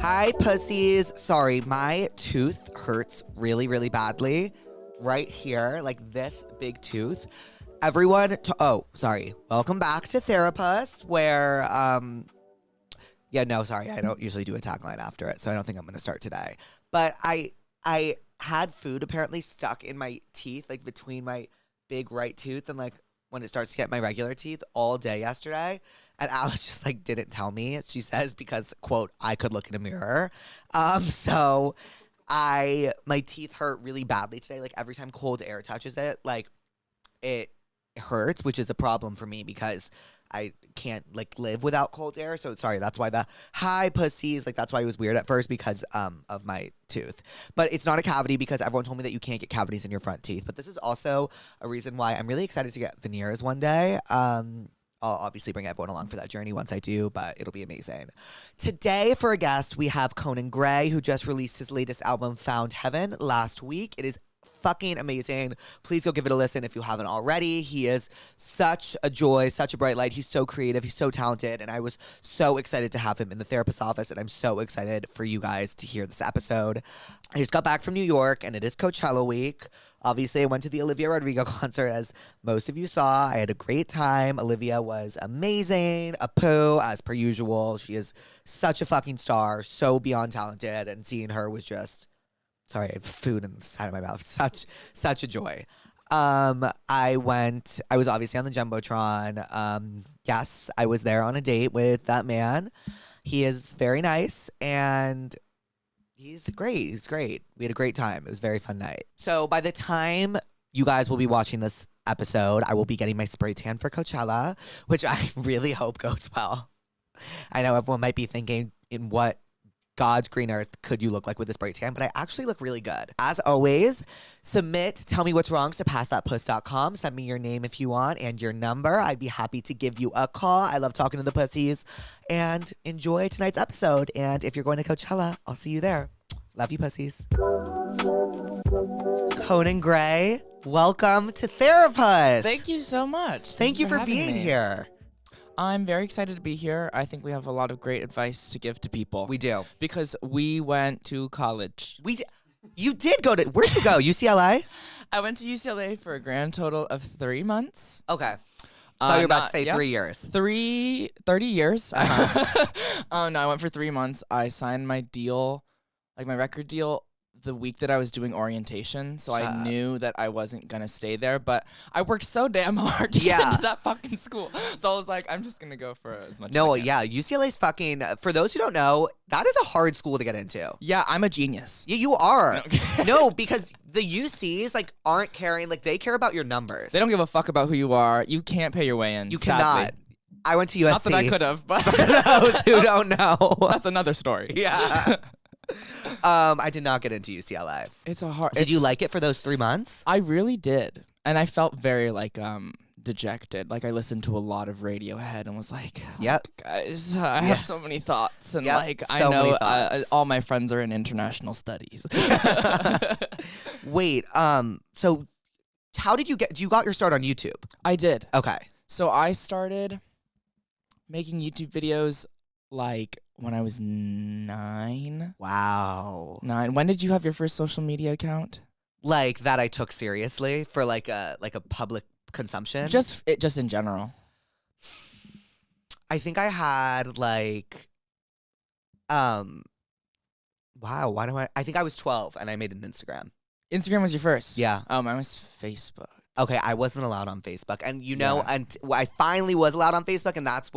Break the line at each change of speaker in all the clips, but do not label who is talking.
Hi, pussies. Sorry, my tooth hurts really, really badly. Right here, like this big tooth. Everyone, welcome back to Therapuss, where, I don't usually do a tagline after it, so I don't think I'm going to start today. But I had food apparently stuck in my teeth, like between my big right tooth and like when it starts to get my regular teeth all day yesterday. And Alice just like didn't tell me, she says, because, quote, I could look in a mirror. So my teeth hurt really badly today. Like every time cold air touches it, like it hurts, which is a problem for me because I can't like live without cold air. So sorry, that's why the hi pussies, like that's why it was weird at first because of my tooth. But it's not a cavity because everyone told me that you can't get cavities in your front teeth. But this is also a reason why I'm really excited to get veneers one day. I'll obviously bring everyone along for that journey once I do, but it'll be amazing. Today, for a guest, we have Conan Gray, who just released his latest album, Found Heaven, last week. It is fucking amazing. Please go give it a listen if you haven't already. He is such a joy, such a bright light. He's so creative. He's so talented. And I was so excited to have him in the Therapuss office. And I'm so excited for you guys to hear this episode. I just got back from New York and it is Coachella week. Obviously, I went to the Olivia Rodrigo concert, as most of you saw. I had a great time. Olivia was amazing. A poo, as per usual. She is such a fucking star, so beyond talented. And seeing her was just... Sorry, I have food in the side of my mouth. Such a joy. I was obviously on the Jumbotron. Yes, I was there on a date with that man. He is very nice and he's great. We had a great time. It was a very fun night. So by the time you guys will be watching this episode, I will be getting my spray tan for Coachella, which I really hope goes well. I know everyone might be thinking, in what God's green earth could you look like with this spray tan, but I actually look really good. As always, tell me what's wrong, to passthatpuss.com. Send me your name if you want and your number. I'd be happy to give you a call. I love talking to the pussies. And enjoy tonight's episode. And if you're going to Coachella, I'll see you there. Love you, pussies. Conan Gray, welcome to Therapuss.
Thank you so much.
Thank you for being here.
I'm very excited to be here. I think we have a lot of great advice to give to people.
We do.
Because we went to college.
You did go to, where'd you go, UCLA?
I went to UCLA for a grand total of 3 months.
Okay. I thought you were about to say 3 years.
30 years. No, I went for 3 months. I signed my deal, like my record deal, the week that I was doing orientation, so I knew that I wasn't gonna stay there, but I worked so damn hard to get into that fucking school. So I was like, I'm just gonna go for as much as I can.
UCLA's fucking, for those who don't know, that is a hard school to get into.
Yeah, I'm a genius.
Yeah, you are. No, because the UCs, like, aren't caring, like, they care about your numbers.
They don't give a fuck about who you are. You can't pay your way in.
You
sadly.
cannot. I went to USC.
Not that I could have, but
for those who don't know.
That's another story.
Yeah. I did not get into UCLA. Did you like it for those 3 months?
I really did. And I felt very like dejected. Like I listened to a lot of Radiohead and was like,
yep,
guys, I have so many thoughts. And like,
so
I know all my friends are in international studies.
Wait, so how did you you got your start on YouTube?
I did.
Okay.
So I started making YouTube videos like when I was 9.
Wow.
9. When did you have your first social media account?
Like that I took seriously for like a public consumption?
Just in general.
I think I had like wow, I think I was 12 and I made an Instagram.
Instagram was your first?
Yeah.
Oh, mine was Facebook.
Okay, I wasn't allowed on Facebook. And and I finally was allowed on Facebook, and that's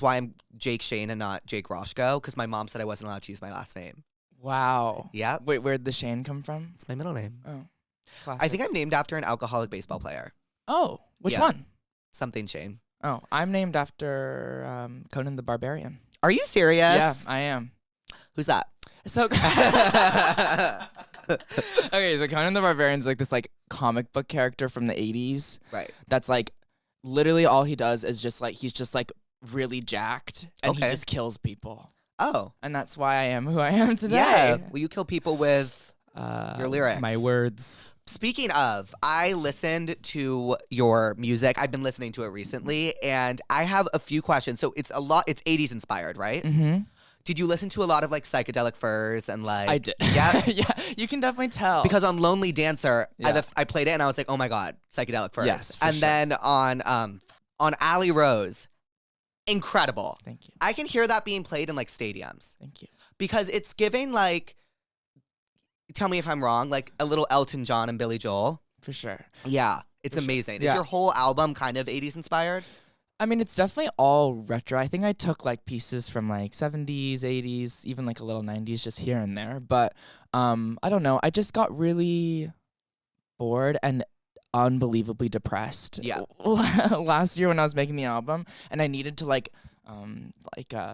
why I'm Jake Shane and not Jake Roshko, because my mom said I wasn't allowed to use my last name.
Wow.
Yeah.
Wait, where'd the Shane come from?
It's my middle name.
Oh. Classic.
I think I'm named after an alcoholic baseball player.
Oh, which one?
Something Shane.
Oh, I'm named after Conan the Barbarian.
Are you serious?
Yeah, I am.
Who's that?
So okay, so Conan the Barbarian's like this like comic book character from the 80s.
Right.
That's like literally all he does is just like he's just like really jacked and he just kills people.
Oh.
And that's why I am who I am today.
Yeah. Will you kill people with your lyrics?
My words.
Speaking of, I listened to your music. I've been listening to it recently, and I have a few questions. So it's 80s inspired, right?
Mm-hmm.
Did you listen to a lot of like Psychedelic Furs and like?
I did.
Yeah.
Yeah, you can definitely tell.
Because on Lonely Dancer,
Yeah.
I played it and I was like, oh my God, Psychedelic Furs.
Yes, for
and
sure.
then on Alley Rose, incredible.
Thank you.
I can hear that being played in like stadiums
Thank you.
because it's giving like, tell me if I'm wrong, like a little Elton John and Billy Joel.
For sure.
Yeah, it's
For sure.
amazing.
Yeah.
Is your whole album kind of 80s inspired?
I mean, it's definitely all retro. I think I took like pieces from like 70s, 80s, even like a little 90s just here and there. But I don't know. I just got really bored and unbelievably depressed
Yeah.
last year when I was making the album, and I needed to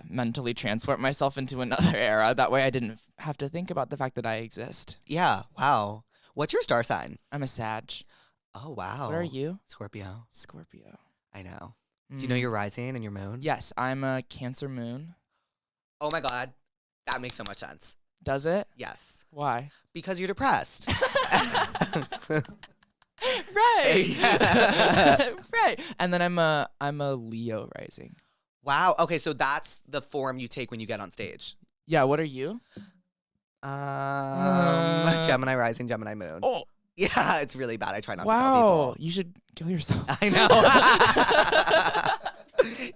mentally transport myself into another era. That way I didn't have to think about the fact that I exist.
Yeah, wow. What's your star sign?
I'm a Sag.
Oh, wow.
What are you?
Scorpio.
Scorpio.
I know. Do you know your rising and your moon?
Yes, I'm a Cancer moon.
Oh my God. That makes so much sense.
Does it?
Yes.
Why?
Because you're depressed.
Right.
Yeah.
Right. And then I'm a Leo rising.
Wow. Okay, so that's the form you take when you get on stage.
Yeah, what are you?
Gemini rising, Gemini moon.
Oh,
Yeah, it's really bad. I try not to tell
wow.
people.
You should kill yourself.
I know.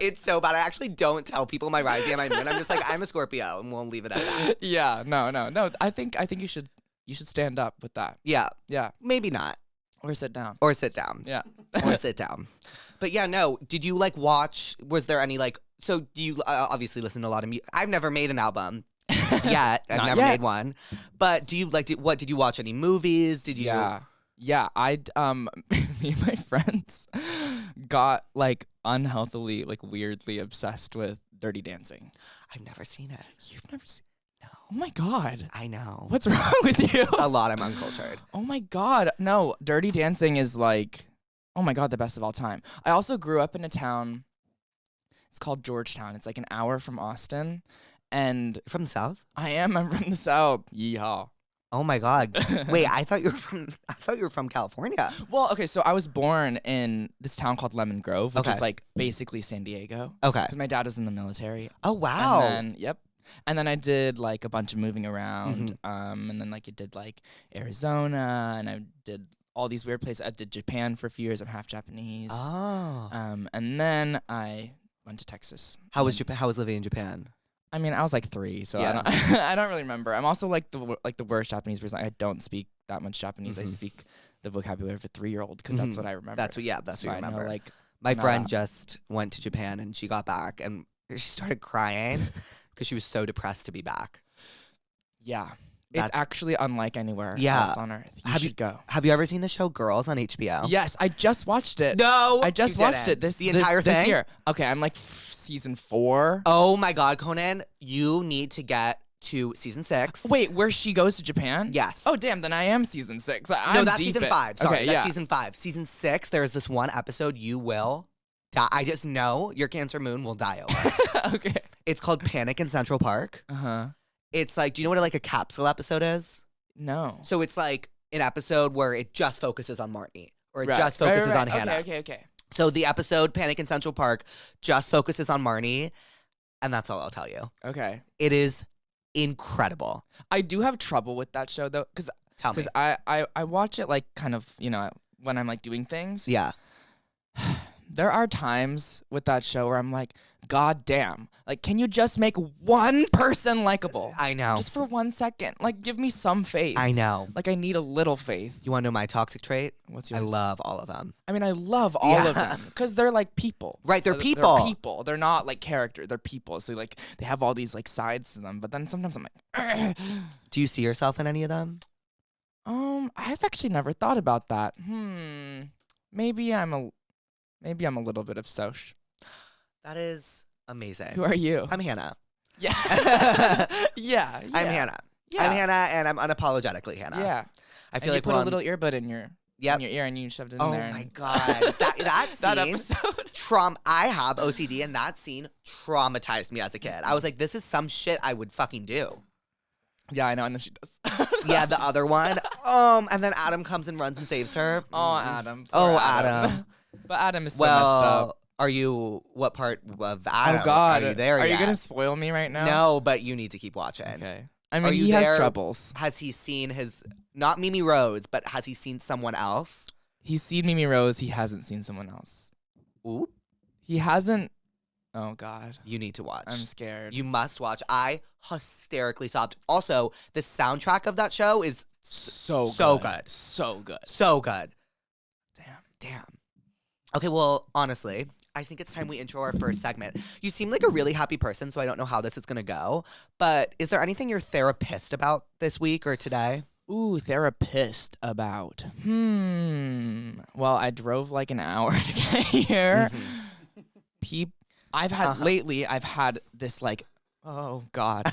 It's so bad. I actually don't tell people my rising and my moon. I'm just like, I'm a Scorpio, and we'll leave it at that.
Yeah, no. I think you should stand up with that.
Yeah,
Yeah.
maybe not.
Or sit down.
Or sit down.
Yeah.
Or sit down. But yeah, no. Did you like watch? Was there any like? So do you obviously listen to a lot of music? I've never made an album yet. I've
Not
never
yet.
made one. But do you like? What did you watch? Any movies? Did you?
Yeah. I'd me and my friends got like unhealthily, like weirdly obsessed with Dirty Dancing.
I've never seen it.
You've never seen?
No.
Oh my God.
I know.
What's wrong with you?
A lot. I'm uncultured.
Oh my God. No, Dirty Dancing is like, oh my God, the best of all time. I also grew up in a town. It's called Georgetown. It's like an hour from Austin. And
From the South?
I'm from the South. Yeehaw.
Oh my God. Wait, I thought you were from California.
Well, okay, so I was born in this town called Lemon Grove, which is
Okay.
like basically San Diego.
Okay.
Because my dad was in the military.
Oh wow.
And then, yep. And then I did like a bunch of moving around. And then like I did like Arizona, and I did all these weird places. I did Japan for a few years. I'm half Japanese.
Oh.
And then I went to Texas.
How was Japan? How was living in Japan?
I mean, I was like 3, so
Yeah.
I don't really remember. I'm also like the worst Japanese person. I don't speak that much Japanese. I speak the vocabulary of a 3-year-old because that's what I remember.
That's what you
So I know,
remember.
like,
My friend
nada.
just went to Japan and she got back and she started crying because she was so depressed to be back.
yeah, it's actually unlike anywhere
Yeah.
else on earth. You
Have
should go.
Have you ever seen the show Girls on HBO?
Yes, I just watched it.
No,
I just
you
watched
didn't.
it
The entire
this
thing?
year. Okay, I'm like season 4.
Oh my God, Conan, you need to get to season 6.
Wait, where she goes to Japan?
Yes.
Oh damn, then I am season 6.
No,
I'm
that's
deep
season
in-
5. Sorry,
okay,
that's
yeah.
season 5. Season 6, there's this one episode you will die. I just know your Cancer moon will die over.
Okay.
It's called Panic in Central Park.
Uh-huh.
It's like, do you know what like a capsule episode is?
No.
So it's like an episode where it just focuses on Marty or it
Right.
just focuses
Right.
on Hannah.
Okay.
So the episode Panic in Central Park just focuses on Marnie, and that's all I'll tell you.
Okay.
It is incredible.
I do have trouble with that show though, because
Tell me.
I watch it like kind of, when I'm like doing things.
Yeah.
There are times with that show where I'm like, God damn, like, can you just make one person likable?
I know.
Just for 1 second. Like, give me some faith.
I know.
Like, I need a little faith.
You want to know my toxic trait?
What's
I
yours?
love all of them.
I mean, I love all of
Yeah.
them because they're like people.
Right, they're
They're
people.
people. They're not like character. They're people. So like they have all these like sides to them. But then sometimes I'm like,
Do you see yourself in any of them?
I've actually never thought about that. Maybe I'm a little bit of Soch.
That is amazing.
Who are you?
I'm Hannah.
Yeah. yeah.
I'm Hannah.
Yeah.
I'm Hannah, and I'm unapologetically Hannah.
Yeah.
I feel
and
like
you
we're
put a
on.
little earbud in your ear and you shoved it in
Oh
there.
my
and-
God, that scene.
that episode.
I have OCD, and that scene traumatized me as a kid. I was like, this is some shit I would fucking do.
Yeah, I know she does.
Yeah, the other one. And then Adam comes and runs and saves her.
Oh, Adam.
Oh,
Poor
Adam.
But Adam is so messed up.
Are you, what part of
Oh God,
are you there
Are
yet?
you gonna spoil me right now?
No, but you need to keep watching.
Okay. I
Are
mean,
you
he has
there?
troubles.
Has he seen his, not Mimi Rose, but has he seen someone else?
He's seen Mimi Rose. He hasn't seen someone else.
Ooh.
He hasn't. Oh God.
You need to watch.
I'm scared.
You must watch. I hysterically sobbed. Also, the soundtrack of that show is
so good.
so good.
So good.
So good.
Damn.
Okay, well, honestly, I think it's time we intro our first segment. You seem like a really happy person, so I don't know how this is going to go. But is there anything you're therapist about this week or today?
Ooh, therapist about. Well, I drove like an hour to get here. Lately, I've had this like, oh God.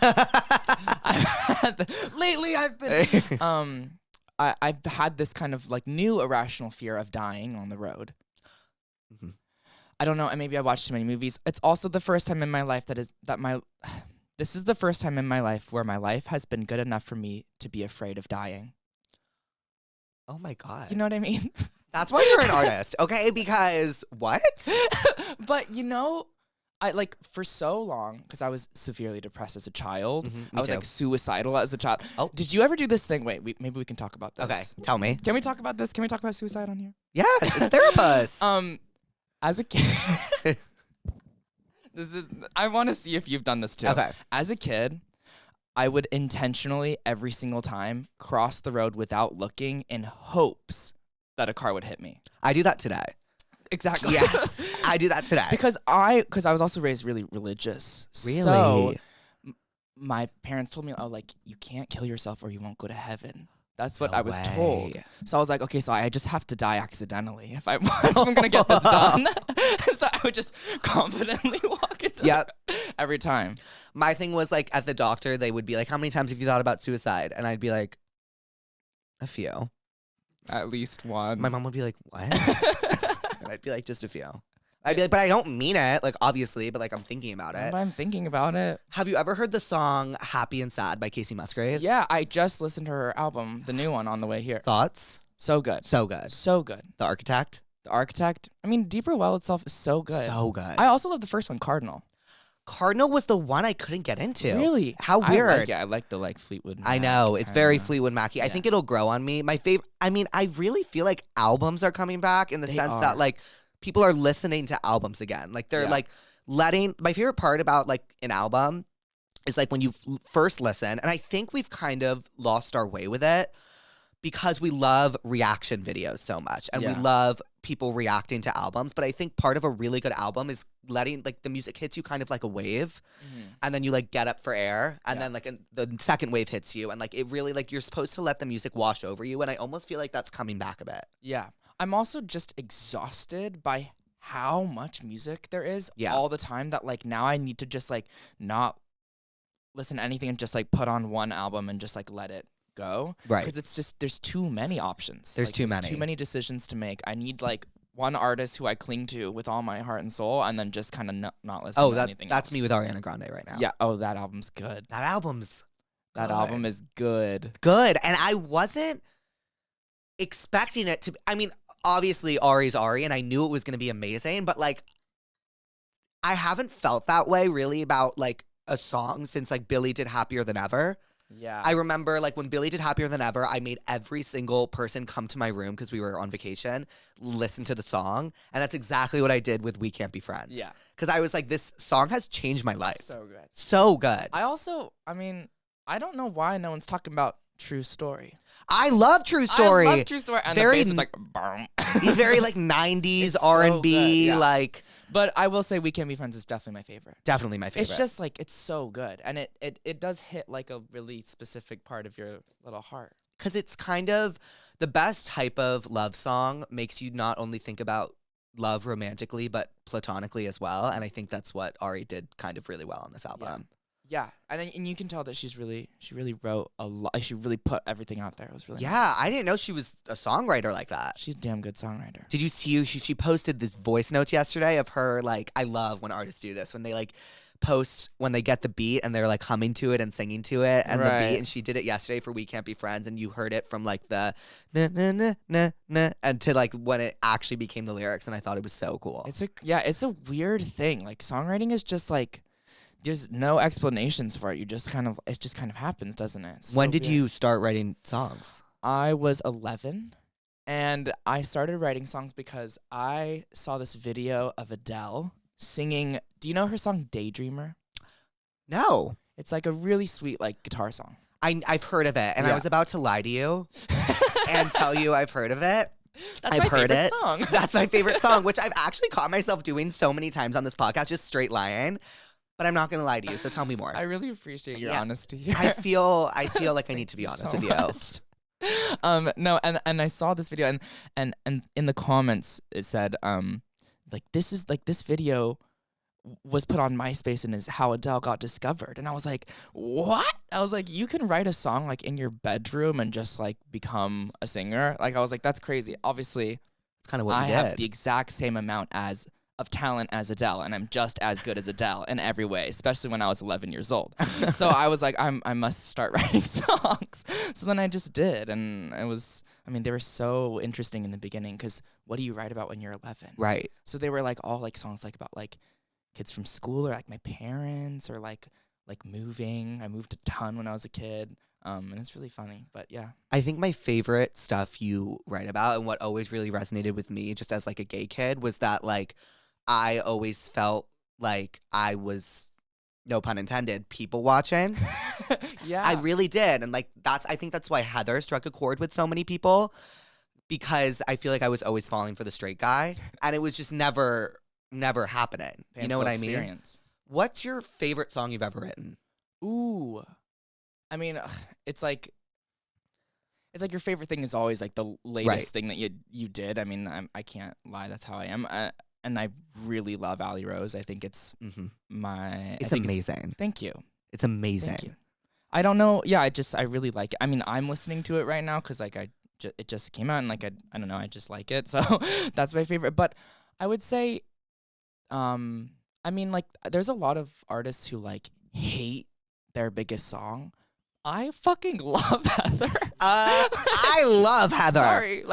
Lately, I've been, I've had this kind of like new irrational fear of dying on the road.
Mhm.
I don't know, and maybe I watched too many movies. It's also the first time in my life this is the first time in my life where my life has been good enough for me to be afraid of dying.
Oh my God.
You know what I mean?
That's why you're an artist, okay? Because what?
But I like for so long, because I was severely depressed as a child.
Me
I was
too.
like suicidal as a child.
Oh.
Did you ever do this thing? Wait, maybe we can talk about this.
Okay, tell me.
Can we talk about this? Can we talk about suicide on here?
Yes, it's Therapuss.
As a kid, I want to see if you've done this too.
Okay.
As a kid, I would intentionally every single time cross the road without looking in hopes that a car would hit me.
I do that today.
Exactly.
Yes, I do that today.
Because I was also raised really religious.
Really?
So my parents told me, oh, like, you can't kill yourself or you won't go to heaven. That's what
No
I was
way.
told. So I was like, okay, so I just have to die accidentally if I'm going to get this done. So I would just confidently walk into
Yep.
every time.
My thing was like at the doctor, they would be like, how many times have you thought about suicide? And I'd be like, a few.
At least one.
My mom would be like, what? And I'd be like, just a few. I'd be like, but I don't mean it, like, obviously, but like, I'm thinking about it.
But I'm thinking about it.
Have you ever heard the song Happy and Sad by Casey Musgraves?
Yeah, I just listened to her album, the new one, on the way here.
Thoughts?
So good.
So good.
So good.
The Architect?
The Architect. I mean, Deeper Well itself is so good.
So good.
I also love the first one, Cardinal.
Cardinal was the one I couldn't get into.
Really?
How weird.
I like the Fleetwood Mac.
I know. It's very
kinda.
Fleetwood Mac-y. I
Yeah.
think it'll grow on me. My favorite, I mean, I really feel like albums are coming back in the
They
sense
are.
that like people are listening to albums again. Like they're
Yeah.
like letting, my favorite part about like an album is like when you first listen, and I think we've kind of lost our way with it because we love reaction videos so much and we
Yeah.
love people reacting to albums. But I think part of a really good album is letting like the music hits you kind of like a wave. And then you like get up for air, and
Yeah.
then like the second wave hits you, and like it really like you're supposed to let the music wash over you, and I almost feel like that's coming back a bit.
Yeah. I'm also just exhausted by how much music there is
Yeah.
all the time that like now I need to just like not listen to anything and just like put on one album and just like let it go.
Right.
Because it's just there's too many options.
There's
Like,
too many.
Too many decisions to make. I need like one artist who I cling to with all my heart and soul, and then just kind of not listen
Oh,
to anything
that's
else.
me with Ariana Grande right now.
Yeah. Oh, that album's good.
That album's
That
good.
album is good.
good, and I wasn't expecting it to. I mean, obviously Ari's Ari, and I knew it was going to be amazing, but like, I haven't felt that way really about like a song since like Billy did Happier Than Ever.
Yeah.
I remember like when Billy did Happier Than Ever, I made every single person come to my room because we were on vacation, listen to the song. And that's exactly what I did with We Can't Be Friends.
Yeah.
Because I was like, this song has changed my life.
So good.
So good.
I mean, I don't know why no one's talking about True Story.
I love True Story.
I love True Story. And
Very
the bass is like, boom.
He's very like 90s
It's so
R&B,
good, yeah.
like
But I will say We Can't Be Friends is definitely my favorite.
definitely my favorite.
It's just like, it's so good. And it does hit like a really specific part of your little heart.
because it's kind of the best type of love song, makes you not only think about love romantically, but platonically as well. And I think that's what Ari did kind of really well on this album.
Yeah. And you can tell that she really wrote a lot. She really put everything out there. It was really nice.
Yeah, I didn't know she was a songwriter like that.
She's a damn good songwriter.
Did you see she posted this voice notes yesterday of her, like, I love when artists do this, when they like post when they get the beat and they're like humming to it and singing to it and the
Right.
beat. And she did it yesterday for We Can't Be Friends, and you heard it from like the na na na na na and to like when it actually became the lyrics, and I thought it was so cool.
It's a weird thing. Like songwriting is just like there's no explanations for it. It just kind of happens, doesn't it? It's
When
so
did
weird.
you start writing songs?
I was 11, and I started writing songs because I saw this video of Adele singing. Do you know her song Daydreamer?
No.
It's like a really sweet like guitar song.
I've heard of it, and I
Yeah.
was about to lie to you and tell you I've heard of it.
That's
I've
my
heard
favorite
it.
song.
That's my favorite song, which I've actually caught myself doing so many times on this podcast, just straight lying. But I'm not gonna lie to you, so tell me more.
I really appreciate your
Yeah.
honesty here.
I feel like I need to be honest
so
with you.
much. No, and I saw this video and in the comments it said like this video was put on MySpace and is how Adele got discovered. And I was like, what? I was like, you can write a song like in your bedroom and just like become a singer. Like I was like, that's crazy. Obviously,
It's kind of what
I
you
have
did.
the exact same amount of talent as Adele, and I'm just as good as Adele in every way, especially when I was 11 years old. So I was like, I must start writing songs. So then I just did, and they were so interesting in the beginning because what do you write about when you're 11?
Right.
So they were like all like songs like about like kids from school or like my parents or like moving. I moved a ton when I was a kid. And it's really funny, but yeah.
I think my favorite stuff you write about and what always really resonated with me just as like a gay kid was that like I always felt like I was, no pun intended, people watching.
Yeah.
I really did. And like I think that's why Heather struck a chord with so many people, because I feel like I was always falling for the straight guy and it was just never happening. You know what I mean?
Experience.
What's your favorite song you've ever written?
Ooh. I mean, it's like your favorite thing is always like the latest
Right.
thing that you did. I mean, I can't lie, that's how I am. And I really love Ali Rose. I think it's my.
It's
I think
amazing.
Thank you.
It's amazing.
Thank you. I don't know. Yeah, I really like it. I mean, I'm listening to it right now because like it just came out and like I don't know, I just like it. So that's my favorite. But I would say, I mean, like there's a lot of artists who like hate their biggest song. I fucking love Heather.
I love Heather.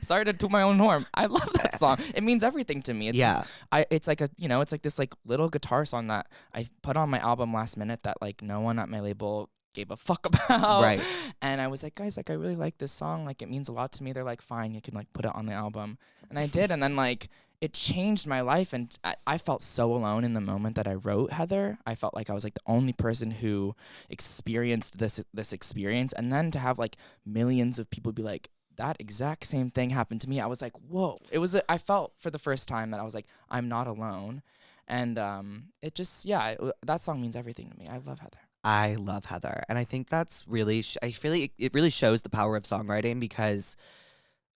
Sorry to toot my own horn. I love that song. It means everything to me. It's
Yeah.
It's like it's like this like little guitar song that I put on my album last minute that like no one at my label gave a fuck about.
Right.
And I was like, guys, like I really like this song. Like it means a lot to me. They're like, fine, you can like put it on the album. And I did. And then like it changed my life, and I felt so alone in the moment that I wrote Heather. I felt like I was like the only person who experienced this experience, and then to have like millions of people be like, that exact same thing happened to me. I was like, whoa! I felt for the first time that I was like, I'm not alone, and it just that song means everything to me. I love Heather.
I love Heather, and I think that's really. I feel like it really shows the power of songwriting, because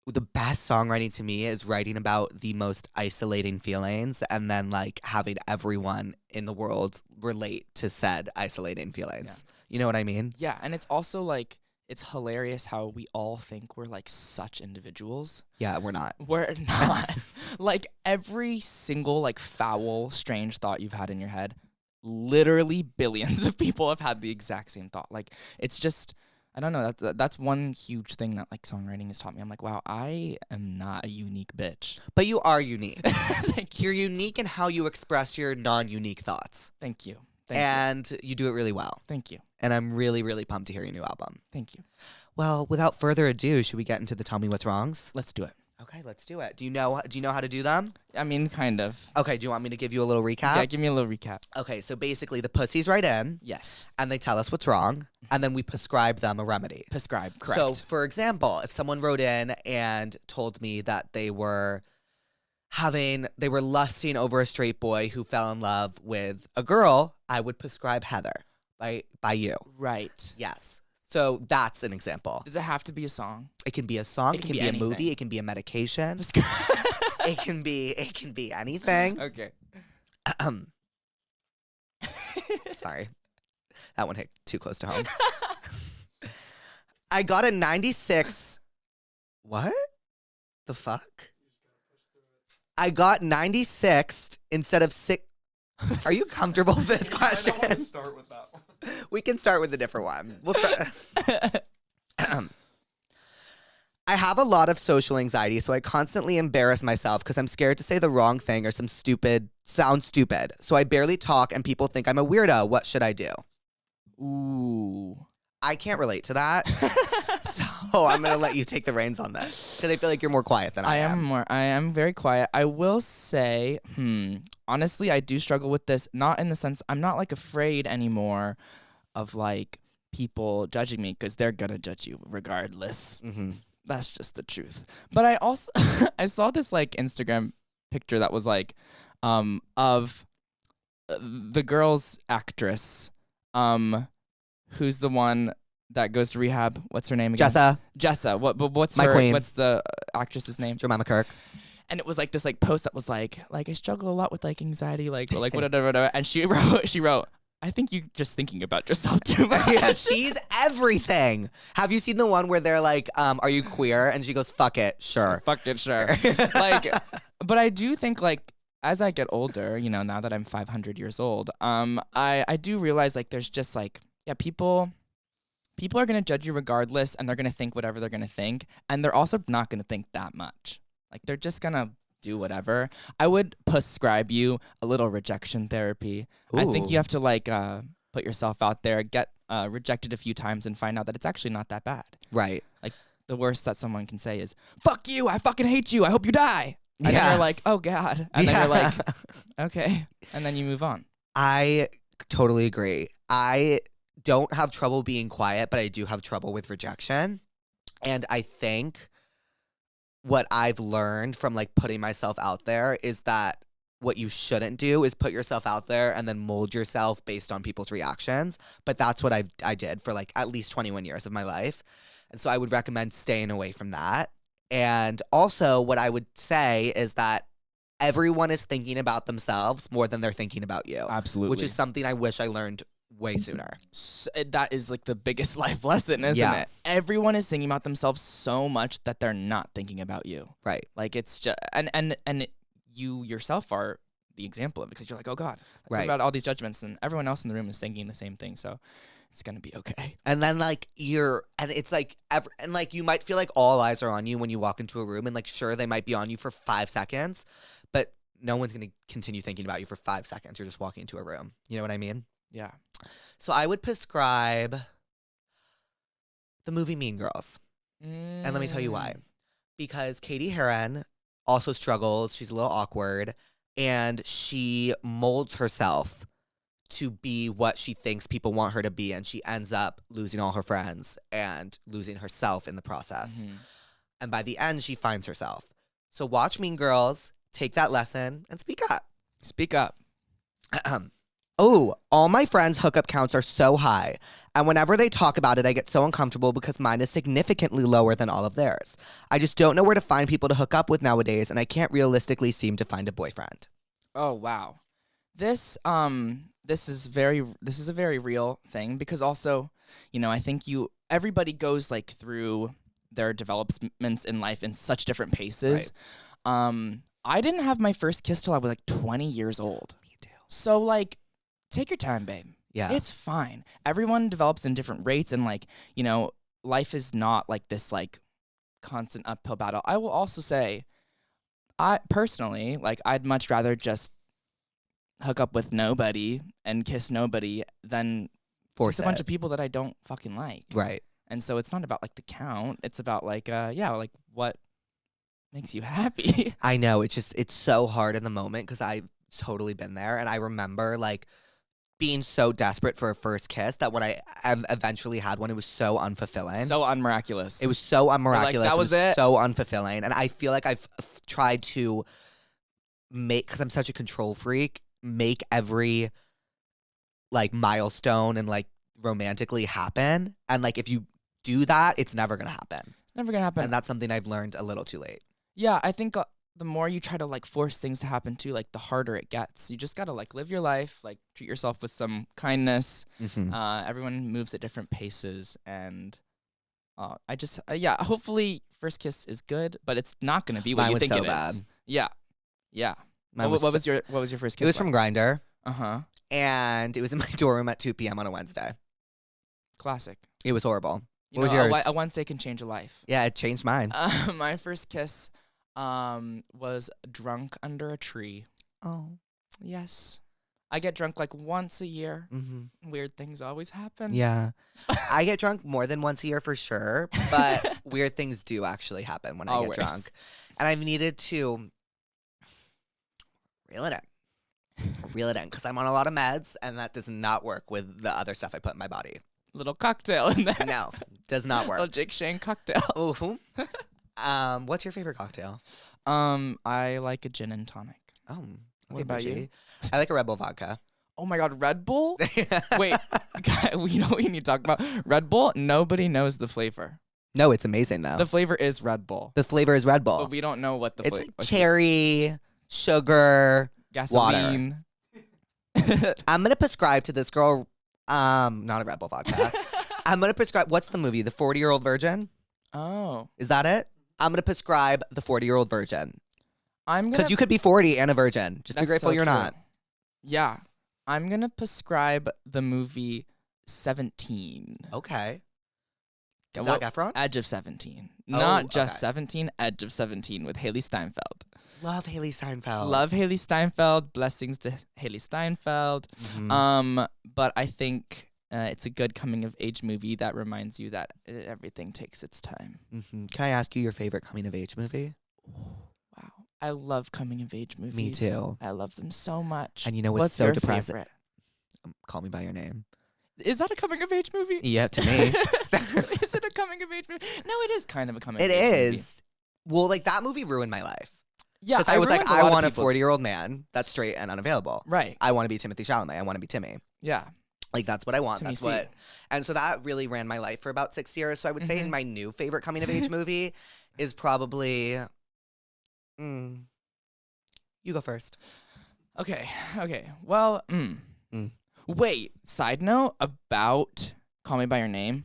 the best songwriting to me is writing about the most isolating feelings and then like having everyone in the world relate to said isolating feelings. You know what I mean?
Yeah, and it's also like it's hilarious how we all think we're like such individuals.
Yeah, we're not.
We're not. Like every single like foul, strange thought you've had in your head, literally billions of people have had the exact same thought. Like it's just, I don't know. That's one huge thing that like songwriting has taught me. I'm like, wow, I am not a unique bitch.
But you are unique.
Thank you.
You're unique in how you express your non-unique thoughts.
Thank you.
And you do it really well.
Thank you.
And I'm really, really pumped to hear your new album.
Thank you.
Well, without further ado, should we get into the Tell Me What's Wrongs?
Let's do it.
Okay, let's do it. Do you know how to do them?
I mean, kind of.
Okay, do you want me to give you a little recap?
Yeah, give me a little recap.
Okay, so basically the pussies write in
Yes.
and they tell us what's wrong, and then we prescribe them a remedy.
Prescribe. Correct.
So, for example, if someone wrote in and told me that they were lusting over a straight boy who fell in love with a girl, I would prescribe Heather by you.
Right.
Yes. So that's an example.
Does it have to be a song?
It can be a song, it can be a
anything.
movie, it can be a medication. It can be anything.
Okay.
Sorry. That one hit too close to home. I got a 96. What? The fuck? I got 96 instead of 6. Are you comfortable with this question?
I don't want to start with that one.
We can start with a different one. We'll start. I have a lot of social anxiety, so I constantly embarrass myself because I'm scared to say the wrong thing or sound stupid. So I barely talk and people think I'm a weirdo. What should I do?
Ooh.
I can't relate to that. So I'm going to let you take the reins on this because I feel like you're more quiet than I am.
I am very quiet. I will say, honestly, I do struggle with this. Not in the sense, I'm not like afraid anymore of like people judging me because they're going to judge you regardless.
Mm-hmm.
That's just the truth. But I also, I saw this like Instagram picture that was like, of the girl's actress, who's the one that goes to rehab. What's her name again? Jessa. What's
My
her?
queen.
What's the actress's name?
Jemima Kirk.
And it was like this like post that was like I struggle a lot with like anxiety, like whatever. And she wrote, I think you're just thinking about yourself too much.
Yeah, she's everything. Have you seen the one where they're like, are you queer? And she goes, fuck it, sure.
Fuck it, sure. Like, but I do think like as I get older, you know, now that I'm 500 years old, I do realize like there's just like, yeah, people are going to judge you regardless, and they're going to think whatever they're going to think, and they're also not going to think that much. Like they're just going to do whatever. I would prescribe you a little rejection therapy.
Ooh.
I think you have to like put yourself out there, get rejected a few times, and find out that it's actually not that bad.
Right.
Like the worst that someone can say is, fuck you, I fucking hate you, I hope you die. And then you're like, oh God. And then you're like, okay. And then you move on.
I totally agree. I don't have trouble being quiet, but I do have trouble with rejection. And I think what I've learned from like putting myself out there is that what you shouldn't do is put yourself out there and then mold yourself based on people's reactions. But that's what I did for like at least 21 years of my life. And so I would recommend staying away from that. And also what I would say is that everyone is thinking about themselves more than they're thinking about you.
Absolutely.
Which is something I wish I learned way sooner.
So that is like the biggest life lesson, isn't
Yeah.
it? Everyone is thinking about themselves so much that they're not thinking about you.
Right.
Like it's just, and you yourself are the example of it because you're like, oh God, I
Right.
think about all these judgments, and everyone else in the room is thinking the same thing. So it's going to be okay.
And then like and it's like, and like you might feel like all eyes are on you when you walk into a room, and like sure they might be on you for 5 seconds, but no one's going to continue thinking about you for 5 seconds. You're just walking into a room. You know what I mean?
Yeah.
So I would prescribe the movie Mean Girls. And let me tell you why. Because Katie Heron also struggles. She's a little awkward. And she molds herself to be what she thinks people want her to be. And she ends up losing all her friends and losing herself in the process.
Mhm.
And by the end, she finds herself. So watch Mean Girls, take that lesson, and speak up.
Speak up.
Oh, all my friends' hookup counts are so high. And whenever they talk about it, I get so uncomfortable because mine is significantly lower than all of theirs. I just don't know where to find people to hook up with nowadays, and I can't realistically seem to find a boyfriend.
Oh wow, this is a very real thing because also, you know, I think everybody goes like through their developments in life in such different paces. Right. I didn't have my first kiss till I was like 20 years old.
Me too.
So like, take your time, babe.
Yeah,
it's fine. Everyone develops in different rates, and like, you know, life is not like this like constant uphill battle. I will also say, I personally, like, I'd much rather just hook up with nobody and kiss nobody than
force
a bunch of people that I don't fucking like.
Right.
And so it's not about like the count. It's about like, like what makes you happy.
I know. It's so hard in the moment because I've totally been there. And I remember like being so desperate for a first kiss that when I eventually had one, it was so unfulfilling.
So unmiraculous.
It was so unmiraculous.
Like, that was it.
So unfulfilling. And I feel like I've tried to make, because I'm such a control freak, make every like milestone and like romantically happen. And like if you do that, it's never going to happen.
It's never going to happen.
And that's something I've learned a little too late.
Yeah, I think the more you try to like force things to happen too, like the harder it gets. You just got to like live your life, like treat yourself with some kindness.
Mm-hmm.
Everyone moves at different paces, and I just hopefully first kiss is good, but it's not going to be what
Mine
you
was
think
so
it is.
bad.
Yeah.
What
was your first kiss?
It was from Grindr. And it was in my dorm room at 2 p.m. on a Wednesday.
Classic.
It was horrible.
You
What was
know,
yours?
A Wednesday can change a life.
Yeah, it changed mine.
My first kiss was drunk under a tree.
Oh.
Yes. I get drunk like once a year.
Mm-hmm.
Weird things always happen.
Yeah. I get drunk more than once a year for sure, but weird things do actually happen when I get drunk. And I've needed to reel it in because I'm on a lot of meds, and that does not work with the other stuff I put in my body.
Little cocktail in there.
No, does not work.
Little Jake Shane cocktail.
Ooh. What's your favorite cocktail?
I like a gin and tonic.
Oh,
What about you?
I like a Red Bull vodka.
Oh my God, Red Bull? Wait, you know what you need to talk about? Red Bull, nobody knows the flavor.
No, it's amazing though.
The flavor is Red Bull.
The flavor is Red Bull.
But we don't know what the
It's
flavor
like cherry, sugar,
gasoline.
water. I'm going to prescribe to this girl, not a Red Bull vodka. I'm going to prescribe, what's the movie? The 40-Year-Old Virgin?
Oh.
Is that it? I'm going to prescribe the 40-Year-Old Virgin.
Because
you could be 40 and a virgin. Just be grateful you're not.
Yeah. I'm going to prescribe the movie 17.
Okay.
Okay,
Zac Efron?
Edge of 17.
Oh,
Not just
okay.
17, Edge of 17 with Haley Steinfeld.
Love Haley Steinfeld.
Love Haley Steinfeld. Blessings to Haley Steinfeld.
Mhm.
But I think it's a good coming of age movie that reminds you that everything takes its time.
Mhm. Can I ask you your favorite coming of age movie?
Wow. I love coming of age movies.
Me too.
I love them so much.
And you know what's so
your
depressing?
favorite?
Call Me By Your Name.
Is that a coming of age movie?
Yeah, to me.
Is it a coming of age movie? No, it is kind of a coming
It
of age movie.
is. Well, like that movie ruined my life.
Yeah,
Because I was like,
ruins a
I
lot of
want a
people's-
40-year-old man that's straight and unavailable.
Right.
I want to be Timothy Chalamet. I want to be Timmy.
Yeah.
Like, that's what I want.
Timmy
That's
C.
what. And so that really ran my life for about 6 years. So I would say
Mhm.
my new favorite coming of age movie is probably. You go first.
Okay. Well, Wait, side note about Call Me By Your Name.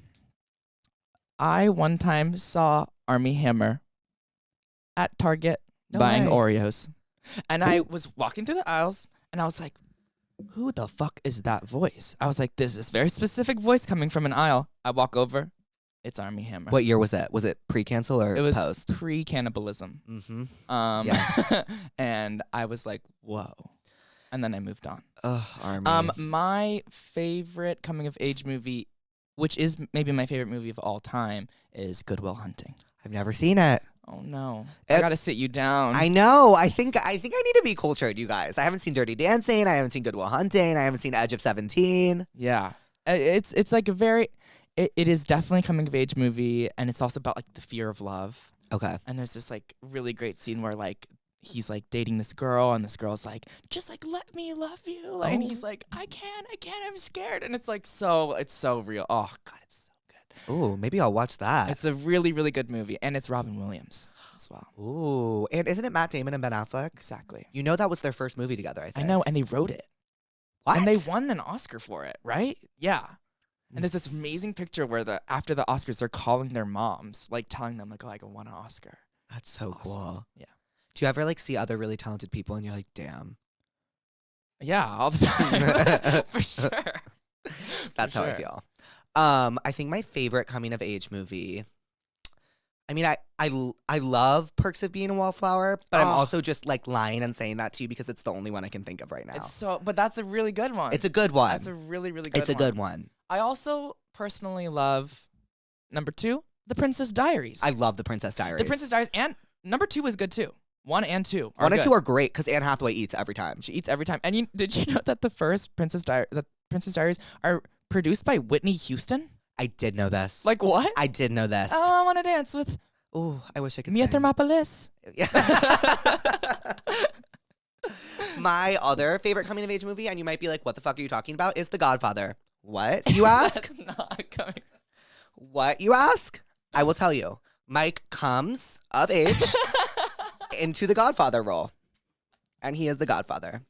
I one time saw Army Hammer at Target
No
buying
way.
Oreos. And I was walking through the aisles and I was like, who the fuck is that voice? I was like, there's this very specific voice coming from an aisle. I walk over. It's Army Hammer.
What year was it? Was it pre-cancel or
It was
post?
pre-cannibalism.
Mm-hmm. Yes.
And I was like, whoa. And then I moved on.
Ugh, Army.
My favorite coming of age movie, which is maybe my favorite movie of all time, is Good Will Hunting.
I've never seen it.
Oh no. I gotta sit you down.
I know. I think I need to be cultured, you guys. I haven't seen Dirty Dancing. I haven't seen Good Will Hunting. I haven't seen Edge of 17.
Yeah. It's like a very it is definitely a coming of age movie, and it's also about like the fear of love.
Okay.
And there's this like really great scene where like he's like dating this girl, and this girl's like, just like let me love you. Like, and he's like, I can't, I'm scared. And it's like it's so real. Oh God, it's so good.
Ooh, maybe I'll watch that.
It's a really, really good movie, and it's Robin Williams as well.
Ooh, and isn't it Matt Damon and Ben Affleck?
Exactly.
You know that was their first movie together, I think.
I know, and they wrote it.
What?
And they won an Oscar for it, right? Yeah. And there's this amazing picture where after the Oscars, they're calling their moms, like telling them like, oh, I won an Oscar.
That's so
Awesome.
cool.
Yeah.
Do you ever like see other really talented people and you're like, damn?
Yeah, all the time. For sure.
That's
For
how I
sure.
feel. I think my favorite coming of age movie. I mean, I love Perks of Being a Wallflower, but I'm
Oh.
also just like lying and saying that to you because it's the only one I can think of right now.
But that's a really good one.
It's a good one.
That's a really, really good one.
It's a good one.
I also personally love number 2, The Princess Diaries.
I love The Princess Diaries.
The Princess Diaries, and number 2 is good too. 1 and 2 are
1 and
good.
2 are great because Anne Hathaway eats every time.
She eats every time. And did you know that the first Princess Diaries are produced by Whitney Houston?
I did know this.
Like what?
I did know this.
Oh, I want to dance with
Oh, I wish I could
Mia
sing.
Thermopolis.
My other favorite coming of age movie, and you might be like, what the fuck are you talking about, is The Godfather. What, you ask?
That's not coming.
What, you ask? I will tell you. Mike comes of age into the Godfather role. And he is the Godfather.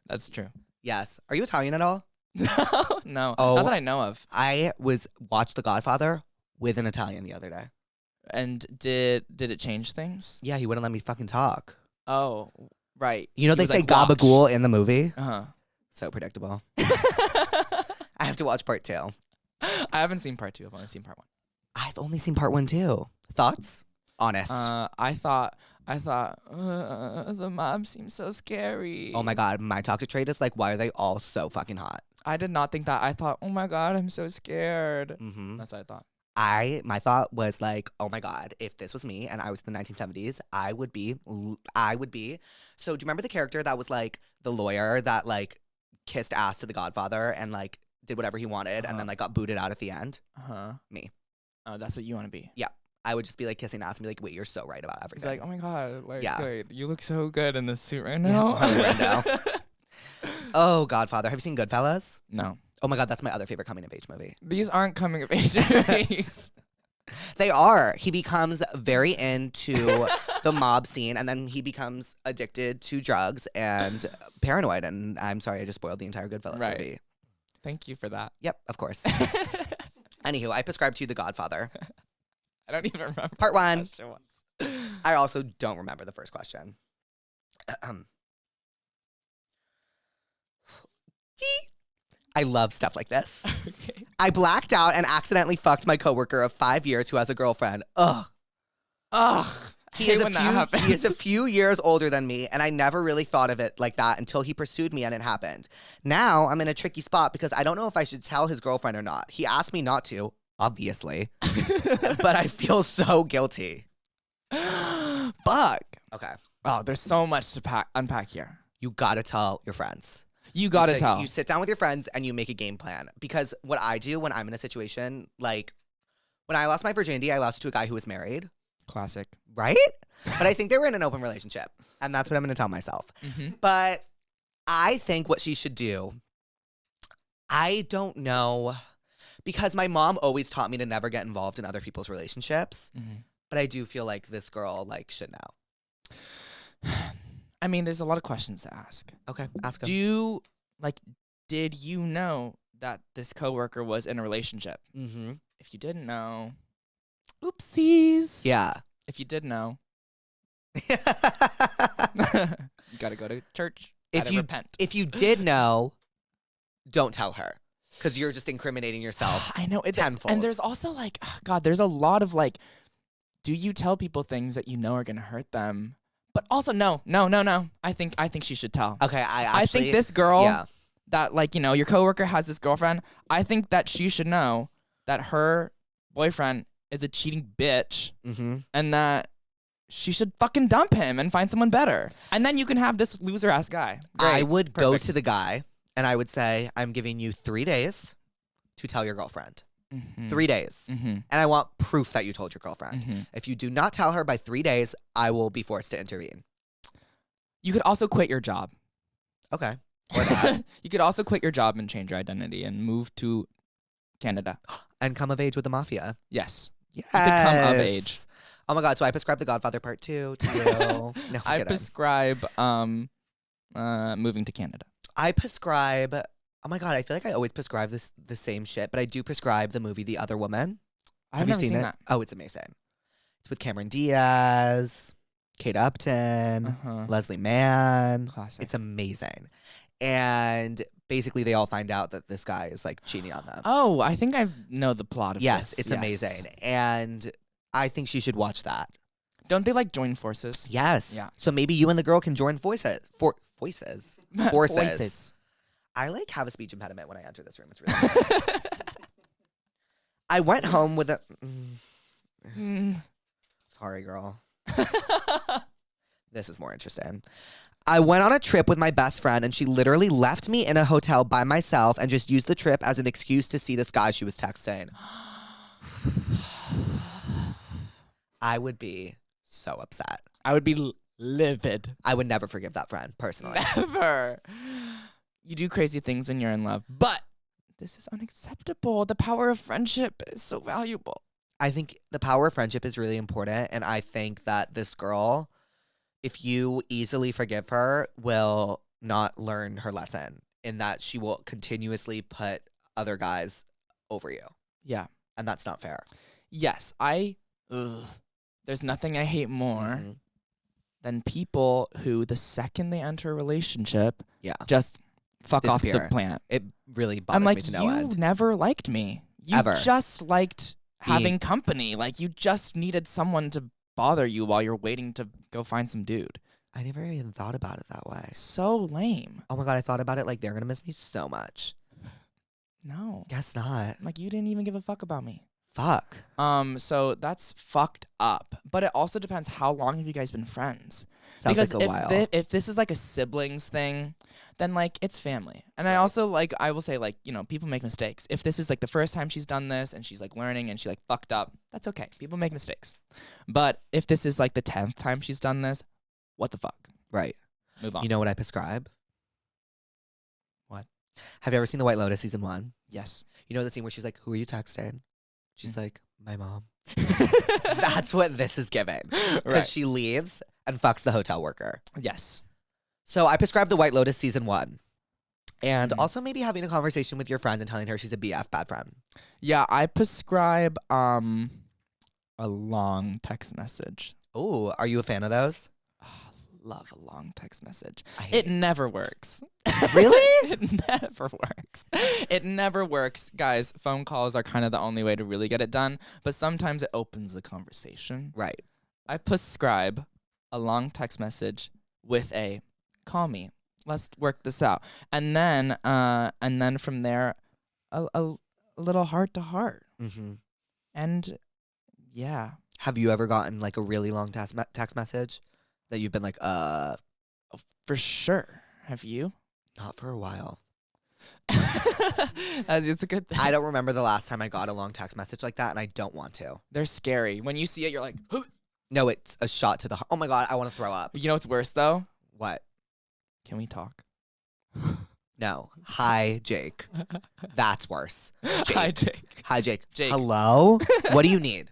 That's true.
Yes. Are you Italian at all?
No.
Oh.
Not that I know of.
I watched The Godfather with an Italian the other day.
And did it change things?
Yeah, he wouldn't let me fucking talk.
Oh, Right.
You know
He
they
was
say
like, "Watch."
gabagool in the movie?
Uh-huh.
So predictable. I have to watch part 2.
I haven't seen part 2. I've only seen part 1.
I've only seen part 1 too. Thoughts? Honest.
I thought the mob seems so scary.
Oh my God, my toxic trait is like, why are they all so fucking hot?
I did not think that. I thought, oh my God, I'm so scared.
Mm-hmm.
That's what I thought.
My thought was like, oh my God, if this was me and I was in the 1970s, I would be. So do you remember the character that was like the lawyer that like kissed ass to the Godfather and like did whatever he wanted and then like got booted out at the end? Me.
Oh, that's what you want to be.
Yeah. I would just be like kissing ass and be like, wait, you're so right about everything.
Like, oh my God, like,
Yeah.
wait, you look so good in this suit right now.
Right now. Oh, Godfather. Have you seen Goodfellas?
No.
Oh my God, that's my other favorite coming of age movie.
These aren't coming of age movies.
They are. He becomes very into the mob scene and then he becomes addicted to drugs and paranoid. And I'm sorry, I just spoiled the entire Goodfellas movie.
Thank you for that.
Yep, of course. Anywho, I prescribed to you The Godfather.
I don't even remember.
Part 1.
Was.
I also don't remember the first question. I love stuff like this.
Okay.
I blacked out and accidentally fucked my coworker of 5 years who has a girlfriend. Ugh.
Ugh.
He is a few years older than me, and I never really thought of it like that until he pursued me and it happened. Now I'm in a tricky spot because I don't know if I should tell his girlfriend or not. He asked me not to, obviously, but I feel so guilty.
Fuck.
Okay.
Oh, there's so much to unpack here.
You gotta tell your friends.
You gotta tell.
You sit down with your friends and you make a game plan. Because what I do when I'm in a situation, like when I lost my virginity, I lost it to a guy who was married.
Classic.
Right? But I think they were in an open relationship. And that's what I'm going to tell myself. Mm-hmm. But I think what she should do, I don't know. Because my mom always taught me to never get involved in other people's relationships. Mm-hmm. But I do feel like this girl like should know.
I mean, there's a lot of questions to ask.
Okay, ask them.
Did you know that this coworker was in a relationship?
Mm-hmm.
If you didn't know, oopsies.
Yeah.
If you did know, you gotta go to church. Repent.
If you did know, don't tell her. Because you're just incriminating yourself.
I know.
Tenfold.
And there's also like, God, there's a lot of like, do you tell people things that you know are gonna hurt them? But also, no. I think she should tell.
Okay, I
think this girl that, like, you know, your coworker has this girlfriend. I think that she should know that her boyfriend is a cheating bitch, and that she should fucking dump him and find someone better. And then you can have this loser ass guy. Great.
I would go to the guy and I would say, I'm giving you 3 days to tell your girlfriend. 3 days. And I want proof that you told your girlfriend. If you do not tell her by 3 days, I will be forced to intervene.
You could also quit your job.
Okay. Or that.
You could also quit your job and change your identity and move to Canada.
And come of age with the mafia.
Yes.
Yes.
You could come of age.
Oh my God. So I prescribe The Godfather Part 2 to you. No,
I prescribe moving to Canada.
I prescribe... Oh my God, I feel like I always prescribe the same shit, but I do prescribe the movie The Other Woman.
Have you never seen that?
Oh, it's amazing. It's with Cameron Diaz, Kate Upton, Leslie Mann.
Classic.
It's amazing. And basically they all find out that this guy is like cheating on them.
Oh, I think I know the plot of this.
Yes, it's amazing. And I think she should watch that.
Don't they like join forces?
Yes.
Yeah.
So maybe you and the girl can join voices. Forces.
Voices.
I like have a speech impediment when I enter this room. It's really I went home with a... Sorry, girl. This is more interesting. I went on a trip with my best friend and she literally left me in a hotel by myself and just used the trip as an excuse to see this guy she was texting. I would be so upset.
I would be livid.
I would never forgive that friend, personally.
Never. You do crazy things when you're in love, but this is unacceptable. The power of friendship is so valuable.
I think the power of friendship is really important, and I think that this girl, if you easily forgive her, will not learn her lesson in that she will continuously put other guys over you.
Yeah.
And that's not fair.
Yes, there's nothing I hate more than people who, the second they enter a relationship,
Yeah.
just fuck off
Disappear.
the planet.
It really
I'm
bothers
like,
me to no
you
end.
never liked me. You
Ever.
just liked
Being-
having company. Like, you just needed someone to bother you while you're waiting to go find some dude.
I never even thought about it that way.
So lame.
Oh my God, I thought about it like they're going to miss me so much.
No.
Guess not.
Like, you didn't even give a fuck about me.
Fuck.
So that's fucked up. But it also depends, how long have you guys been friends?
Sounds
Because
like a while.
if this is like a siblings thing, then like it's family. And I also like, I will say, like, you know, people make mistakes. If this is like the first time she's done this and she's like learning and she like fucked up, that's okay. People make mistakes. But if this is like the 10th time she's done this, what the fuck?
Right.
Move on.
You know what I prescribe?
What?
Have you ever seen The White Lotus season 1?
Yes.
You know the scene where she's like, who are you texting? She's
Mm.
like, my mom. That's what this is giving. Because
Right.
she leaves and fucks the hotel worker.
Yes.
So I prescribed The White Lotus season 1. And
Mhm.
also maybe having a conversation with your friend and telling her she's a BF, bad friend.
Yeah, I prescribe a long text message.
Oh, are you a fan of those?
Love a long text message.
I
It
hate
never works.
Really?
It never works. It never works. Guys, phone calls are kind of the only way to really get it done, but sometimes it opens the conversation.
Right.
I prescribe a long text message with a call me. Let's work this out. And then from there a little heart to heart.
Mm-hmm.
And yeah.
Have you ever gotten like a really long text message that you've been like,
For sure. Have you?
not for a while.
It's a good thing.
I don't remember the last time I got a long text message like that, and I don't want to.
They're scary. When you see it, you're like, huh.
No, it's a shot to the heart. Oh my God, I want to throw up.
You know what's worse though?
What?
Can we talk?
No. Hi, Jake. That's worse. Jake.
Hi, Jake.
Hi, Jake.
Jake.
Hello? What do you need?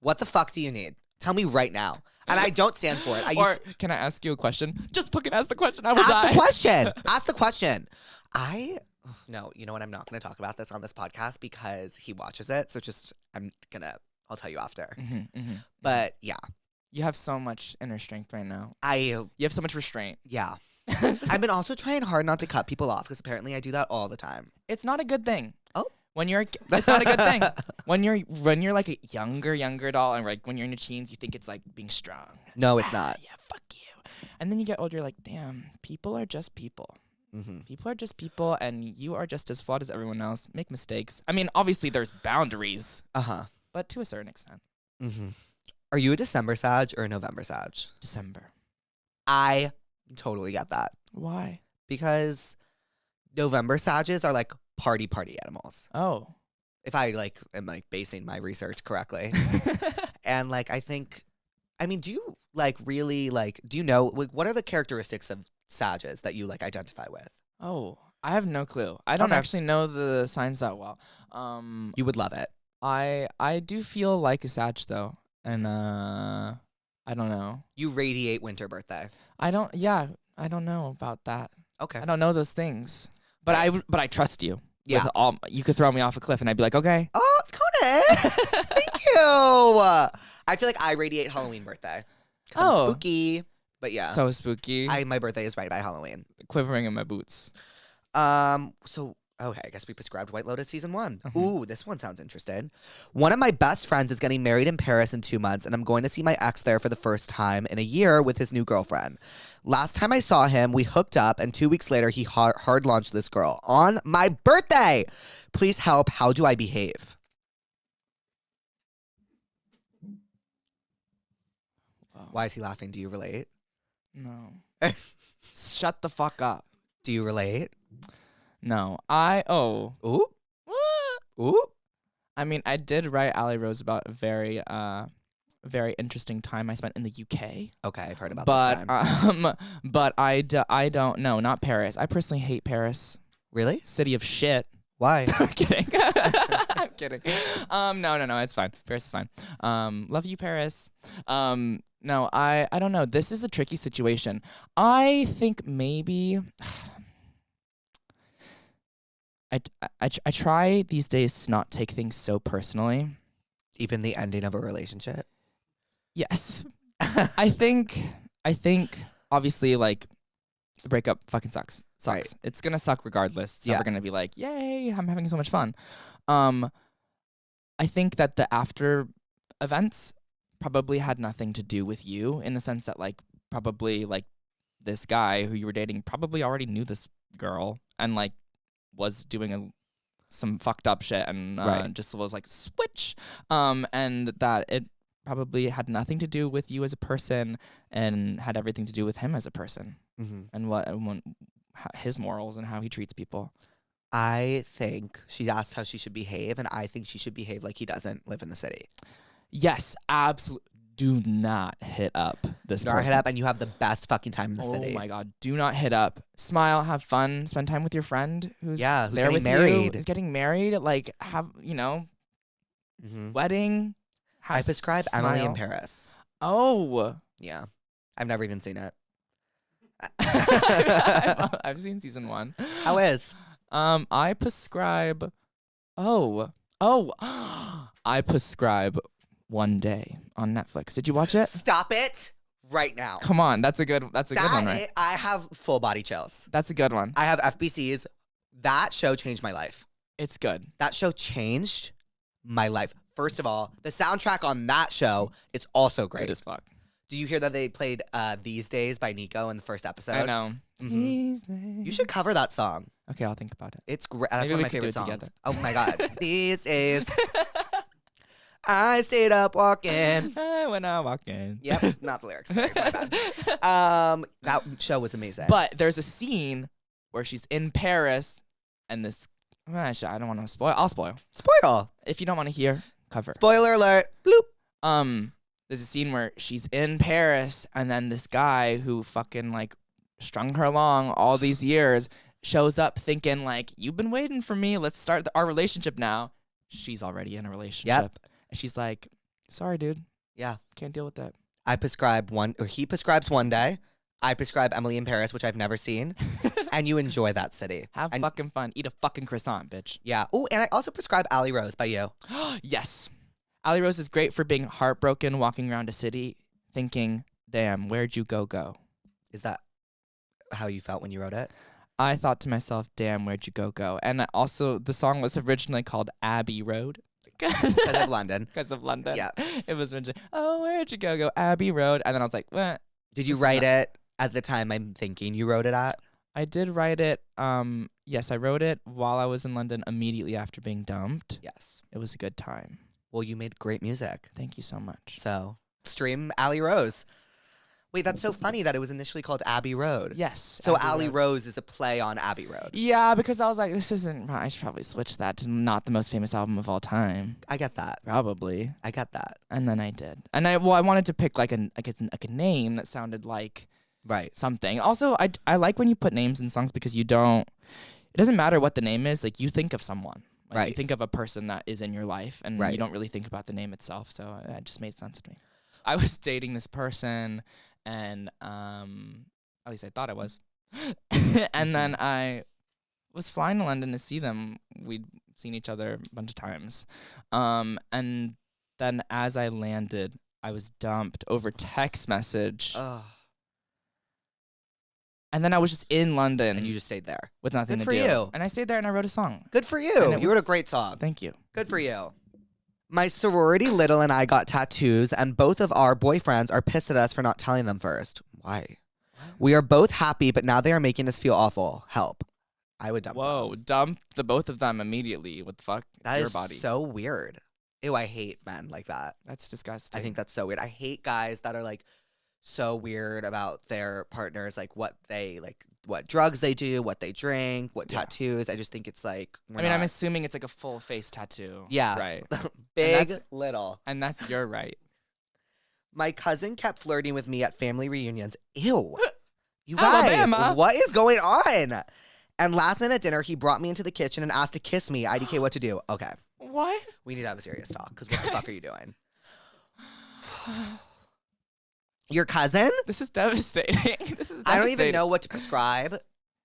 What the fuck do you need? Tell me right now. And I don't stand for it.
Or can I ask you a question? Just fucking ask the question. I will
Ask
die.
the question. Ask the question. No, you know what? I'm not going to talk about this on this podcast because he watches it. So I'll tell you after.
Mm-hmm, mm-hmm.
But yeah,
You have so much inner strength right now.
yeah.
You have so much restraint.
I've been also trying hard not to cut people off because apparently I do that all the time.
It's not a good thing.
Oh.
It's not a good thing. When you're like a younger doll and like when you're in your teens, you think it's like being strong.
No, it's not.
Yeah, fuck you. And then you get older, you're like, damn, people are just people.
Mm-hmm.
People are just people, and you are just as flawed as everyone else. Make mistakes. I mean, obviously there's boundaries,
Uh-huh.
but to a certain extent.
Mm-hmm. Are you a December Sag or a November Sag?
December.
I totally get that
Why?
because November Sages are like party animals.
Oh.
If I am basing my research correctly. And do you really do you know what are the characteristics of Sages that you identify with?
Oh, I have no clue. I don't
Okay.
actually know the signs that well.
You would love it.
I do feel like a Sag though, and I don't know.
You radiate winter birthday.
I don't know about that.
Okay.
I don't know those things, but I trust you.
Yeah.
With you could throw me off a cliff, and I'd be like, okay.
Oh, Conan. Thank you. I feel like I radiate Halloween birthday. 'Cause I'm
Oh.
spooky. But yeah.
So spooky.
My birthday is right by Halloween.
Quivering in my boots.
Okay, I guess we prescribed White Lotus season 1.
Mhm.
Ooh, this one sounds interesting. One of my best friends is getting married in Paris in 2 months, and I'm going to see my ex there for the first time in a year with his new girlfriend. Last time I saw him, we hooked up, and 2 weeks later, he hard launched this girl on my birthday. Please help. How do I behave?
Wow.
Why is he laughing? Do you relate?
No. Shut the fuck up.
Do you relate?
No.
Ooh,
What?
ooh.
I mean, I did write Allie Rose about a very interesting time I spent in the UK.
Okay, I've heard about this time.
But I don't know, not Paris. I personally hate Paris.
Really?
City of shit.
Why?
I'm kidding. I'm kidding. No, it's fine. Paris is fine. Love you, Paris. No, I don't know. This is a tricky situation. I think maybe I try these days to not take things so personally.
Even the ending of a relationship?
Yes. I think I think obviously like the breakup fucking sucks.
Right.
It's gonna suck regardless. It's never gonna be like, yay, I'm having so much fun. I think that the after events probably had nothing to do with you, in the sense that like probably like this guy who you were dating probably already knew this girl and like was doing some fucked up shit and just was like switch, and that it probably had nothing to do with you as a person and had everything to do with him as a person, and his morals and how he treats people.
I think she asked how she should behave, and I think she should behave like he doesn't live in the city.
Yes, absolutely. Do not hit up this person.
Hit up, and you have the best fucking time in the city.
Oh my God, do not hit up. Smile, have fun, spend time with your friend who's there
getting
with
married.
you. Is getting married. Like, have, wedding.
I prescribe Emily in Paris.
Oh.
Yeah. I've never even seen it.
I've seen season 1.
How is?
I prescribe. I prescribe One Day on Netflix. Did you watch it?
Stop it right now.
Come on, that's a good one, right?
I have full body chills.
That's a good one.
I have FBCs. That show changed my life.
It's good.
That show changed my life. First of all, the soundtrack on that show is also great.
Good as fuck.
Do you hear that they played These Days by Nico in the first episode?
I know.
These days. You should cover that song.
Okay, I'll think about it.
It's great. That's
Maybe
one
we
of my
could do
favorite
it
songs.
together.
Oh my God. These days. I stayed up walking.
When I walk in.
Yep, not the lyrics. Sorry, my bad. That show was amazing.
But there's a scene where she's in Paris, and this. I don't want to spoil. I'll spoil.
Spoil.
If you don't want to hear, cover.
Spoiler alert. Bloop.
There's a scene where she's in Paris, and then this guy who fucking like strung her along all these years shows up thinking like, you've been waiting for me. Let's start our relationship now. She's already in a relationship. And she's like, sorry, dude.
Yeah.
Can't deal with that.
He prescribes One Day. I prescribe Emily in Paris, which I've never seen. And you enjoy that city.
Have fucking fun. Eat a fucking croissant, bitch.
Yeah. Oh, and I also prescribe Alley Rose by you.
Yes. Alley Rose is great for being heartbroken, walking around a city, thinking, damn, where'd you go?
Is that how you felt when you wrote it?
I thought to myself, damn, where'd you go? And also, the song was originally called Abbey Road.
Because of London.
Because of London.
Yeah.
It was originally, oh, where'd you go? Abbey Road. And then I was like, what?
Did you write it at the time I'm thinking you wrote it at?
I did write it. Yes, I wrote it while I was in London immediately after being dumped.
Yes.
It was a good time.
Well, you made great music.
Thank you so much.
So, stream Alley Rose. Wait, that's so funny that it was initially called Abbey Road.
Yes.
So Alley Rose is a play on Abbey Road.
Yeah, because I was like, this isn't. I should probably switch that to not the most famous album of all time.
I get that.
Probably.
I get that.
And then I did. And I wanted to pick like a name that sounded like something. Also, I like when you put names in songs because you don't. It doesn't matter what the name is. Like you think of someone. Like you think of a person that is in your life, and you don't really think about the name itself. So it just made sense to me. I was dating this person. And at least I thought I was. And then I was flying to London to see them. We'd seen each other a bunch of times. And then as I landed, I was dumped over text message. And then I was just in London.
And you just stayed there.
With nothing to do.
Good for you.
And I stayed there and I wrote a song.
Good for you. You wrote a great song.
Thank you.
Good for you. My sorority Little and I got tattoos, and both of our boyfriends are pissed at us for not telling them first. Why? We are both happy, but now they are making us feel awful. Help. I would dump them.
Whoa, dump the both of them immediately. What the fuck?
That
your
is
body.
So weird. Ew, I hate men like that.
That's disgusting.
I think that's so weird. I hate guys that are like so weird about their partners, like what drugs they do, what they drink, what tattoos. I just think it's like
I'm assuming it's like a full face tattoo.
Yeah.
Right.
Big, little.
And that's your right.
My cousin kept flirting with me at family reunions. Ew. You
Alabama.
guys, what is going on? And last night at dinner, he brought me into the kitchen and asked to kiss me. IDK, what to do? Okay.
What?
We need to have a serious talk, because what the fuck are you doing? Your cousin?
This is devastating.
I don't even know what to prescribe.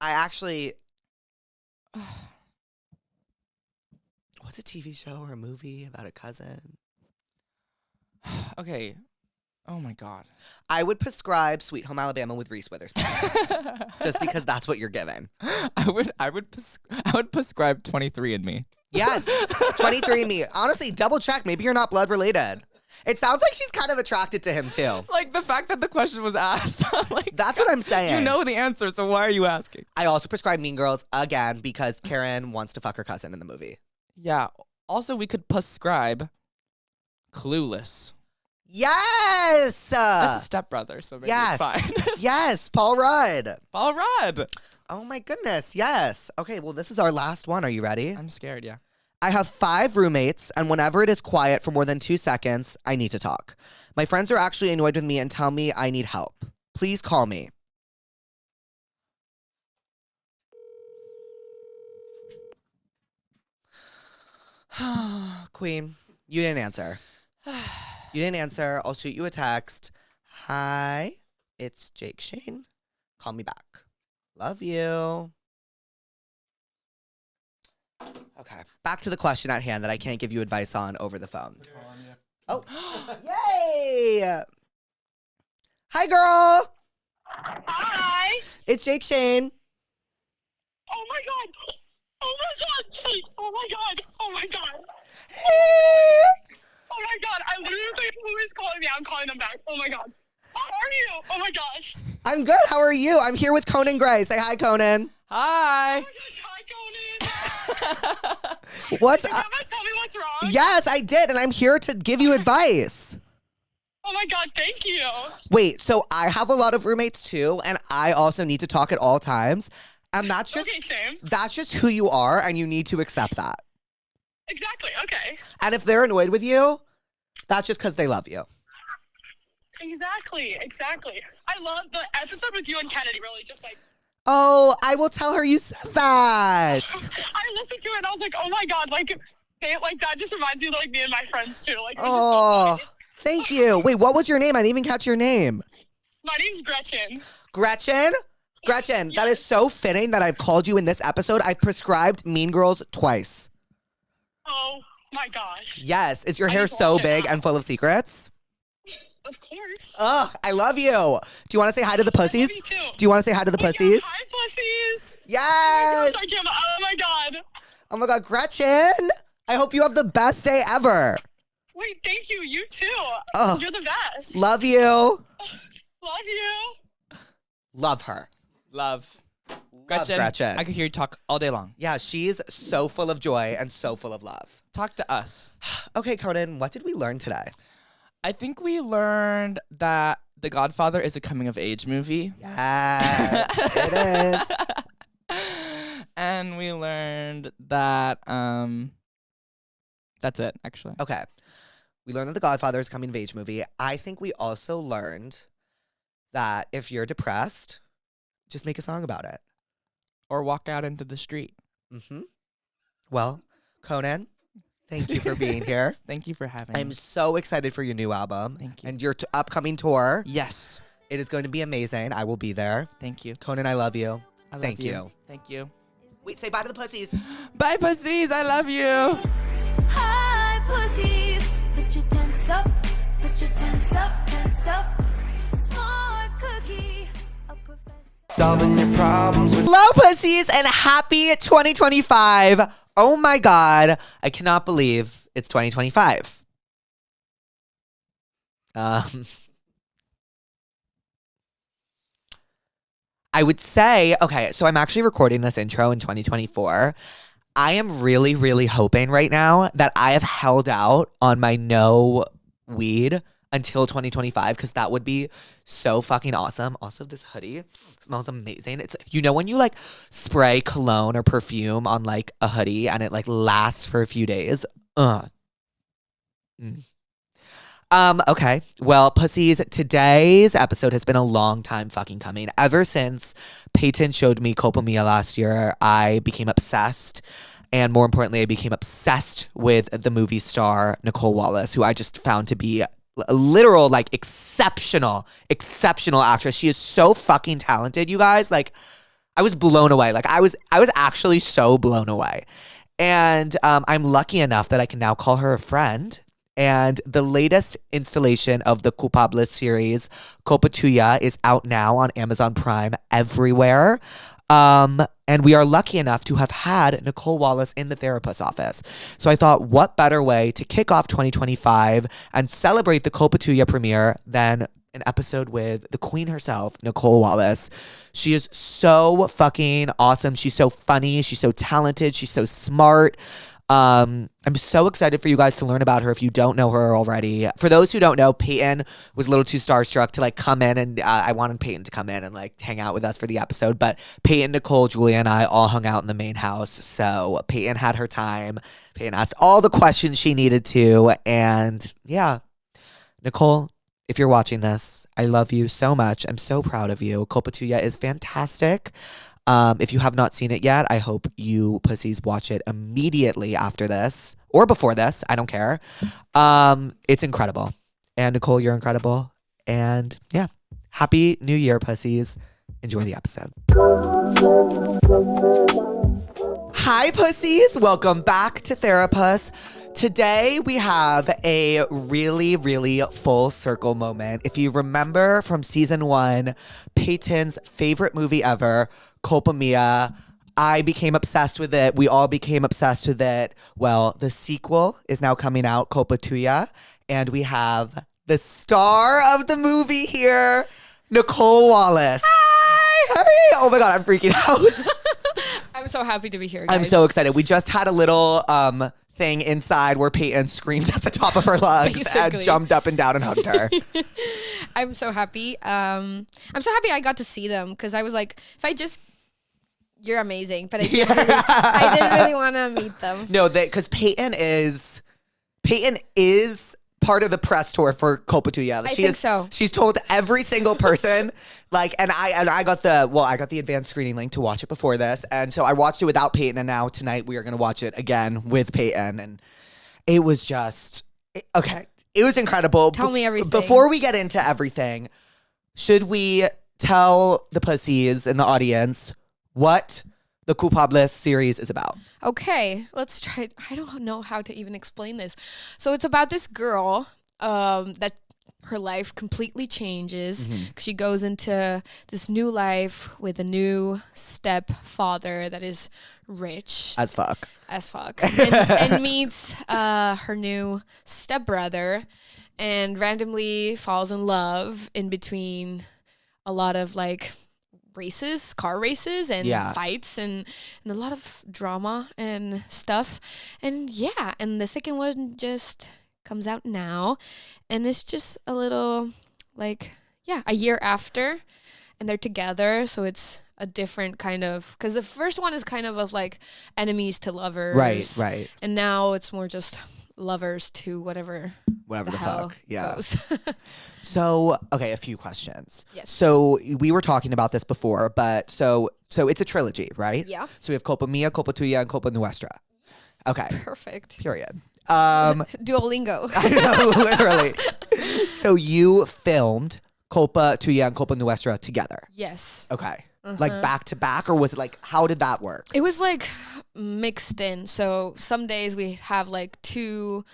I actually... What's a TV show or a movie about a cousin?
Okay. Oh my God.
I would prescribe Sweet Home Alabama with Reese Witherspoon. Just because that's what you're given.
I would prescribe 23andMe.
Yes, 23andMe. Honestly, double check. Maybe you're not blood related. It sounds like she's kind of attracted to him too.
Like the fact that the question was asked. I'm like,
That's what I'm saying.
you know the answer, so why are you asking?
I also prescribe Mean Girls again because Karen wants to fuck her cousin in the movie.
Yeah. Also, we could prescribe Clueless.
Yes!
That's a stepbrother, so maybe
Yes.
it's fine.
Yes, Paul Rudd.
All right.
Oh my goodness, yes. Okay, well, this is our last one. Are you ready?
I'm scared, yeah.
I have 5 roommates, and whenever it is quiet for more than 2 seconds, I need to talk. My friends are actually annoyed with me and tell me I need help. Please call me. Queen, you didn't answer. You didn't answer. I'll shoot you a text. Hi, it's Jake Shane. Call me back. Love you. Okay, back to the question at hand that I can't give you advice on over the phone. Oh, yay! Hi, girl.
Hi.
It's Jake Shane.
Oh my god. Oh my god. Jake. Oh my god. Oh my god. Oh my god. I literally was like, who is calling me? I'm calling them back. Oh my god. How are you? Oh my gosh.
I'm good. How are you? I'm here with Conan Gray. Say hi, Conan.
Hi.
Oh my gosh. Hi, Conan.
What's
Did you ever tell me what's wrong?
Yes, I did, and I'm here to give you advice.
Oh my god. Thank you.
Wait, so I have a lot of roommates too, and I also need to talk at all times. And that's just
Okay, same.
that's just who you are, and you need to accept that.
Exactly. Okay.
And if they're annoyed with you, that's just because they love you.
Exactly. Exactly. I love the episode with you and Kennedy. Really, just like
Oh, I will tell her you said that.
I listened to it and I was like, oh my god, like that just reminds me of like me and my friends too. Like it was
Oh,
just so funny.
thank you. Wait, what was your name? I didn't even catch your name.
My name's Gretchen.
Gretchen? Gretchen, that is so fitting that I've called you in this episode. I've prescribed Mean Girls twice.
Oh my gosh.
Yes. Is your
I
hair
need to
so
watch it
big
now.
and full of secrets?
Of course.
Ugh, I love you. Do you want to say hi to the pussies?
I love you too.
Do you want to say hi to the
Oh my
pussies?
God, hi, pussies.
Yes.
Gosh, I can't, oh my god.
Oh my God, Gretchen. I hope you have the best day ever.
Wait, thank you. You too.
Oh.
You're the best.
Love you.
Love you.
Love her.
Love.
Love Gretchen.
I could hear you talk all day long.
Yeah, she's so full of joy and so full of love.
Talk to us.
Okay, Conan, what did we learn today?
I think we learned that The Godfather is a coming-of-age movie.
Yes, it is.
And we learned that, that's it, actually.
Okay. We learned that The Godfather is a coming of age movie. I think we also learned that if you're depressed, just make a song about it.
Or walk out into the street.
Mm-hmm. Well, Conan, thank you for being here.
Thank you for having me.
I'm so excited for your new album.
Thank you.
And your upcoming tour.
Yes.
It is going to be amazing. I will be there.
Thank you.
Conan, I love you.
I love
Thank you.
Thank you.
Wait, say bye to the pussies.
Bye, pussies. I love you.
Hi, pussies. Put your tents up. Put your tents up. Tents up. Smart cookie. A professor.
Solving your problems with
Hello, pussies, and happy 2025. Oh my God. I cannot believe it's 2025. I would say, okay, so I'm actually recording this intro in 2024. I am really, really hoping right now that I have held out on my no weed until 2025 because that would be so fucking awesome. Also, this hoodie smells amazing. It's, you know, when you like spray cologne or perfume on like a hoodie and it like lasts for a few days. Okay. Well, pussies, today's episode has been a long time fucking coming. Ever since Peyton showed me Copa Mia last year, I became obsessed. And more importantly, I became obsessed with the movie star Nicole Wallace, who I just found to be a literal, like, exceptional actress. She is so fucking talented, you guys. Like, I was blown away. Like, I was actually so blown away. And I'm lucky enough that I can now call her a friend. And the latest installation of the Culpables series, Culpa Tuya, is out now on Amazon Prime everywhere. And we are lucky enough to have had Nicole Wallace in the Therapuss office. So I thought, what better way to kick off 2025 and celebrate the Culpa Tuya premiere than an episode with the queen herself, Nicole Wallace. She is so fucking awesome. She's so funny. She's so talented. She's so smart. I'm so excited for you guys to learn about her if you don't know her already. For those who don't know, Peyton was a little too starstruck to like come in, and I wanted Peyton to come in and like hang out with us for the episode. But Peyton, Nicole, Julia, and I all hung out in the main house. So Peyton had her time. Peyton asked all the questions she needed to. And yeah, Nicole, if you're watching this, I love you so much. I'm so proud of you. Culpa Tuya is fantastic. If you have not seen it yet, I hope you pussies watch it immediately after this or before this. I don't care. It's incredible. And Nicole, you're incredible. And yeah, happy New Year, pussies. Enjoy the episode. Hi, pussies. Welcome back to Therapuss. Today, we have a really, really full circle moment. If you remember from season 1, Peyton's favorite movie ever, Culpa Mia, I became obsessed with it. We all became obsessed with it. Well, the sequel is now coming out, Culpa Tuya, and we have the star of the movie here, Nicole Wallace.
Hi!
Hey! Oh my God, I'm freaking out.
I'm so happy to be here, guys.
I'm so excited. We just had a little thing inside where Peyton screamed at the top of her lungs and
Basically.
jumped up and down and hugged her.
I'm so happy. I'm so happy I got to see them because I was like, you're amazing, but I didn't really want to meet them.
No, because Peyton is part of the press tour for Culpa Tuya.
I think so.
She's told every single person, and I got the advanced screening link to watch it before this, and so I watched it without Peyton, and now tonight we are going to watch it again with Peyton, and it was just okay. It was incredible.
Tell me everything.
Before we get into everything, should we tell the pussies in the audience what the Culpables series is about?
Okay, let's try. I don't know how to even explain this. So it's about this girl that her life completely changes. She goes into this new life with a new stepfather that is rich
As fuck.
and meets her new stepbrother and randomly falls in love in between a lot of like car races and fights and a lot of drama and stuff. And yeah, and the second one just comes out now, and it's just a little a year after, and they're together, so it's a different kind of, because the first one is kind of like enemies to lovers,
Right.
and now it's more just lovers to whatever
Whatever the
hell
fuck. Yeah.
goes.
So, okay, a few questions.
Yes.
So we were talking about this before, but so it's a trilogy, right?
Yeah.
So we have Culpa Mia, Culpa Tuya, and Culpa Nuestra. Okay.
Perfect.
Period.
Duolingo.
I know, literally. So you filmed Culpa Tuya and Culpa Nuestra together.
Yes.
Okay. Like back to back, or was it like, how did that work?
It was like mixed in. So some days we have like 2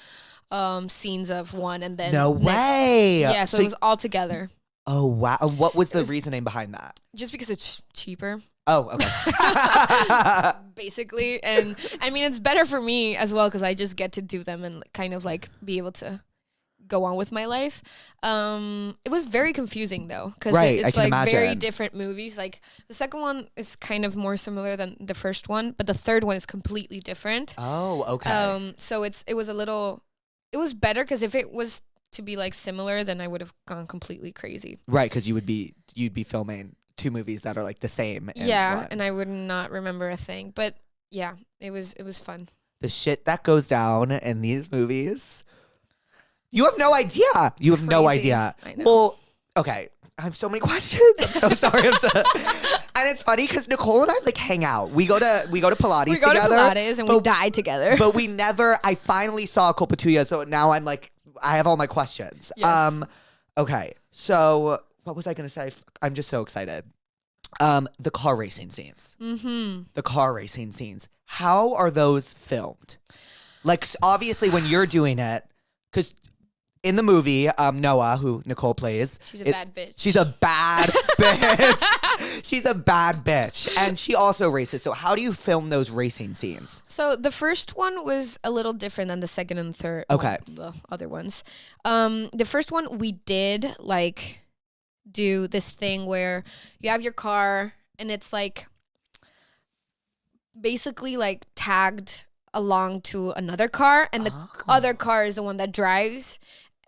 scenes of one, and then
No way.
Yeah, so it was all together.
Oh, wow. And what was the reasoning behind that?
Just because it's cheaper,
Oh, okay.
basically. And I mean, it's better for me as well because I just get to do them and kind of like be able to go on with my life. It was very confusing though, because it's like very different movies. Like the second one is kind of more similar than the first one, but the third one is completely different.
Oh, okay.
So it was better because if it was to be like similar, then I would have gone completely crazy.
Right, because you'd be filming 2 movies that are like the same.
And I would not remember a thing. But yeah, it was fun.
The shit that goes down in these movies, you have no idea. You have no
Crazy.
idea.
I know.
Well, okay. I have so many questions. I'm so sorry. And it's funny because Nicole and I like hang out. We go to Pilates together.
We go to Pilates and we die together.
But we never. I finally saw Culpa Tuya, so now I'm like, I have all my questions.
Yes.
Okay. So what was I gonna say? I'm just so excited. The car racing scenes.
Mm-hmm.
The car racing scenes. How are those filmed? Like, obviously, when you're doing it, because in the movie, Noah, who Nicole plays,
She's a bad bitch.
She's a bad bitch. She's a bad bitch, and she also races. So how do you film those racing scenes?
So the first one was a little different than the second and third.
Okay.
The other ones. The first one we did like do this thing where you have your car and it's like basically like tagged along to another car, and the other car is the one that drives.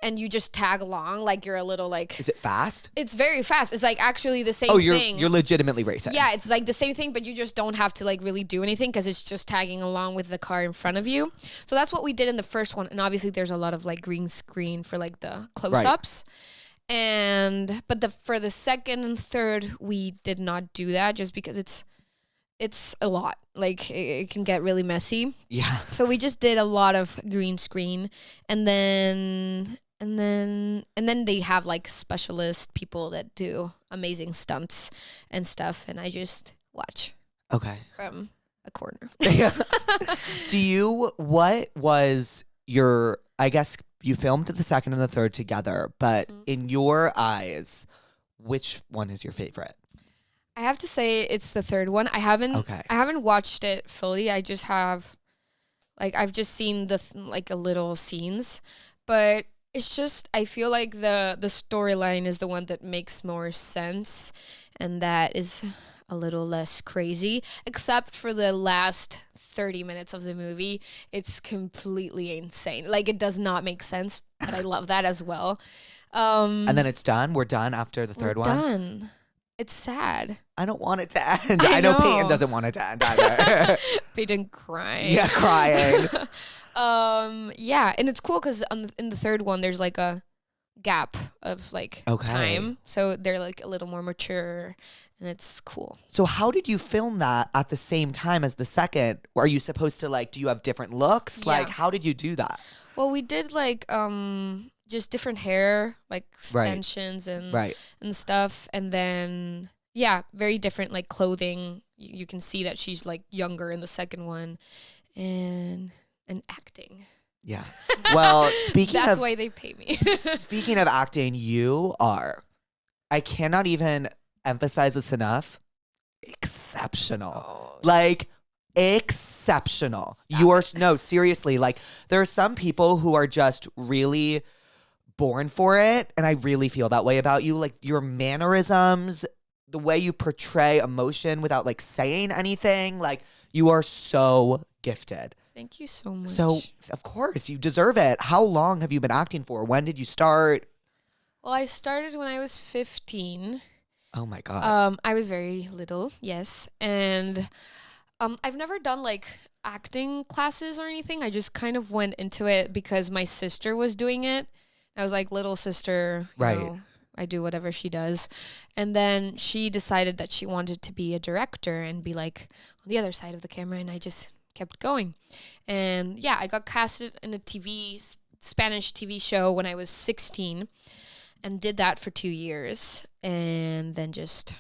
And you just tag along like you're a little like.
Is it fast?
It's very fast. It's like actually the same thing.
You're legitimately racing.
Yeah, it's like the same thing, but you just don't have to like really do anything because it's just tagging along with the car in front of you. So that's what we did in the first one, and obviously there's a lot of like green screen for like the close-ups. Right. But for the second and third, we did not do that just because it's a lot. Like it can get really messy.
Yeah.
So we just did a lot of green screen, and then they have like specialist people that do amazing stunts and stuff, and I just watch from a corner.
What was your, I guess you filmed the second and the third together, but in your eyes, which one is your favorite?
I have to say it's the third one. I haven't watched it fully. I just have I've just seen like a little scenes, but it's just I feel like the storyline is the one that makes more sense, and that is a little less crazy, except for the last 30 minutes of the movie. It's completely insane. Like it does not make sense, but I love that as well.
And then it's done. We're done after the third one.
Done. It's sad.
I don't want it to end. I know Peyton doesn't want it to end either.
Peyton crying.
Yeah, crying.
Yeah, and it's cool because in the third one there's like a gap of like time, so they're like a little more mature, and it's cool.
So how did you film that at the same time as the second? Are you supposed to like? Do you have different looks?
Yeah.
Like, how did you do that?
Well, we did like just different hair, like extensions and stuff, and then very different like clothing. You can see that she's like younger in the second one, and acting.
Yeah. Well,
That's why they pay me.
Speaking of acting, you are, I cannot even emphasize this enough, exceptional. Like, exceptional. No, seriously. Like, there are some people who are just really born for it, and I really feel that way about you. Like, your mannerisms, the way you portray emotion without, like, saying anything. Like, you are so gifted.
Thank you so much.
So, of course, you deserve it. How long have you been acting for? When did you start?
Well, I started when I was 15.
Oh, my God.
I was very little, yes. And I've never done, like, acting classes or anything. I just kind of went into it because my sister was doing it. I was like, little sister, you know, I do whatever she does. And then she decided that she wanted to be a director and be, like, on the other side of the camera, and I just kept going. And yeah, I got casted in a Spanish TV show when I was 16 and did that for 2 years, and then and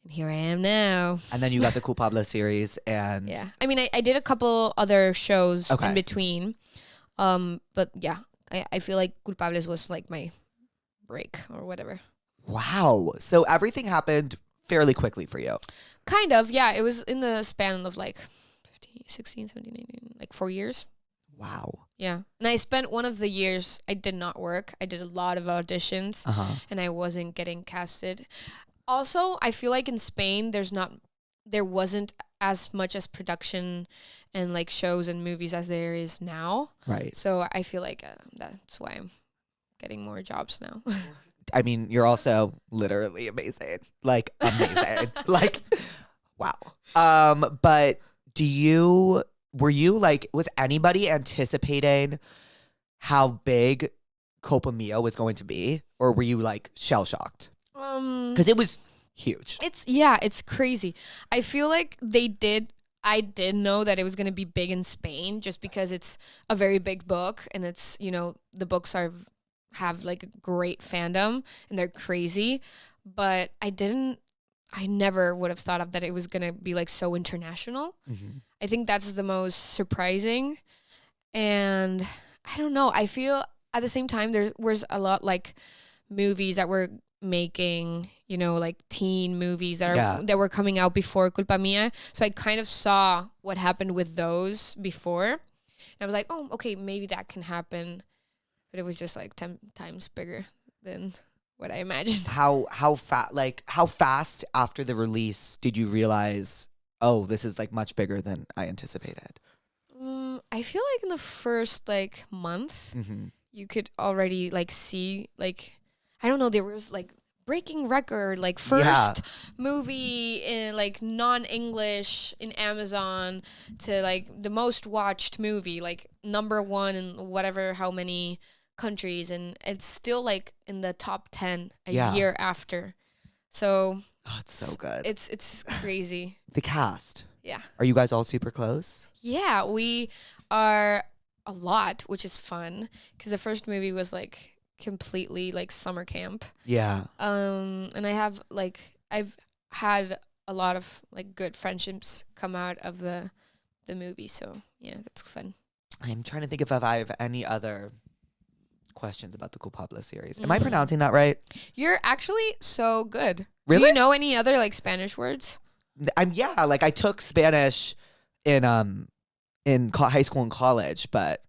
here I am now.
And then you got the Cool Pablo series, and
yeah, I mean, I did a couple other shows in between, but yeah, I feel like Culpables was like my break or whatever.
Wow. So everything happened fairly quickly for you.
Kind of, yeah. It was in the span of like 15, 16, 17, 18, like 4 years.
Wow.
Yeah. And I spent one of the years, I did not work. I did a lot of auditions, and I wasn't getting casted. Also, I feel like in Spain, there wasn't as much as production and like shows and movies as there is now.
Right.
So I feel like that's why I'm getting more jobs now.
I mean, you're also literally amazing. Like, amazing. Like, wow. But were you like, was anybody anticipating how big Copa Mio was going to be? Or were you like shell-shocked? Because it was huge.
It's crazy. I feel like I did know that it was going to be big in Spain just because it's a very big book, and it's, you know, the books have like a great fandom and they're crazy, but I never would have thought of that it was going to be like so international. I think that's the most surprising. And I don't know. I feel at the same time there was a lot like movies that were making, you know, like teen movies that were coming out before Culpa Mia. So I kind of saw what happened with those before. And I was like, oh, okay, maybe that can happen. But it was just like 10 times bigger than what I imagined.
How fast after the release did you realize, oh, this is like much bigger than I anticipated?
I feel like in the first like month, you could already like see like, I don't know, there was like breaking record, like first movie in like non-English in Amazon to like the most watched movie, like #1 in whatever how many countries, and it's still like in the top 10 a year after. So
it's so good.
It's crazy.
The cast.
Yeah.
Are you guys all super close?
Yeah, we are a lot, which is fun because the first movie was like completely like summer camp.
Yeah.
And I've had a lot of like good friendships come out of the movie, so yeah, that's fun.
I'm trying to think if I have any other questions about the Culpable series. Am I pronouncing that right?
You're actually so good.
Really?
Do you know any other like Spanish words?
Like I took Spanish in high school and college, but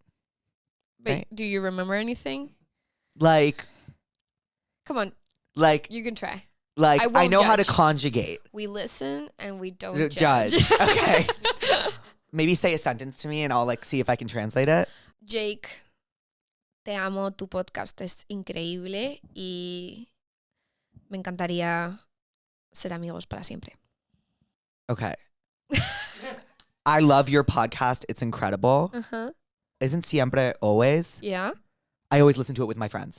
do you remember anything?
Like,
come on,
like
you can try.
Like I know how to
judge.
conjugate.
We listen and we don't
Judge. Okay. Maybe say a sentence to me and I'll like see if I can translate it.
Jake, te amo, tu podcast es increíble y me encantaría ser amigos para siempre.
Okay. I love your podcast. It's incredible.
Uh-huh.
Isn't Siempre Always?
Yeah.
I always listen to it with my friends.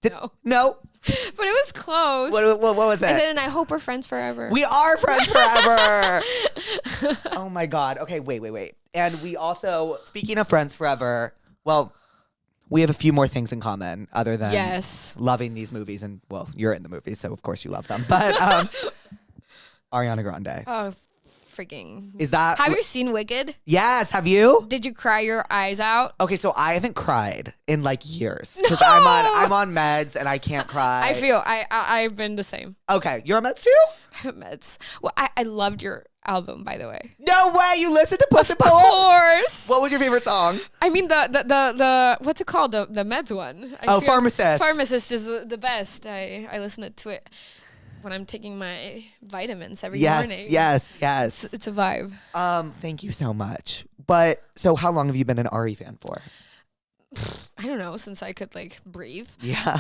No. But it was close.
What was it?
I said, and I hope we're friends forever.
We are friends forever. Oh my God. Okay, wait. And we also, speaking of friends forever, well, we have a few more things in common other than loving these movies. And well, you're in the movies, so of course you love them. But Ariana Grande.
Oh, freaking.
Is that...
Have you seen Wicked?
Yes, have you?
Did you cry your eyes out?
Okay, so I haven't cried in like years. Because
No!
I'm on meds and I can't cry.
I feel I've been the same.
Okay, you're on meds too?
Meds. Well, I loved your album, by the way.
No way, you listened to Puss in Boots?
Of course.
What was your favorite song?
I mean the what's it called? The meds one.
Pharmacist.
Pharmacist is the best. I listen to it when I'm taking my vitamins every morning.
Yes.
It's a vibe.
Thank you so much. But so how long have you been an Ari fan for?
I don't know, since I could like breathe.
Yeah.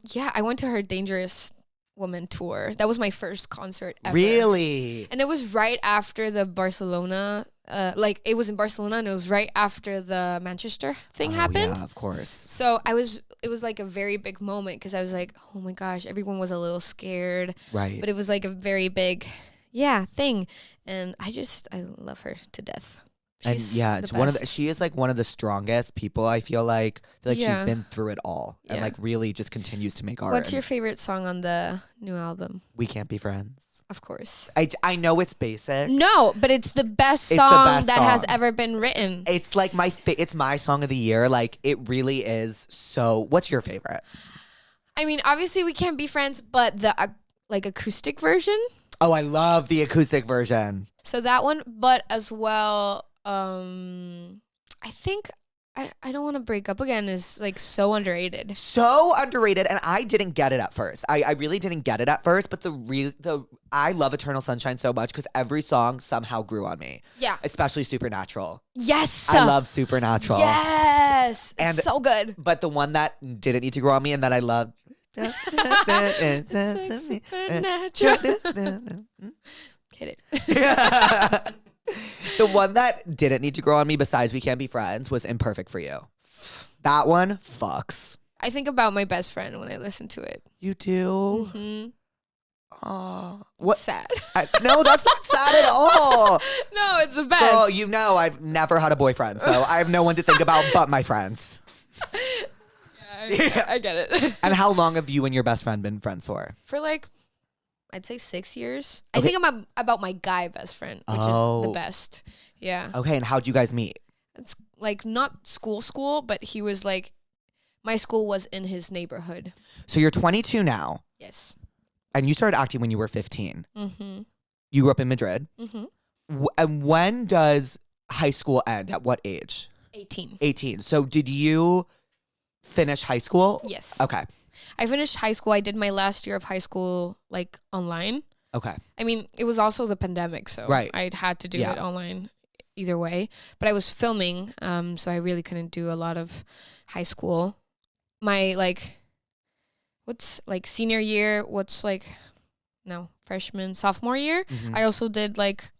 Yeah, I went to her Dangerous Woman tour. That was my first concert ever.
Really?
And it was right after the Barcelona it was in Barcelona and it was right after the Manchester thing happened.
Yeah, of course.
So it was like a very big moment because I was like, oh my gosh, everyone was a little scared.
Right.
But it was like a very big, thing. And I love her to death. She's
she is like one of the strongest people. I feel like she's been through it all and like really just continues to make art.
What's your favorite song on the new album?
We Can't Be Friends.
Of course.
I know it's basic.
No, but it's the best song that has ever been written.
It's like it's my song of the year. Like it really is. So what's your favorite?
I mean, obviously We Can't Be Friends, but the acoustic version.
Oh, I love the acoustic version.
So that one, but as well, I think I Don't Want to Break Up Again is like so underrated.
So underrated, and I didn't get it at first. I really didn't get it at first, but I love Eternal Sunshine so much because every song somehow grew on me.
Yeah.
Especially Supernatural.
Yes.
I love Supernatural.
Yes.
And
it's so good.
But the one that didn't need to grow on me and that I loved.
Supernatural. Hit it.
The one that didn't need to grow on me besides We Can't Be Friends was Imperfect for You. That one fucks.
I think about my best friend when I listen to it.
You do?
Mm-hmm.
What?
Sad.
No, that's not sad at all.
No, it's the best.
Girl, you know I've never had a boyfriend, so I have no one to think about but my friends.
I get it.
And how long have you and your best friend been friends for?
For like, I'd say 6 years.
Okay.
I think I'm about my guy best friend, which is the best. Yeah.
Okay, and how'd you guys meet?
It's like not school, but he was like, my school was in his neighborhood.
So you're 22 now,
Yes.
and you started acting when you were 15.
Mm-hmm.
You grew up in Madrid.
Mm-hmm.
And when does high school end? At what age?
18.
18. So did you finish high school?
Yes.
Okay.
I finished high school. I did my last year of high school like online.
Okay.
I mean, it was also the pandemic, so
Right.
I'd had to do
Yeah.
it online either way. But I was filming, so I really couldn't do a lot of high school. My what's like senior year? What's like, no, freshman, sophomore year?
Mhm.
I also did like,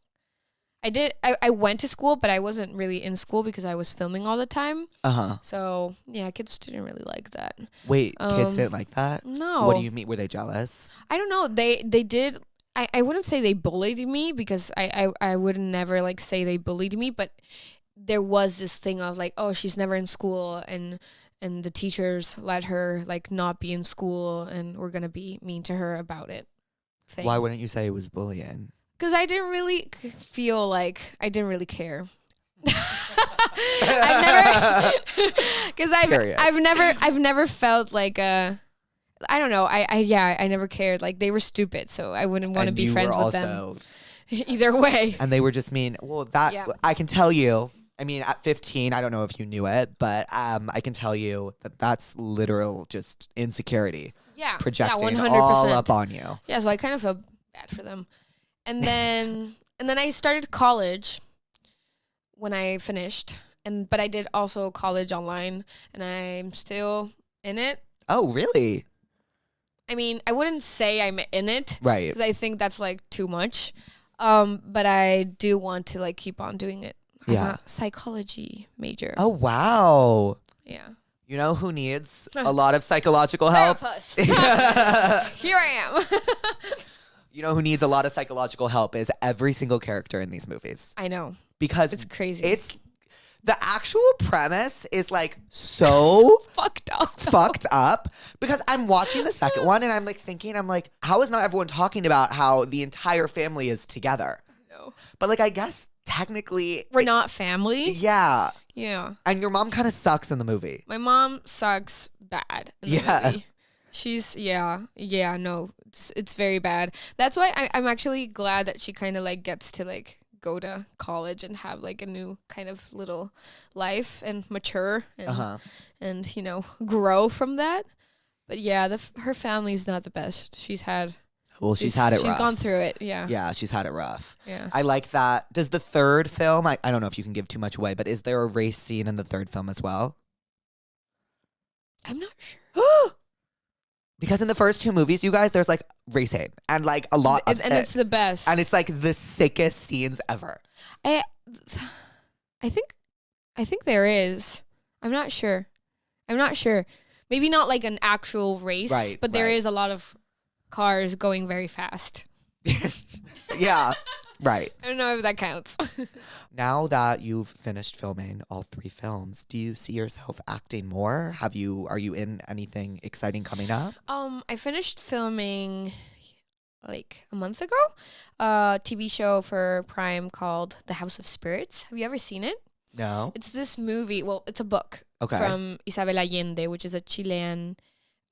I went to school, but I wasn't really in school because I was filming all the time.
Uh-huh.
So yeah, kids didn't really like that.
Wait, kids didn't like that?
No.
What do you mean? Were they jealous?
I don't know. They did. I wouldn't say they bullied me because I would never like say they bullied me, but there was this thing of like, oh, she's never in school and the teachers let her like not be in school and we're gonna be mean to her about it.
Why wouldn't you say it was bullying?
Because I didn't really feel like I didn't really care. I've never felt like I don't know. I never cared. Like they were stupid, so I wouldn't want to be friends with them. Either way.
And they were just mean. Well, that I can tell you. I mean, at 15, I don't know if you knew it, but I can tell you that that's literal just insecurity.
Yeah.
Projecting
100%.
all up on you.
Yeah, so I kind of felt bad for them. And then I started college when I finished. But I did also college online and I'm still in it.
Oh, really?
I mean, I wouldn't say I'm in it.
Right.
Because I think that's like too much. But I do want to like keep on doing it. I'm
Yeah.
a psychology major.
Oh, wow.
Yeah.
You know who needs a lot of psychological help?
Therapuss. Here I am.
You know who needs a lot of psychological help is every single character in these movies.
I know.
Because
It's crazy.
It's the actual premise is like so
fucked up.
fucked up because I'm watching the second one and I'm like thinking, I'm like, how is not everyone talking about how the entire family is together?
No.
But like, I guess technically
We're not family.
Yeah.
Yeah.
And your mom kind of sucks in the movie.
My mom sucks bad in the
Yeah.
movie. She's, no, it's very bad. That's why I'm actually glad that she kind of like gets to like go to college and have like a new kind of little life and mature and you know, grow from that. But yeah, her family's not the best. She's had it rough. She's gone through it. Yeah.
Yeah, she's had it rough.
Yeah.
I like that. Does the third film, I don't know if you can give too much away, but is there a race scene in the third film as well?
I'm not sure.
Because in the first two movies, you guys, there's like race hate and like a lot of
and it's the best.
And it's like the sickest scenes ever.
I think there is. I'm not sure. Maybe not like an actual race,
Right,
but there
right.
is a lot of cars going very fast.
Yeah, right.
I don't know if that counts.
Now that you've finished filming all 3 films, do you see yourself acting more? Are you in anything exciting coming up?
I finished filming like a month ago, a TV show for Prime called The House of Spirits. Have you ever seen it?
No.
It's this movie. Well, it's a book from Isabel Allende, which is a Chilean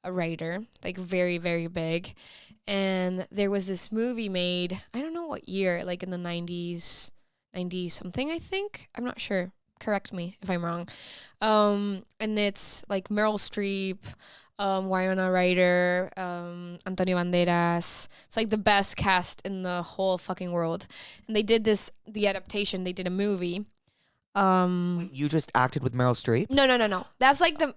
writer, like very, very big. And there was this movie made, I don't know what year, like in the 90s, 90 something, I think. I'm not sure. Correct me if I'm wrong. And it's like Meryl Streep, Winona Ryder, Antonio Banderas. It's like the best cast in the whole fucking world. And they did the adaptation. They did a movie.
You just acted with Meryl Streep?
No. That's like the...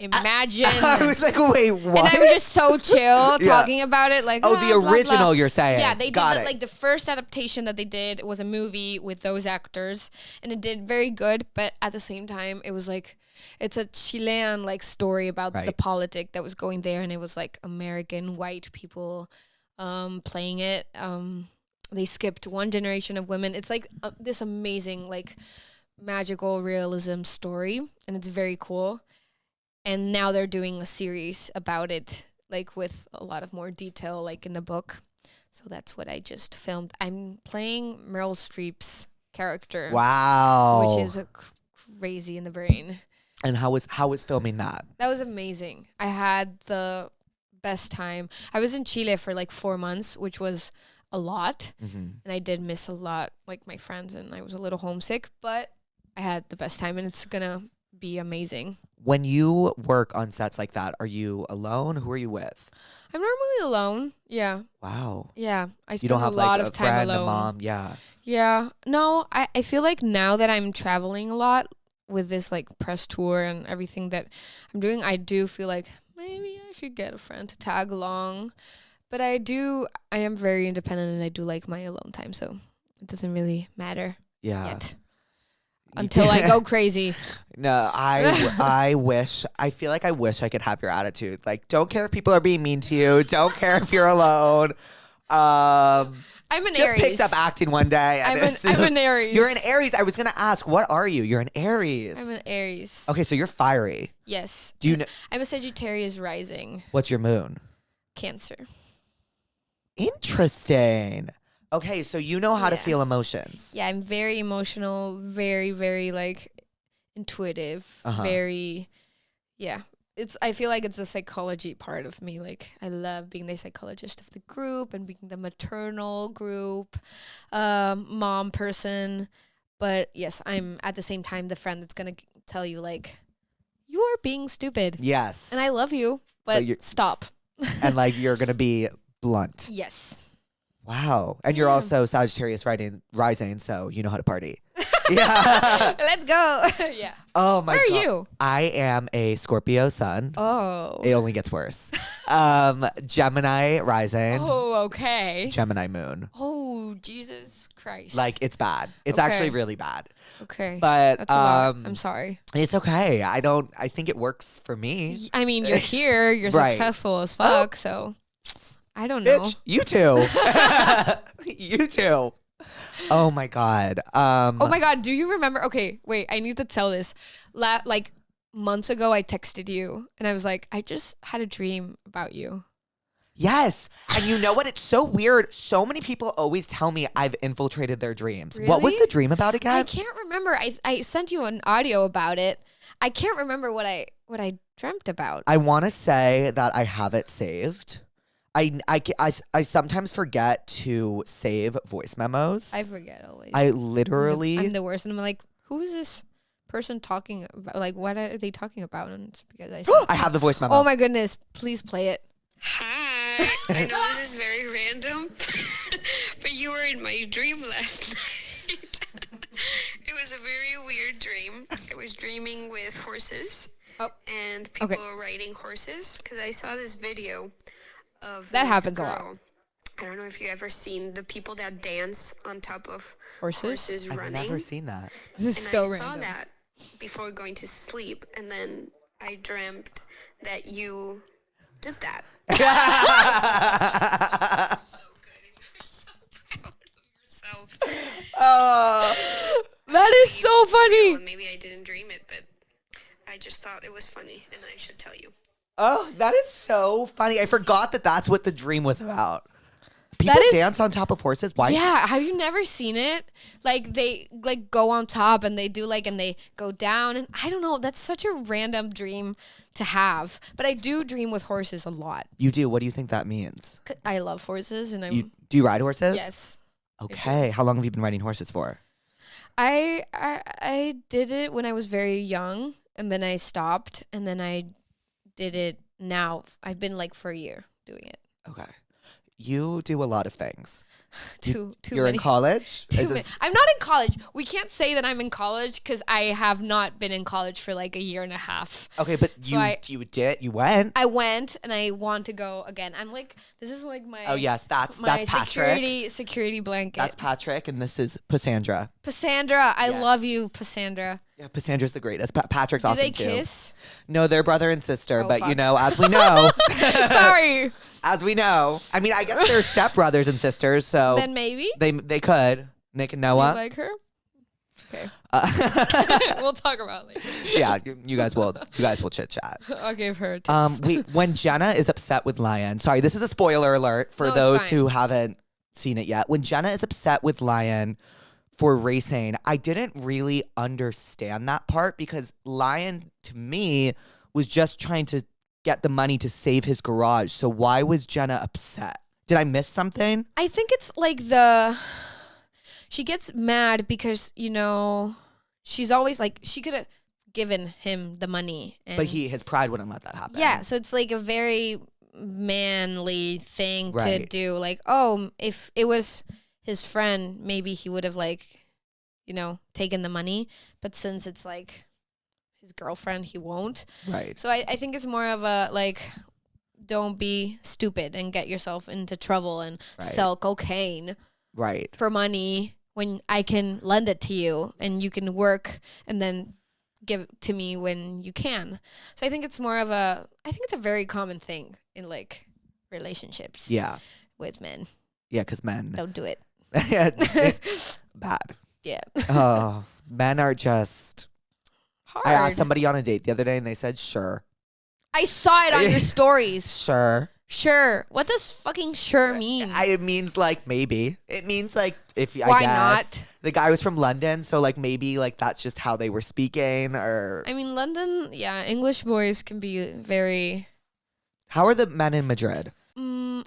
Imagine.
I was like, wait, what?
And I'm just so chill talking about it. Like,
the
blah,
original
blah.
you're saying.
Yeah, they
Got
did
it.
like the first adaptation that they did was a movie with those actors, and it did very good. But at the same time, it was like it's a Chilean like story about the politic that was going there, and it was like American white people playing it. They skipped one generation of women. It's like this amazing like magical realism story, and it's very cool. And now they're doing a series about it, like with a lot of more detail, like in the book. So that's what I just filmed. I'm playing Meryl Streep's character.
Wow.
Which is a crazy in the brain.
And how was filming that?
That was amazing. I had the best time. I was in Chile for like 4 months, which was a lot. And I did miss a lot, like my friends, and I was a little homesick, but I had the best time, and it's gonna be amazing.
When you work on sets like that, are you alone? Who are you with?
I'm normally alone. Yeah.
Wow.
Yeah. I
You
spend
don't
a
have
lot
like a
of time
friend,
alone.
a mom. Yeah.
Yeah. No, I feel like now that I'm traveling a lot with this like press tour and everything that I'm doing, I do feel like maybe I should get a friend to tag along. But I am very independent, and I do like my alone time, so it doesn't really matter yet. Until I go crazy.
No, I wish I could have your attitude. Like, don't care if people are being mean to you. Don't care if you're alone.
I'm an
just
Aries.
picked up acting one day.
I'm an Aries.
You're an Aries. I was gonna ask, what are you? You're an Aries.
I'm an Aries.
Okay, so you're fiery.
Yes.
Do you know
I'm a Sagittarius rising.
what's your moon?
Cancer.
Interesting. Okay, so you know how to
Yeah.
feel emotions.
Yeah, I'm very emotional, very, very like intuitive, very, yeah. I feel like it's the psychology part of me. Like, I love being the psychologist of the group and being the maternal group, mom person. But yes, I'm at the same time the friend that's going to tell you, like, you are being stupid.
Yes.
And I love you, but stop.
And like you're gonna be blunt.
Yes.
Wow. And you're also Sagittarius rising, so you know how to party. Yeah.
Let's go. Yeah.
Oh my
Where
god.
are you?
I am a Scorpio sun.
Oh.
It only gets worse. Gemini rising.
Oh, okay.
Gemini moon.
Oh, Jesus Christ.
Like, it's bad. It's
Okay.
actually really bad.
Okay.
But
That's a lot. I'm sorry.
it's okay. I think it works for me.
I mean, you're here. You're
Right.
successful as fuck. So I don't know.
Bitch, you too. You too. Oh my god.
Oh my God. Do you remember? Okay, wait. I need to tell this. Like months ago, I texted you and I was like, I just had a dream about you.
Yes. And you know what? It's so weird. So many people always tell me I've infiltrated their dreams. What was
Really?
the dream about again?
I can't remember. I sent you an audio about it. I can't remember what I dreamt about.
I want to say that I have it saved. I sometimes forget to save voice memos.
I forget always.
I literally.
I'm the worst. And I'm like, who is this person talking about? Like, what are they talking about? And it's because I said,
I have the voice memo.
oh my goodness, please play it.
Hi, I know this is very random, but you were in my dream last night. It was a very weird dream. I was dreaming with horses and people riding horses because I saw this video of
That
this
happens a
girl.
lot.
I don't know if you ever seen the people that dance on top of
Horses?
I've
running.
never seen that.
This is
And
so
I
random.
saw that before going to sleep, and then I dreamt that you did that. So good, and you're so proud of yourself.
Oh.
That is so funny.
Well, maybe I didn't dream it, but I just thought it was funny, and I should tell you.
Oh, that is so funny. I forgot that that's what the dream was about. People
That is-
dance on top of horses? Why?
Yeah, have you never seen it? Like they like go on top and they do like and they go down and I don't know, that's such a random dream to have. But I do dream with horses a lot.
You do? What do you think that means?
I love horses and I'm
Do you ride horses?
yes.
Okay. How long have you been riding horses for?
I did it when I was very young and then I stopped and then I did it now. I've been like for a year doing it.
Okay. You do a lot of things.
Too
You're
many.
in college?
Too
Is
many.
this-
I'm not in college. We can't say that I'm in college because I have not been in college for like a year and a half.
Okay, but
So
you went.
I went and I want to go again. I'm like, this is like my
Oh yes, that's
my
Patrick.
security blanket.
That's Patrick, and this is Passandra.
Passandra. I
Yeah.
love you, Passandra.
Yeah, Passandra's the greatest. Patrick's
Do
awesome
they
too.
kiss?
No, they're brother and sister,
Oh,
but you
fuck.
know, as we know,
Sorry.
as we know, I mean, I guess they're stepbrothers and sisters, so
Then maybe
they could. Nick and
you
Noah.
like her. Okay,
Uh,
we'll talk about it later.
yeah, you guys will chit chat.
I'll give her tips.
When Jenna is upset with Lion, sorry, this is a spoiler alert for
No, it's
those
fine.
who haven't seen it yet. When Jenna is upset with Lion for racing. I didn't really understand that part because Lion, to me, was just trying to get the money to save his garage. So why was Jenna upset? Did I miss something?
I think it's like she gets mad because, she's always like, she could have given him the money.
But his pride wouldn't let that happen.
Yeah, so it's like a very manly thing to
Right.
do. Like, oh, if it was his friend, maybe he would have taken the money. But since it's like his girlfriend, he won't.
Right.
So I think it's more of a like, don't be stupid and get yourself into trouble and sell cocaine
Right.
for money when I can lend it to you and you can work and then give it to me when you can. So I think it's more of I think it's a very common thing in like relationships
Yeah.
with men.
Yeah, because men.
Don't do it.
Bad.
Yeah.
Oh, men are just.
Hard.
I asked somebody on a date the other day and they said, sure.
I saw it on your stories.
Sure.
Sure. What does fucking sure mean?
It means like maybe. It means like if I
Why
guess.
not?
The guy was from London, so like maybe like that's just how they were speaking or.
I mean, London, yeah, English boys can be very.
How are the men in Madrid?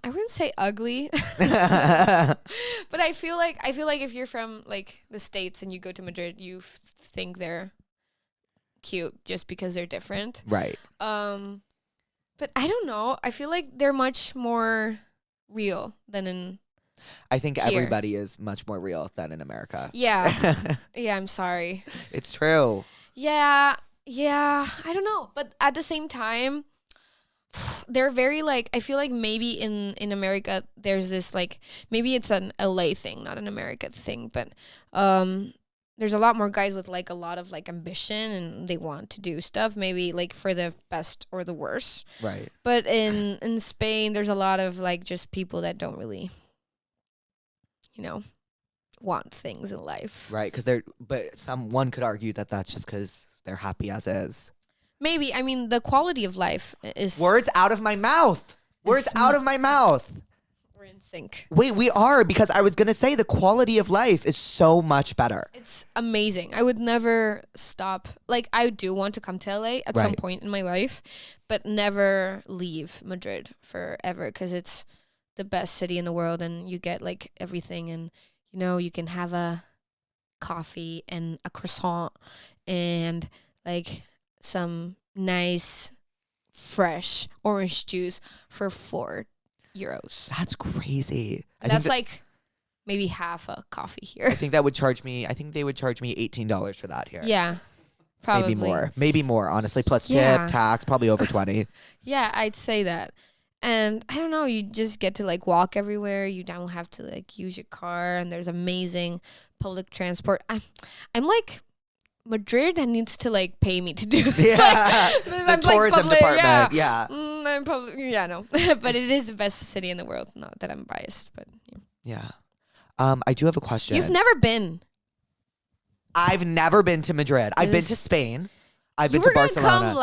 I wouldn't say ugly, but I feel like if you're from like the States and you go to Madrid, you think they're cute just because they're different.
Right.
But I don't know. I feel like they're much more real than in.
I think
Here.
everybody is much more real than in America.
Yeah. Yeah, I'm sorry.
It's true.
Yeah. I don't know. But at the same time, they're very like, I feel like maybe in America, there's this like, maybe it's an LA thing, not an America thing, but there's a lot more guys with like a lot of like ambition and they want to do stuff, maybe like for the best or the worst.
Right.
But in Spain, there's a lot of like just people that don't really, want things in life.
Right. But someone could argue that that's just because they're happy as is.
Maybe. I mean, the quality of life is.
Words out of my mouth. Words out of my mouth.
We're in sync.
Wait, we are, because I was going to say the quality of life is so much better.
It's amazing. I would never stop. Like, I do want to come to LA at some
Right.
point in my life, but never leave Madrid forever because it's the best city in the world and you get like everything and, you can have a coffee and a croissant and like some nice fresh orange juice for €4.
That's crazy.
That's like maybe half a coffee here.
I think they would charge me $18 for that here.
Yeah, probably.
Maybe more, honestly, plus
Yeah.
tip, tax, probably over 20.
Yeah, I'd say that. And I don't know, you just get to like walk everywhere. You don't have to like use your car and there's amazing public transport. I'm like, Madrid needs to like pay me to do this.
Yeah.
Like,
The tourism department. Yeah.
I'm probably, no. But it is the best city in the world. Not that I'm biased, but yeah.
Yeah. I do have a question.
You've never been.
I've never been to Madrid. I've been to Spain. I've
You
been to
were gonna
Barcelona.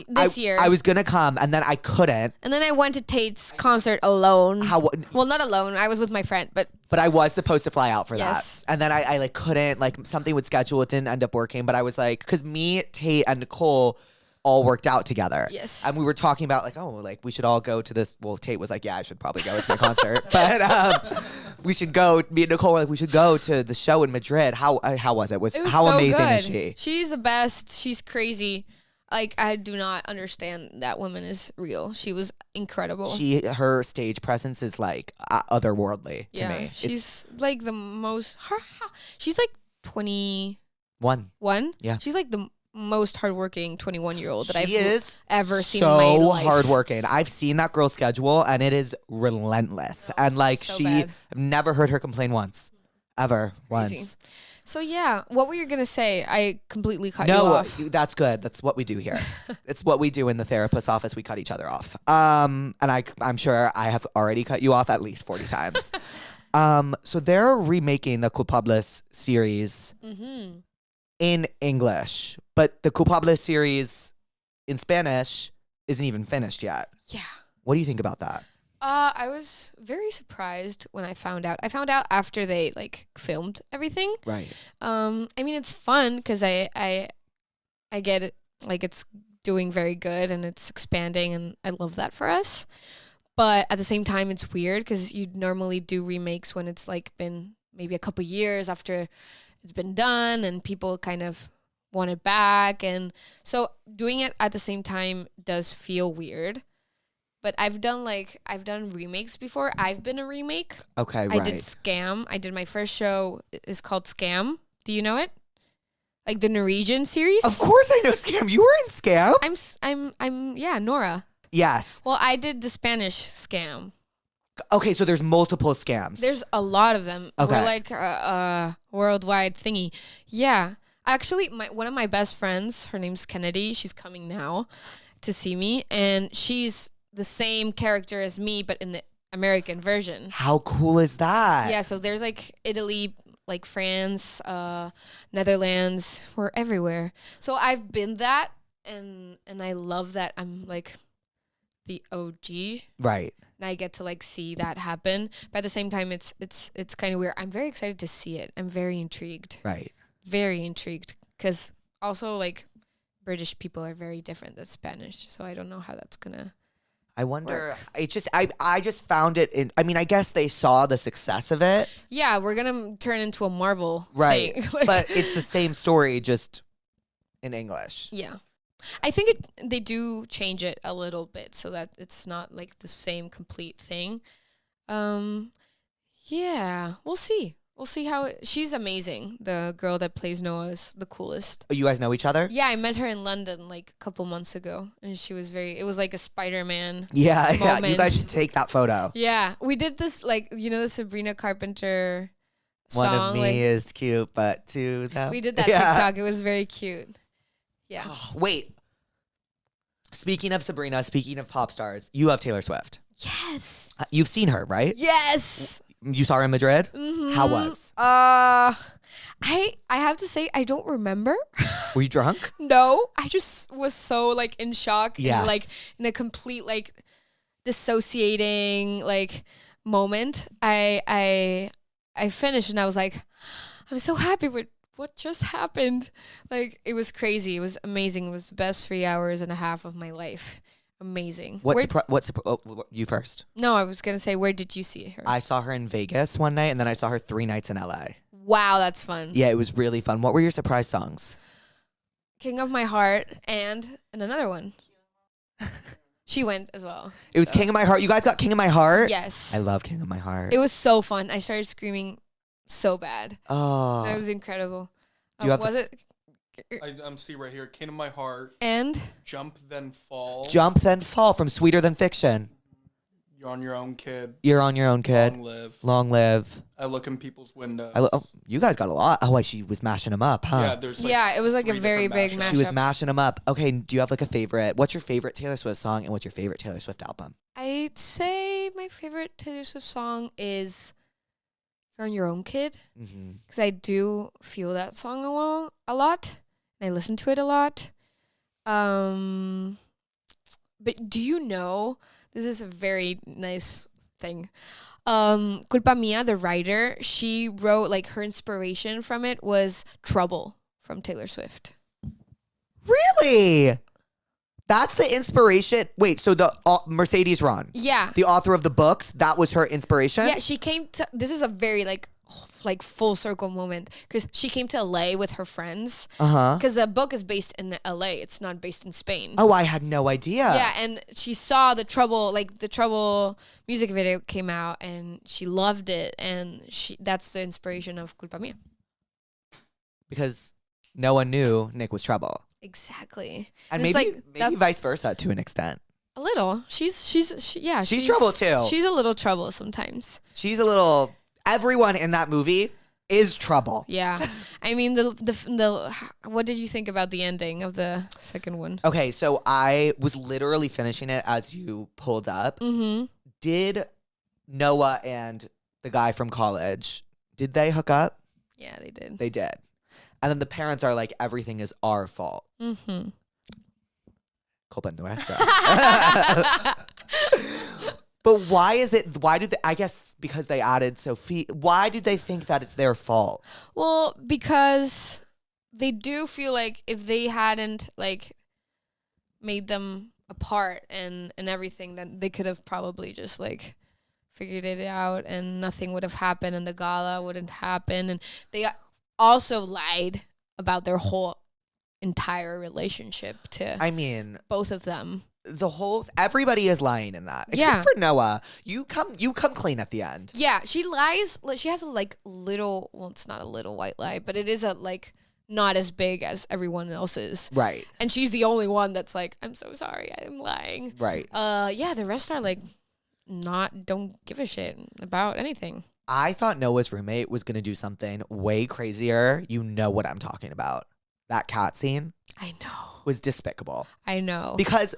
come this year.
I was gonna come, and then I couldn't.
And then I went to Tate's concert alone.
How?
Well, not alone. I was with my friend, but
But I was supposed to fly out for
Yes.
that, and then I like couldn't. Like something would schedule. It didn't end up working. But I was like, because me, Tate, and Nicole all worked out together.
Yes.
And we were talking about like, oh, like we should all go to this. Well, Tate was like, yeah, I should probably go to my concert, but we should go. Me and Nicole were like, we should go to the show in Madrid. How was it?
it was
How
so
amazing
good.
is she?
She's the best. She's crazy. Like, I do not understand that woman is real. She was incredible.
Her stage presence is like otherworldly to me.
She's like the most. She's like 21.
Yeah.
She's like the most hardworking 21-year-old that
She
I've
is
ever seen in my
so
life.
hardworking. I've seen that girl's schedule, and it is relentless. And like
so
she,
bad.
I've never heard her complain once, ever
Crazy.
once.
So yeah, what were you gonna say? I completely cut you
No,
off.
that's good. That's what we do here. It's what we do in the Therapuss office. We cut each other off. And I'm sure I have already cut you off at least 40 times. So they're remaking the Culpables series in English, but the Culpables series in Spanish isn't even finished yet.
Yeah.
What do you think about that?
I was very surprised when I found out. I found out after they like filmed everything.
Right.
I mean, it's fun because I get it, like it's doing very good and it's expanding, and I love that for us. But at the same time, it's weird because you normally do remakes when it's like been maybe a couple years after it's been done and people kind of want it back, and so doing it at the same time does feel weird. But I've done remakes before. I've been a remake.
Okay,
I
right.
did Scam. I did my first show is called Scam. Do you know it? Like the Norwegian series?
Of course I know Scam. You were in Scam?
Yeah, Nora.
Yes.
Well, I did the Spanish Scam.
Okay, so there's multiple scams.
There's a lot of them.
Okay.
We're like a worldwide thingy. Yeah. Actually, one of my best friends, her name's Kennedy. She's coming now to see me, and she's the same character as me, but in the American version.
How cool is that?
Yeah, so there's like Italy, like France, Netherlands, we're everywhere. So I've been that, and I love that I'm like the OG.
Right.
And I get to like see that happen. But at the same time, it's kind of weird. I'm very excited to see it. I'm very intrigued.
Right.
Very intrigued. Because also like British people are very different than Spanish. So I don't know how that's going to
I wonder.
work.
It's just I just found it in. I mean, I guess they saw the success of it,
Yeah, we're going to turn into a Marvel
right?
thing. Like-
But it's the same story, just in English.
Yeah. I think they do change it a little bit so that it's not like the same complete thing. Yeah, we'll see. We'll see how she's amazing. The girl that plays Noah is the coolest.
Oh, you guys know each other?
Yeah, I met her in London like a couple months ago, and she was it was like a Spider-Man.
Yeah, yeah. You
Moment.
guys should take that photo.
Yeah, we did this like, the Sabrina Carpenter
One
song.
of me
like,
is cute, but to them.
we did that
Yeah.
TikTok. It was very cute. Yeah.
Wait. Speaking of Sabrina, speaking of pop stars, you love Taylor Swift.
Yes.
You've seen her, right?
Yes.
You saw her in Madrid?
Mm-hmm.
How was?
I have to say I don't remember.
Were you drunk?
No, I just was so like in shock.
Yes.
And, like in a complete like dissociating like moment. I finished and I was like, I'm so happy with what just happened. Like it was crazy. It was amazing. It was the best 3.5 hours of my life. Amazing.
You first?
No, I was gonna say, where did you see her?
I saw her in Vegas one night, and then I saw her 3 nights in LA.
Wow, that's fun.
Yeah, it was really fun. What were your surprise songs?
King of My Heart and another one. She went as well.
It was King of My Heart. You guys got King of My Heart?
Yes.
I love King of My Heart.
It was so fun. I started screaming so bad.
Oh.
It was incredible.
Do you have
was it?
I'm see right here. King of My Heart.
And
Jump Then Fall.
Jump Then Fall from Sweeter Than Fiction.
You're on Your Own, Kid.
You're on Your Own, Kid.
Long Live.
Long Live.
I Look in People's Windows.
You guys got a lot. Oh, she was mashing them up, huh?
Yeah, there's like
Yeah, it was like a
3
very
different
big
mashups.
She was
mashups.
mashing them up. Okay, do you have like a favorite? What's your favorite Taylor Swift song, and what's your favorite Taylor Swift album?
I'd say my favorite Taylor Swift song is You're on Your Own, Kid.
Mm-hmm.
Because I do feel that song a lot. And I listen to it a lot. But do you know, this is a very nice thing. Culpa Mia, the writer, she wrote, like, her inspiration from it was Trouble from Taylor Swift.
Really? That's the inspiration. Wait, so the Mercedes Ron,
Yeah.
the author of the books, that was her inspiration?
Yeah, she came to, this is a very, like full circle moment, because she came to LA with her friends,
Uh-huh.
because the book is based in LA. It's not based in Spain.
Oh, I had no idea.
Yeah, and she saw the Trouble music video came out, and she loved it, and that's the inspiration of Culpa Mia.
Because no one knew Nick was trouble.
Exactly.
And
it's
maybe
like,
maybe vice versa to an extent.
a little. She's
trouble too.
She's a little trouble sometimes.
She's a little. Everyone in that movie is trouble.
Yeah. I mean, the what did you think about the ending of the second one?
Okay, so I was literally finishing it as you pulled up.
Mm-hmm.
Did Noah and the guy from college, did they hook up?
Yeah, they did.
They did. And then the parents are like, everything is our fault.
Mm-hmm.
Culpa nuestra. But why is it? Why do they? I guess because they added Sophie. Why do they think that it's their fault?
Well, because they do feel like if they hadn't like made them apart and everything, then they could have probably just like figured it out and nothing would have happened and the gala wouldn't happen. And they also lied about their whole entire relationship to
I mean,
both of them.
everybody is lying in that, except
Yeah.
for Noah. You come clean at the end.
Yeah, she lies. She has a like little. Well, it's not a little white lie, but it is a like not as big as everyone else's.
Right.
And she's the only one that's like, I'm so sorry, I'm lying.
Right.
Yeah, the rest are like don't give a shit about anything.
I thought Noah's roommate was gonna do something way crazier. You know what I'm talking about. That cat scene
I know.
was despicable
I know.
because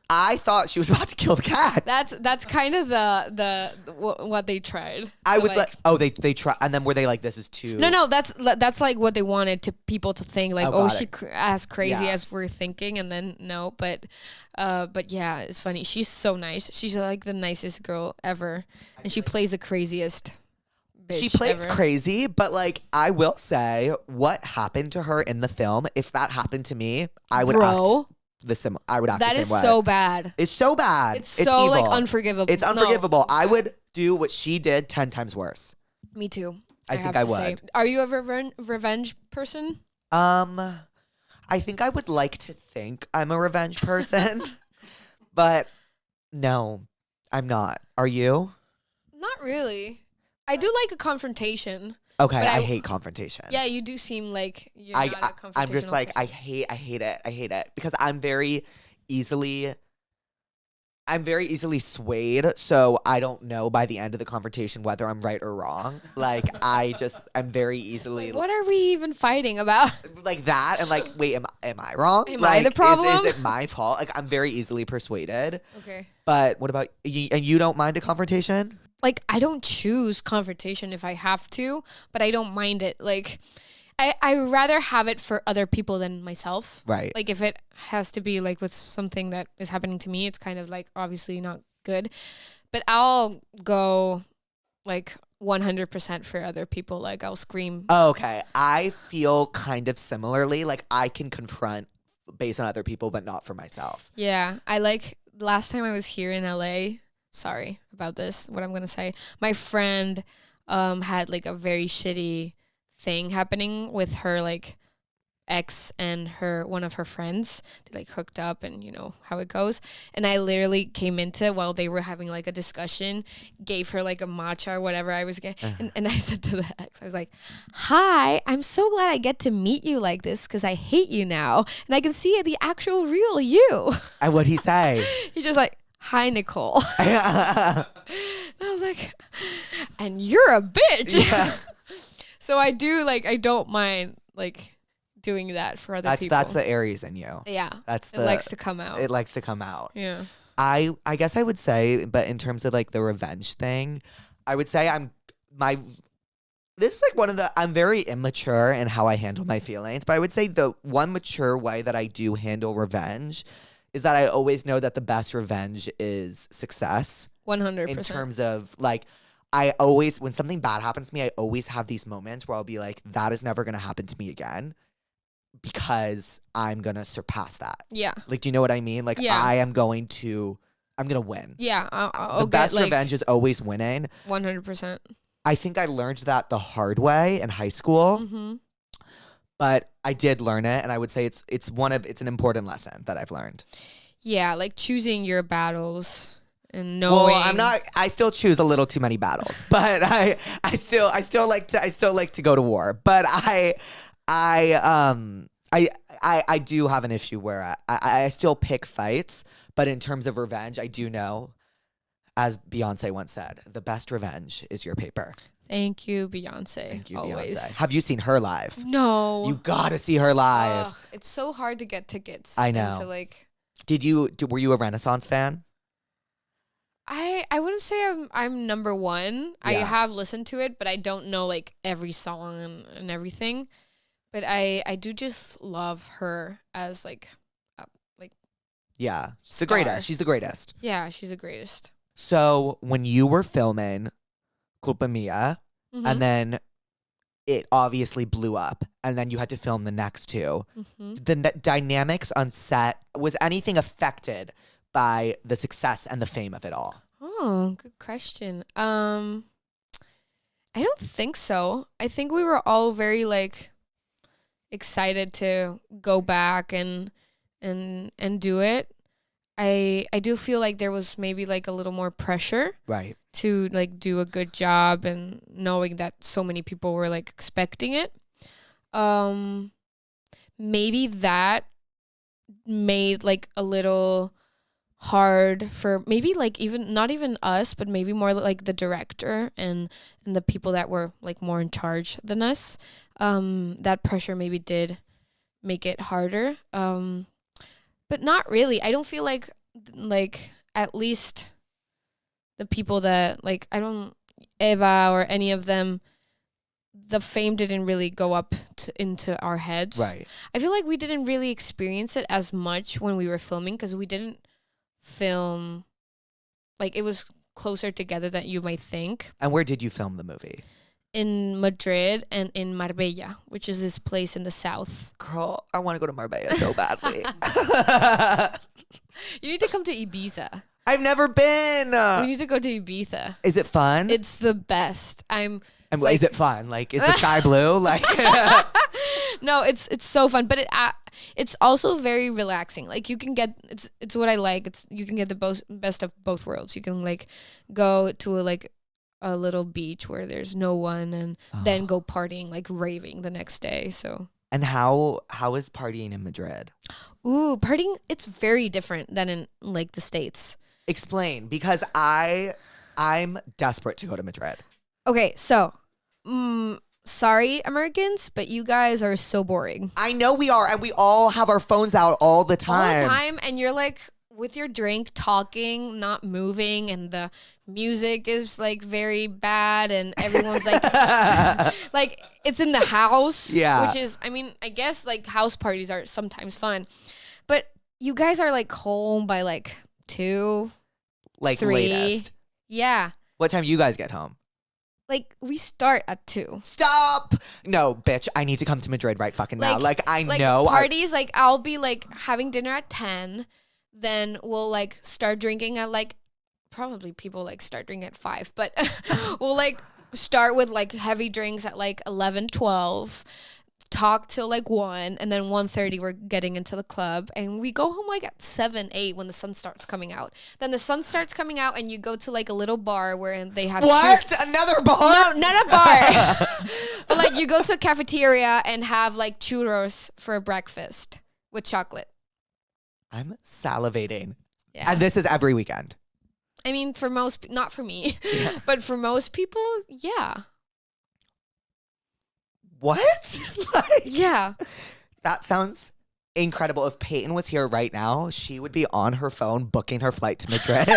I thought she was about to kill the cat.
That's kind of what they tried.
I
So,
was like, oh, they try, and then were they like, this is too?
No, that's like what they wanted to people to think, like,
Oh,
oh,
got
she
it.
as crazy
Yeah.
as we're thinking, and then no, but yeah, it's funny. She's so nice. She's like the nicest girl ever, and she plays the craziest. Bitch
She plays
ever.
crazy, but like I will say, what happened to her in the film? If that happened to me, I would
Bro,
act I would act
that
the
is
same way.
so bad.
It's so bad.
It's so like
evil.
unforgivable.
It's
No.
unforgivable. I would do what she did 10 times worse.
Me too.
I think
have
I
to say.
would.
Are you a revenge person?
I think I would like to think I'm a revenge person, but no, I'm not. Are you?
Not really. I do like a confrontation.
Okay,
But
I
I-
hate confrontation.
Yeah, you do seem like you're not a confrontational
I'm just like
person.
I hate it because I'm very easily swayed, so I don't know by the end of the confrontation whether I'm right or wrong. Like I'm very easily
What are we even fighting about?
like that, and like, wait, am I wrong?
Am
like,
I the problem?
Is it my fault? Like, I'm very easily persuaded.
Okay.
But what about you? And you don't mind a confrontation?
Like, I don't choose confrontation if I have to, but I don't mind it. Like, I rather have it for other people than myself.
Right.
Like, if it has to be like with something that is happening to me, it's kind of like obviously not good. But I'll go like 100% for other people. Like, I'll scream.
Okay. I feel kind of similarly. Like, I can confront based on other people, but not for myself.
Yeah. I like last time I was here in LA. Sorry about this, what I'm going to say. My friend had like a very shitty thing happening with her like ex and one of her friends. They like hooked up and you know how it goes. And I literally came into while they were having like a discussion, gave her like a matcha or whatever I was getting. And I said to the ex, I was like, hi, I'm so glad I get to meet you like this because I hate you now. And I can see the actual real you.
And what'd he say?
He just like, hi, Nicole. And I was like, and you're a bitch.
Yeah.
So I don't mind like doing that for other people.
That's the Aries in you.
Yeah.
That's
It likes to come out.
It likes to come out.
Yeah.
I guess I would say, but in terms of like the revenge thing, I would say this is like I'm very immature in how I handle my feelings, but I would say the one mature way that I do handle revenge is that I always know that the best revenge is success.
100%.
In terms of like, when something bad happens to me, I always have these moments where I'll be like, that is never going to happen to me again because I'm going to surpass that.
Yeah.
Like, do you know what I mean? Like,
Yeah.
I'm going to win.
Yeah. I'll
The best
get, like,
revenge is always winning.
100%.
I think I learned that the hard way in high school,
Mm-hmm.
but I did learn it, and I would say it's an important lesson that I've learned.
Yeah. Like choosing your battles and knowing.
Well, I still choose a little too many battles, but I still like to go to war. But I do have an issue where I still pick fights, but in terms of revenge, I do know, as Beyonce once said, the best revenge is your paper.
Thank you, Beyonce.
Thank you,
always.
Beyonce. Have you seen her live?
No.
You gotta see her live.
Ugh, it's so hard to get tickets.
I
and
know.
to, like,
Were you a Renaissance fan?
I wouldn't say I'm number one. I
Yeah.
have listened to it, but I don't know like every song and everything. But I do just love her as like
Yeah, she's the
Star.
greatest. She's the greatest.
yeah, she's the greatest.
So when you were filming Culpa Mia,
Mhm.
and then it obviously blew up, and then you had to film the next two.
Mhm.
The dynamics on set, was anything affected by the success and the fame of it all?
Oh, good question. I don't think so. I think we were all very like excited to go back and do it. I do feel like there was maybe like a little more pressure
Right.
to like do a good job, and knowing that so many people were like expecting it. Maybe that made like a little hard for maybe like even not even us, but maybe more like the director and the people that were like more in charge than us. That pressure maybe did make it harder. But not really. I don't feel like at least the people that like I don't Eva or any of them, the fame didn't really go up into our heads.
Right.
I feel like we didn't really experience it as much when we were filming because we didn't film like it was closer together than you might think.
And where did you film the movie?
In Madrid and in Marbella, which is this place in the south.
Girl, I want to go to Marbella so badly.
You need to come to Ibiza.
I've never been.
We need to go to Ibiza.
Is it fun?
It's the best.
And
like-
is it fun? Like, is the sky blue? Like,
No, it's so fun, but it's also very relaxing. Like you can get it's what I like. You can get the best of both worlds. You can like go to a little beach where there's no one, and then go partying, like raving the next day. So.
And how is partying in Madrid?
Ooh, partying, it's very different than in like the States.
Explain, because I'm desperate to go to Madrid.
Okay, so sorry, Americans, but you guys are so boring.
I know we are, and we all have our phones out all the time.
All the time, and you're like with your drink talking, not moving, and the music is like very bad, and everyone's like like it's in the house.
Yeah.
Which is, I mean, I guess like house parties are sometimes fun. But you guys are like home by like 2,
Like
3.
latest.
Yeah.
What time you guys get home?
Like we start at 2.
Stop! No, bitch, I need to come to Madrid right fucking now. Like, I know.
Parties, like I'll be like having dinner at 10, then we'll like start drinking at like, probably people like start drinking at 5, but we'll like start with like heavy drinks at like 11, 12, talk till like 1, and then 1:30 we're getting into the club, and we go home like at 7, 8 when the sun starts coming out. Then the sun starts coming out, and you go to like a little bar where they have
What? Another bar?
No, not a bar. But like you go to a cafeteria and have like churros for breakfast with chocolate.
I'm salivating.
Yeah.
And this is every weekend.
I mean, for most, not for me, but for most people, yeah.
What? Like,
Yeah.
that sounds incredible. If Peyton was here right now, she would be on her phone booking her flight to Madrid.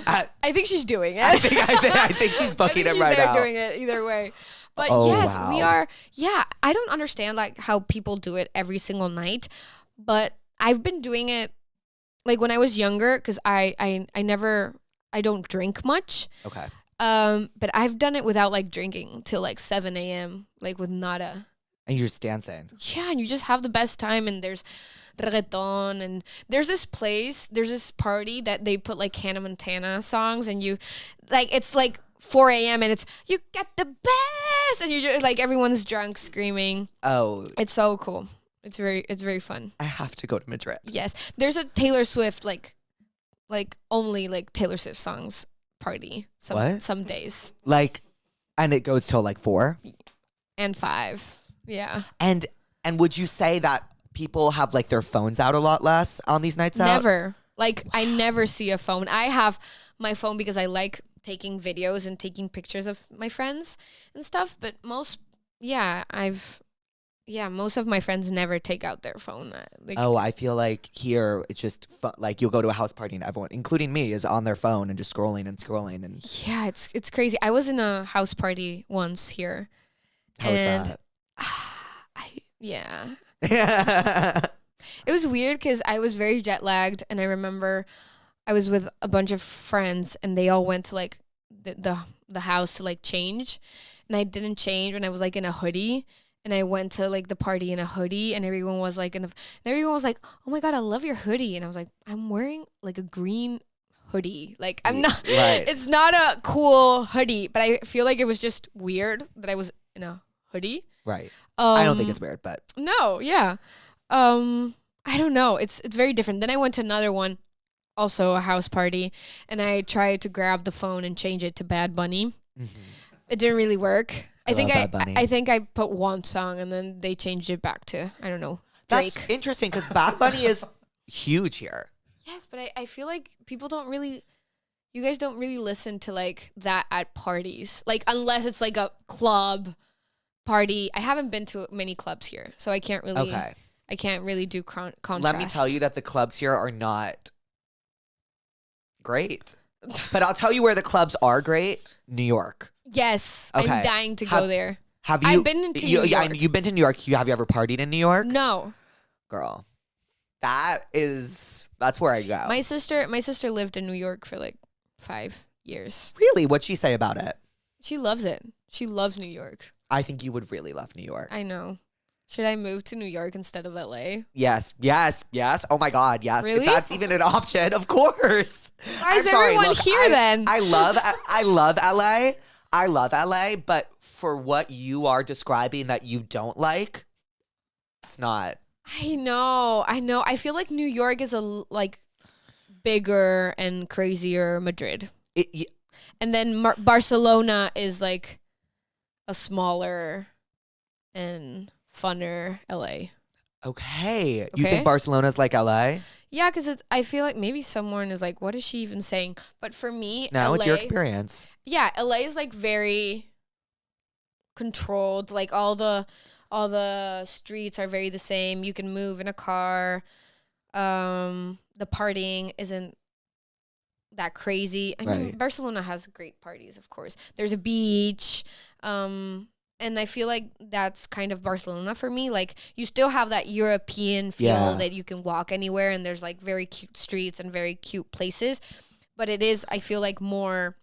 I think she's doing it.
I think she's booking it right
she's
now.
doing it either way. But
Oh,
yes,
wow.
we are. Yeah, I don't understand like how people do it every single night, but I've been doing it like when I was younger because I don't drink much.
Okay.
But I've done it without like drinking till like 7 a.m. like with nada.
And you're just dancing.
Yeah, and you just have the best time, and there's reggaeton, and there's this party that they put like Hannah Montana songs, and you like it's like 4 a.m. and it's you get the best, and you're just, like everyone's drunk screaming.
Oh,
It's so cool. It's very fun.
I have to go to Madrid.
Yes, there's a Taylor Swift like only like Taylor Swift songs party
What?
some days
Like, and it goes till like 4?
and 5. Yeah.
And would you say that people have like their phones out a lot less on these nights out?
Never. Like I never see a phone. I have my phone because I like taking videos and taking pictures of my friends and stuff. But most of my friends never take out their phone. Like,
Oh, I feel like here it's just like you'll go to a house party and everyone, including me, is on their phone and just scrolling and scrolling. And
yeah, it's crazy. I was in a house party once here.
how was
And
that?
It was weird because I was very jet lagged, and I remember I was with a bunch of friends and they all went to like the house to like change, and I didn't change when I was like in a hoodie. And I went to like the party in a hoodie, and everyone was like "Oh my god, I love your hoodie." And I was like, "I'm wearing like a green hoodie. Like I'm not
Right.
It's not a cool hoodie, but I feel like it was just weird that I was in a hoodie."
Right. I don't think it's weird, but
No, yeah. I don't know. It's very different. Then I went to another one, also a house party, and I tried to grab the phone and change it to Bad Bunny. It didn't really work. I think
love Bad Bunny.
I think I put one song and then they changed it back to, I don't know, Drake.
that's interesting because Bad Bunny is huge here.
Yes, but I feel like you guys don't really listen to like that at parties. Like unless it's like a club party. I haven't been to many clubs here, so I can't really
Okay.
do contrast.
Let me tell you that the clubs here are not great. But I'll tell you where the clubs are great. New York.
Yes,
Okay.
I'm dying to go there.
Have you?
I've been to New York.
You've been to New York. Have you ever partied in New York?
No.
Girl, that's where I go.
My sister lived in New York for like 5 years.
Really? What'd she say about it?
She loves it. She loves New York.
I think you would really love New York.
I know. Should I move to New York instead of LA?
Yes. Oh my God, yes.
Really?
If that's even an option, of course.
Why is everyone here then?
I love LA. I love LA, but for what you are describing that you don't like, it's not.
I know. I feel like New York is like bigger and crazier Madrid. And then Barcelona is like a smaller and funner LA.
Okay. You think Barcelona's like LA?
Yeah, because I feel like maybe someone is like, what is she even saying? But for me,
No,
LA,
it's your experience.
Yeah, LA is like very controlled. Like all the streets are very the same. You can move in a car. The partying isn't that crazy. I mean,
Right.
Barcelona has great parties, of course. There's a beach. And I feel like that's kind of Barcelona for me. Like you still have that European feel that you can walk anywhere, and there's like very cute streets and very cute places. But it is, I feel like, more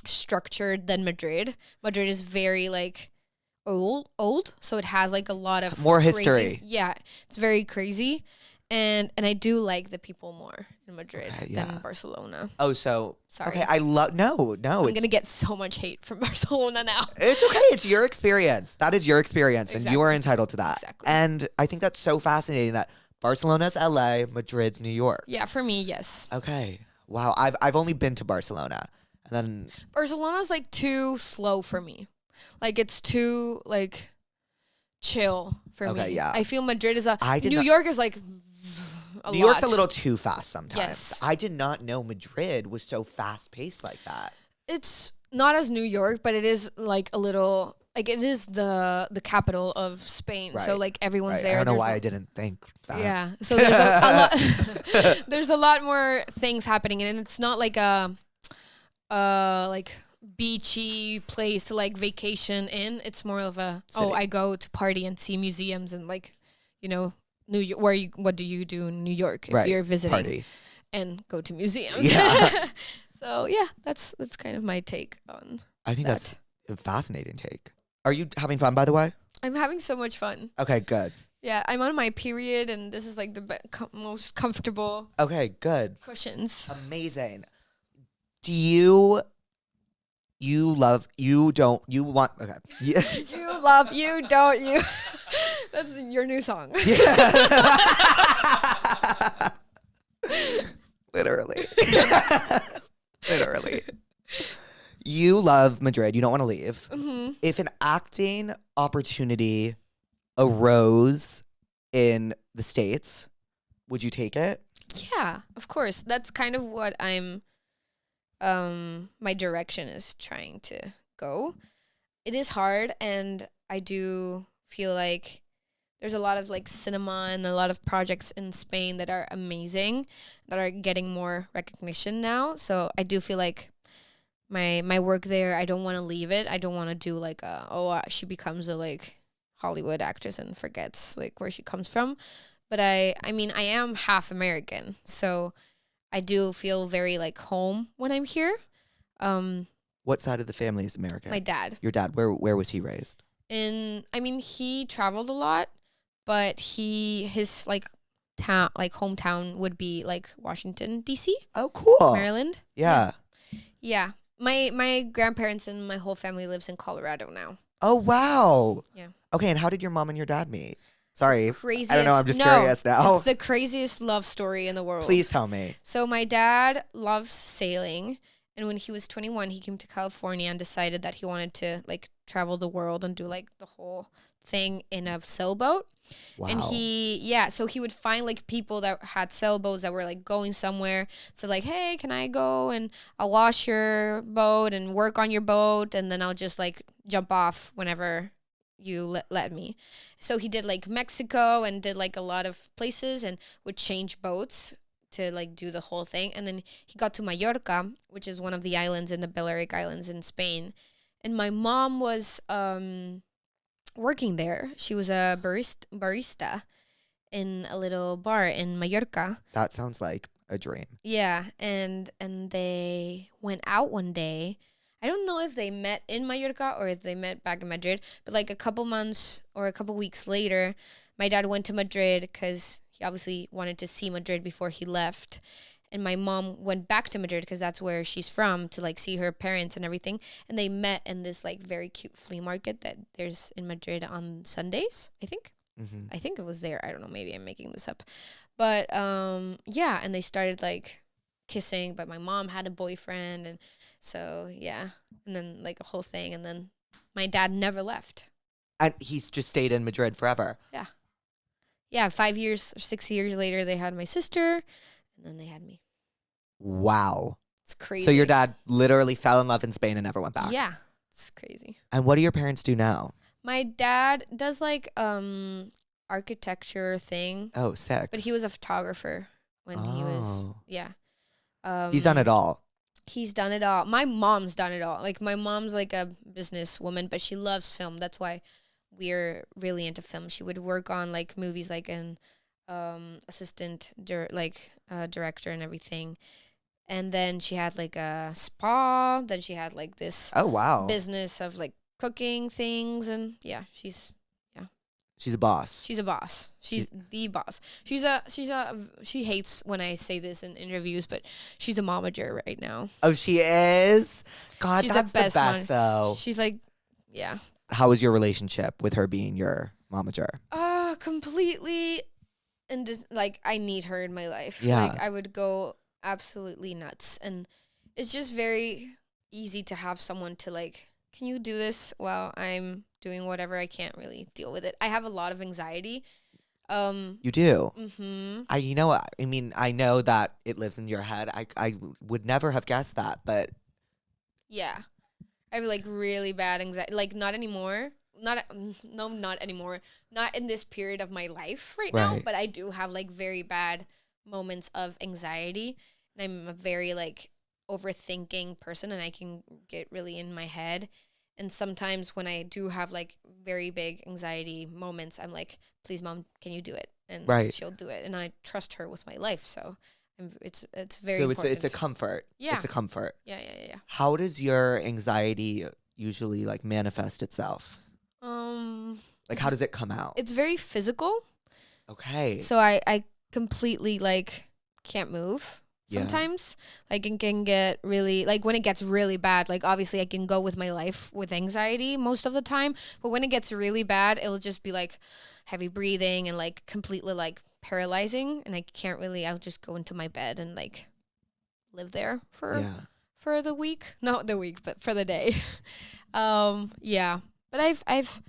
structured than Madrid. Madrid is very like old, so it has like a lot of
More
crazy-
history.
Yeah, it's very crazy, and I do like the people more in Madrid than Barcelona.
Oh, so
Sorry.
Okay, I love no.
I'm
It's
gonna get so much hate from Barcelona now.
It's okay. It's your experience. That is your experience, and you are
Exactly.
entitled to that.
Exactly.
And I think that's so fascinating that Barcelona's LA, Madrid's New York.
Yeah, for me, yes.
Okay. Wow. I've only been to Barcelona, and then
Barcelona's like too slow for me. Like it's too like chill for me.
Okay, yeah.
I feel Madrid is New
not-
York is like
New York's a little too fast sometimes.
Yes.
I did not know Madrid was so fast paced like that.
It's not as New York, but it is like a little like it is the capital of Spain. So
Right.
like everyone's
Right.
there.
I don't know
There's
why
a-
I didn't think that.
Yeah. So there's a lot there's a lot more things happening, and it's not like a like beachy place to like vacation in. It's more of a
City.
I go to party and see museums and like, you know, New York. What do you do in New York if
Right.
you're visiting
Party.
and go to museums?
Yeah.
So yeah, that's kind of my take on.
I think that's a fascinating take. Are you having fun, by the way?
I'm having so much fun.
Okay, good.
Yeah, I'm on my period, and this is like the most comfortable
Okay, good.
cushions.
Amazing. Do you want okay. Yeah.
You love you, don't you? That's your new song.
Literally. Literally. You love Madrid. You don't want to leave.
Mm-hmm.
If an acting opportunity arose in the States, would you take it?
Yeah, of course. That's kind of what I'm my direction is trying to go. It is hard, and I do feel like there's a lot of like cinema and a lot of projects in Spain that are amazing, that are getting more recognition now. So I do feel like my work there, I don't want to leave it. I don't want to do like she becomes a like Hollywood actress and forgets like where she comes from. But I mean I am half American, so I do feel very like home when I'm here.
What side of the family is American?
My dad.
Your dad, where was he raised?
He traveled a lot, but his like town, like hometown would be like Washington, D.C.,
Oh, cool.
Maryland.
Yeah.
Yeah. My grandparents and my whole family lives in Colorado now.
Oh, wow.
Yeah.
Okay, and how did your mom and your dad meet? Sorry.
Craziest.
I don't know, I'm just
no,
curious now.
It's the craziest love story in the world.
Please tell me.
So my dad loves sailing, and when he was 21, he came to California and decided that he wanted to like travel the world and do like the whole thing in a sailboat.
Wow.
And so he would find like people that had sailboats that were like going somewhere. So like, hey, can I go and I'll wash your boat and work on your boat, and then I'll just like jump off whenever you let me. So he did like Mexico and did like a lot of places and would change boats to like do the whole thing. And then he got to Mallorca, which is one of the islands in the Balearic Islands in Spain. And my mom was working there. She was a barista in a little bar in Mallorca.
That sounds like a dream.
Yeah, and they went out one day. I don't know if they met in Mallorca or if they met back in Madrid, but like a couple months or a couple weeks later, my dad went to Madrid because he obviously wanted to see Madrid before he left. And my mom went back to Madrid because that's where she's from, to like see her parents and everything. And they met in this like very cute flea market that there's in Madrid on Sundays, I think.
Mm-hmm.
I think it was there. I don't know. Maybe I'm making this up. But yeah, and they started like kissing, but my mom had a boyfriend. And so, yeah. And then like a whole thing. And then my dad never left.
And he's just stayed in Madrid forever.
Yeah. Yeah, 5 years or 6 years later, they had my sister. And then they had me.
Wow.
It's crazy.
So your dad literally fell in love in Spain and never went back.
Yeah. It's crazy.
And what do your parents do now?
My dad does like architecture thing,
Oh, sick.
but he was a photographer when he was
Oh.
yeah.
He's done it all.
He's done it all. My mom's done it all. Like my mom's like a businesswoman, but she loves film. That's why we're really into film. She would work on like movies like an director and everything. And then she had like a spa. Then she had like this
Oh, wow.
business of like cooking things, and yeah, she's
She's a boss.
a boss. She's the boss. She hates when I say this in interviews, but she's a momager right now.
Oh, she is? God,
She's
that's the best
one.
though.
She's like, yeah.
How was your relationship with her being your momager?
Completely, and just, like I need her in my life.
Yeah.
Like I would go absolutely nuts, and it's just very easy to have someone to like, can you do this while I'm doing whatever? I can't really deal with it. I have a lot of anxiety.
You do?
Mm-hmm.
I know that it lives in your head. I would never have guessed that, but
Yeah. I have like really bad anxiety. Like not anymore. Not anymore. Not in this period of my life right now,
Right.
but I do have like very bad moments of anxiety. And I'm a very like overthinking person, and I can get really in my head. And sometimes when I do have like very big anxiety moments, I'm like, please mom, can you do it? And
Right.
she'll do it. And I trust her with my life. So it's very
so
important.
it's a comfort.
Yeah.
It's a comfort.
Yeah.
How does your anxiety usually like manifest itself? Like how does it come out?
It's very physical.
Okay.
So I completely like can't move
Yeah.
sometimes. Like it can get really like when it gets really bad, like obviously I can go with my life with anxiety most of the time, but when it gets really bad, it'll just be like heavy breathing and like completely like paralyzing, and I can't really, I'll just go into my bed and like live there for the week. Not the week, but for the day. Yeah. But I've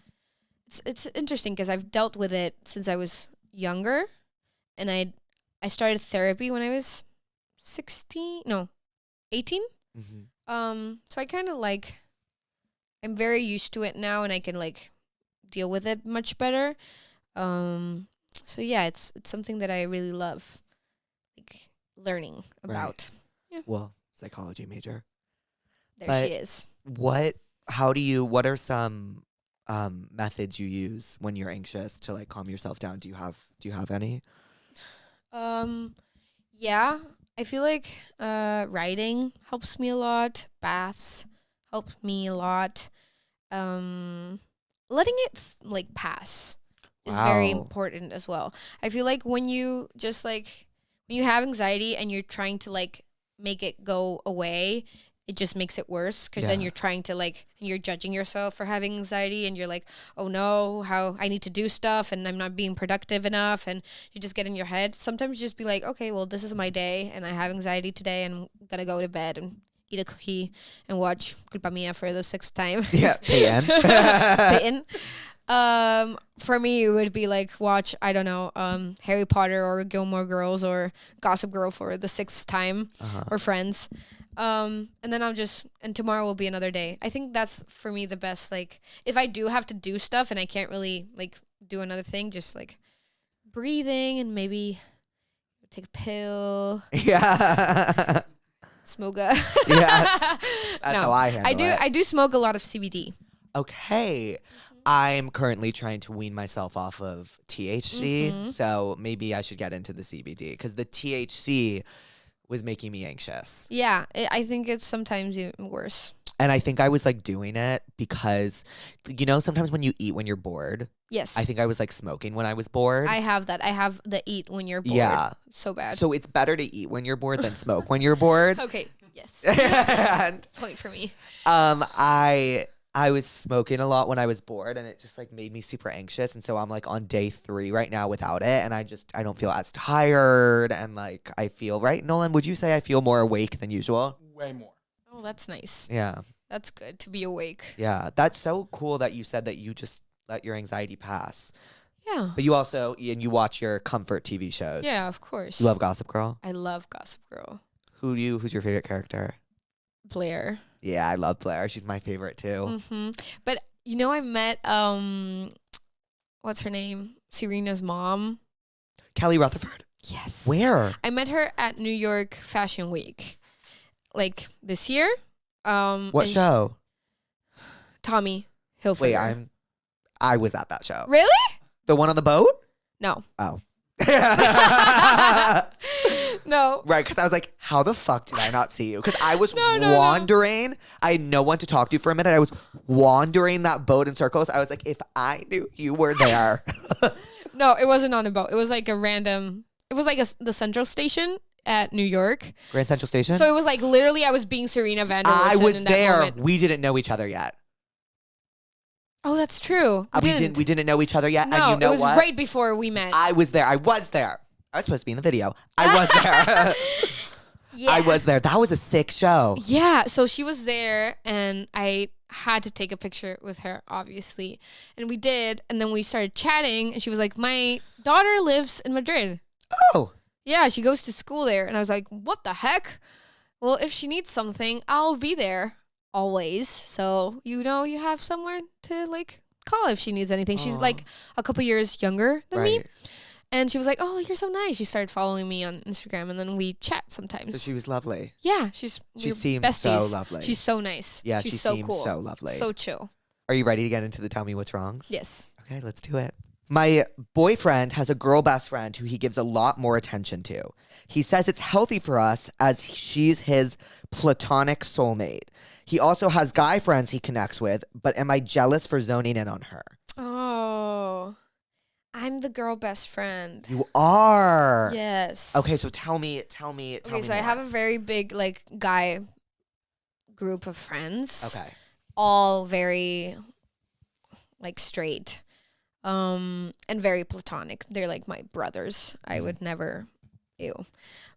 it's interesting because I've dealt with it since I was younger, and I started therapy when I was 18.
Mm-hmm.
So I kind of like, I'm very used to it now, and I can like deal with it much better. So yeah, it's something that I really love, like learning about. Yeah.
Well, psychology major.
There
But
she is.
What are some methods you use when you're anxious to like calm yourself down? Do you have any?
Yeah, I feel like writing helps me a lot. Baths help me a lot. Letting it like pass is very
Wow.
important as well. I feel like when you have anxiety and you're trying to like make it go away, it just makes it worse because then
Yeah.
you're trying to like, and you're judging yourself for having anxiety and you're like, oh no, how I need to do stuff and I'm not being productive enough, and you just get in your head. Sometimes just be like, okay, well, this is my day and I have anxiety today and I'm gonna go to bed and eat a cookie and watch Culpa Mia for the 6th time.
Yeah, Peyton.
Peyton. For me, it would be like watch, I don't know, Harry Potter or Gilmore Girls or Gossip Girl for the 6th time, or Friends. And then and tomorrow will be another day. I think that's for me the best. Like, if I do have to do stuff and I can't really like do another thing, just like breathing and maybe take a pill,
Yeah.
smoke a.
Yeah. That's
No,
how I handle it.
I do smoke a lot of CBD.
Okay. I'm currently trying to wean myself off of THC, so maybe I should get into the CBD because the THC was making me anxious.
Yeah, I think it's sometimes even worse.
And I think I was like doing it because, sometimes when you eat when you're bored,
Yes.
I think I was like smoking when I was bored.
I have that. I have the eat when you're bored.
Yeah.
So bad.
So it's better to eat when you're bored than smoke when you're bored.
Okay. Yes.
And
Point for me.
I was smoking a lot when I was bored, and it just like made me super anxious. And so I'm like on day 3 right now without it, and I don't feel as tired, and like I feel right. Nolan, would you say I feel more awake than usual?
Way more.
Oh, that's nice.
Yeah,
That's good to be awake.
yeah. That's so cool that you said that you just let your anxiety pass.
Yeah.
But you also you watch your comfort TV shows.
Yeah, of course.
You love Gossip Girl.
I love Gossip Girl.
Who's your favorite character?
Blair.
Yeah, I love Blair. She's my favorite too.
But I met what's her name? Serena's mom.
Kelly Rutherford.
Yes.
Where?
I met her at New York Fashion Week, like this year.
What
and
show?
Tommy Hilfiger.
Wait, I was at that show.
Really?
The one on the boat?
No.
Oh.
No.
Right, because I was like, how the fuck did I not see you? Because I was
No.
wandering. I had no one to talk to for a minute. I was wandering that boat in circles. I was like, if I knew you were there.
No, it wasn't on a boat. It was like a random. It was like the Central Station at New York.
Grand Central Station?
So it was like literally I was being Serena van der Woodsen
I was
in that
there.
moment.
We didn't know each other yet.
Oh, that's true.
We didn't know each other yet.
No,
and you know
it was
what?
right before we met.
I was there. I was supposed to be in the video. I was there.
Yeah.
I was there. That was a sick show.
Yeah, so she was there and I had to take a picture with her, obviously. And we did, and then we started chatting and she was like, my daughter lives in Madrid.
Oh.
Yeah, she goes to school there. And I was like, what the heck? Well, if she needs something, I'll be there always. So, you have somewhere to like call if she needs anything. She's like a couple years younger than me.
Right.
And she was like, oh, you're so nice. She started following me on Instagram and then we chat sometimes.
So she was lovely.
Yeah,
She
we're
seems so
besties.
lovely.
She's so nice.
Yeah,
she's
she
so
seems
cool.
so lovely.
So chill.
Are you ready to get into the Tell Me What's Wrongs?
Yes.
Okay, let's do it. My boyfriend has a girl best friend who he gives a lot more attention to. He says it's healthy for us as she's his platonic soulmate. He also has guy friends he connects with, but am I jealous for zoning in on her?
Oh, I'm the girl best friend.
You are.
Yes.
Okay, so tell me.
Okay, so I have a very big like guy group of friends.
Okay.
All very like straight. And very platonic. They're like my brothers. I would never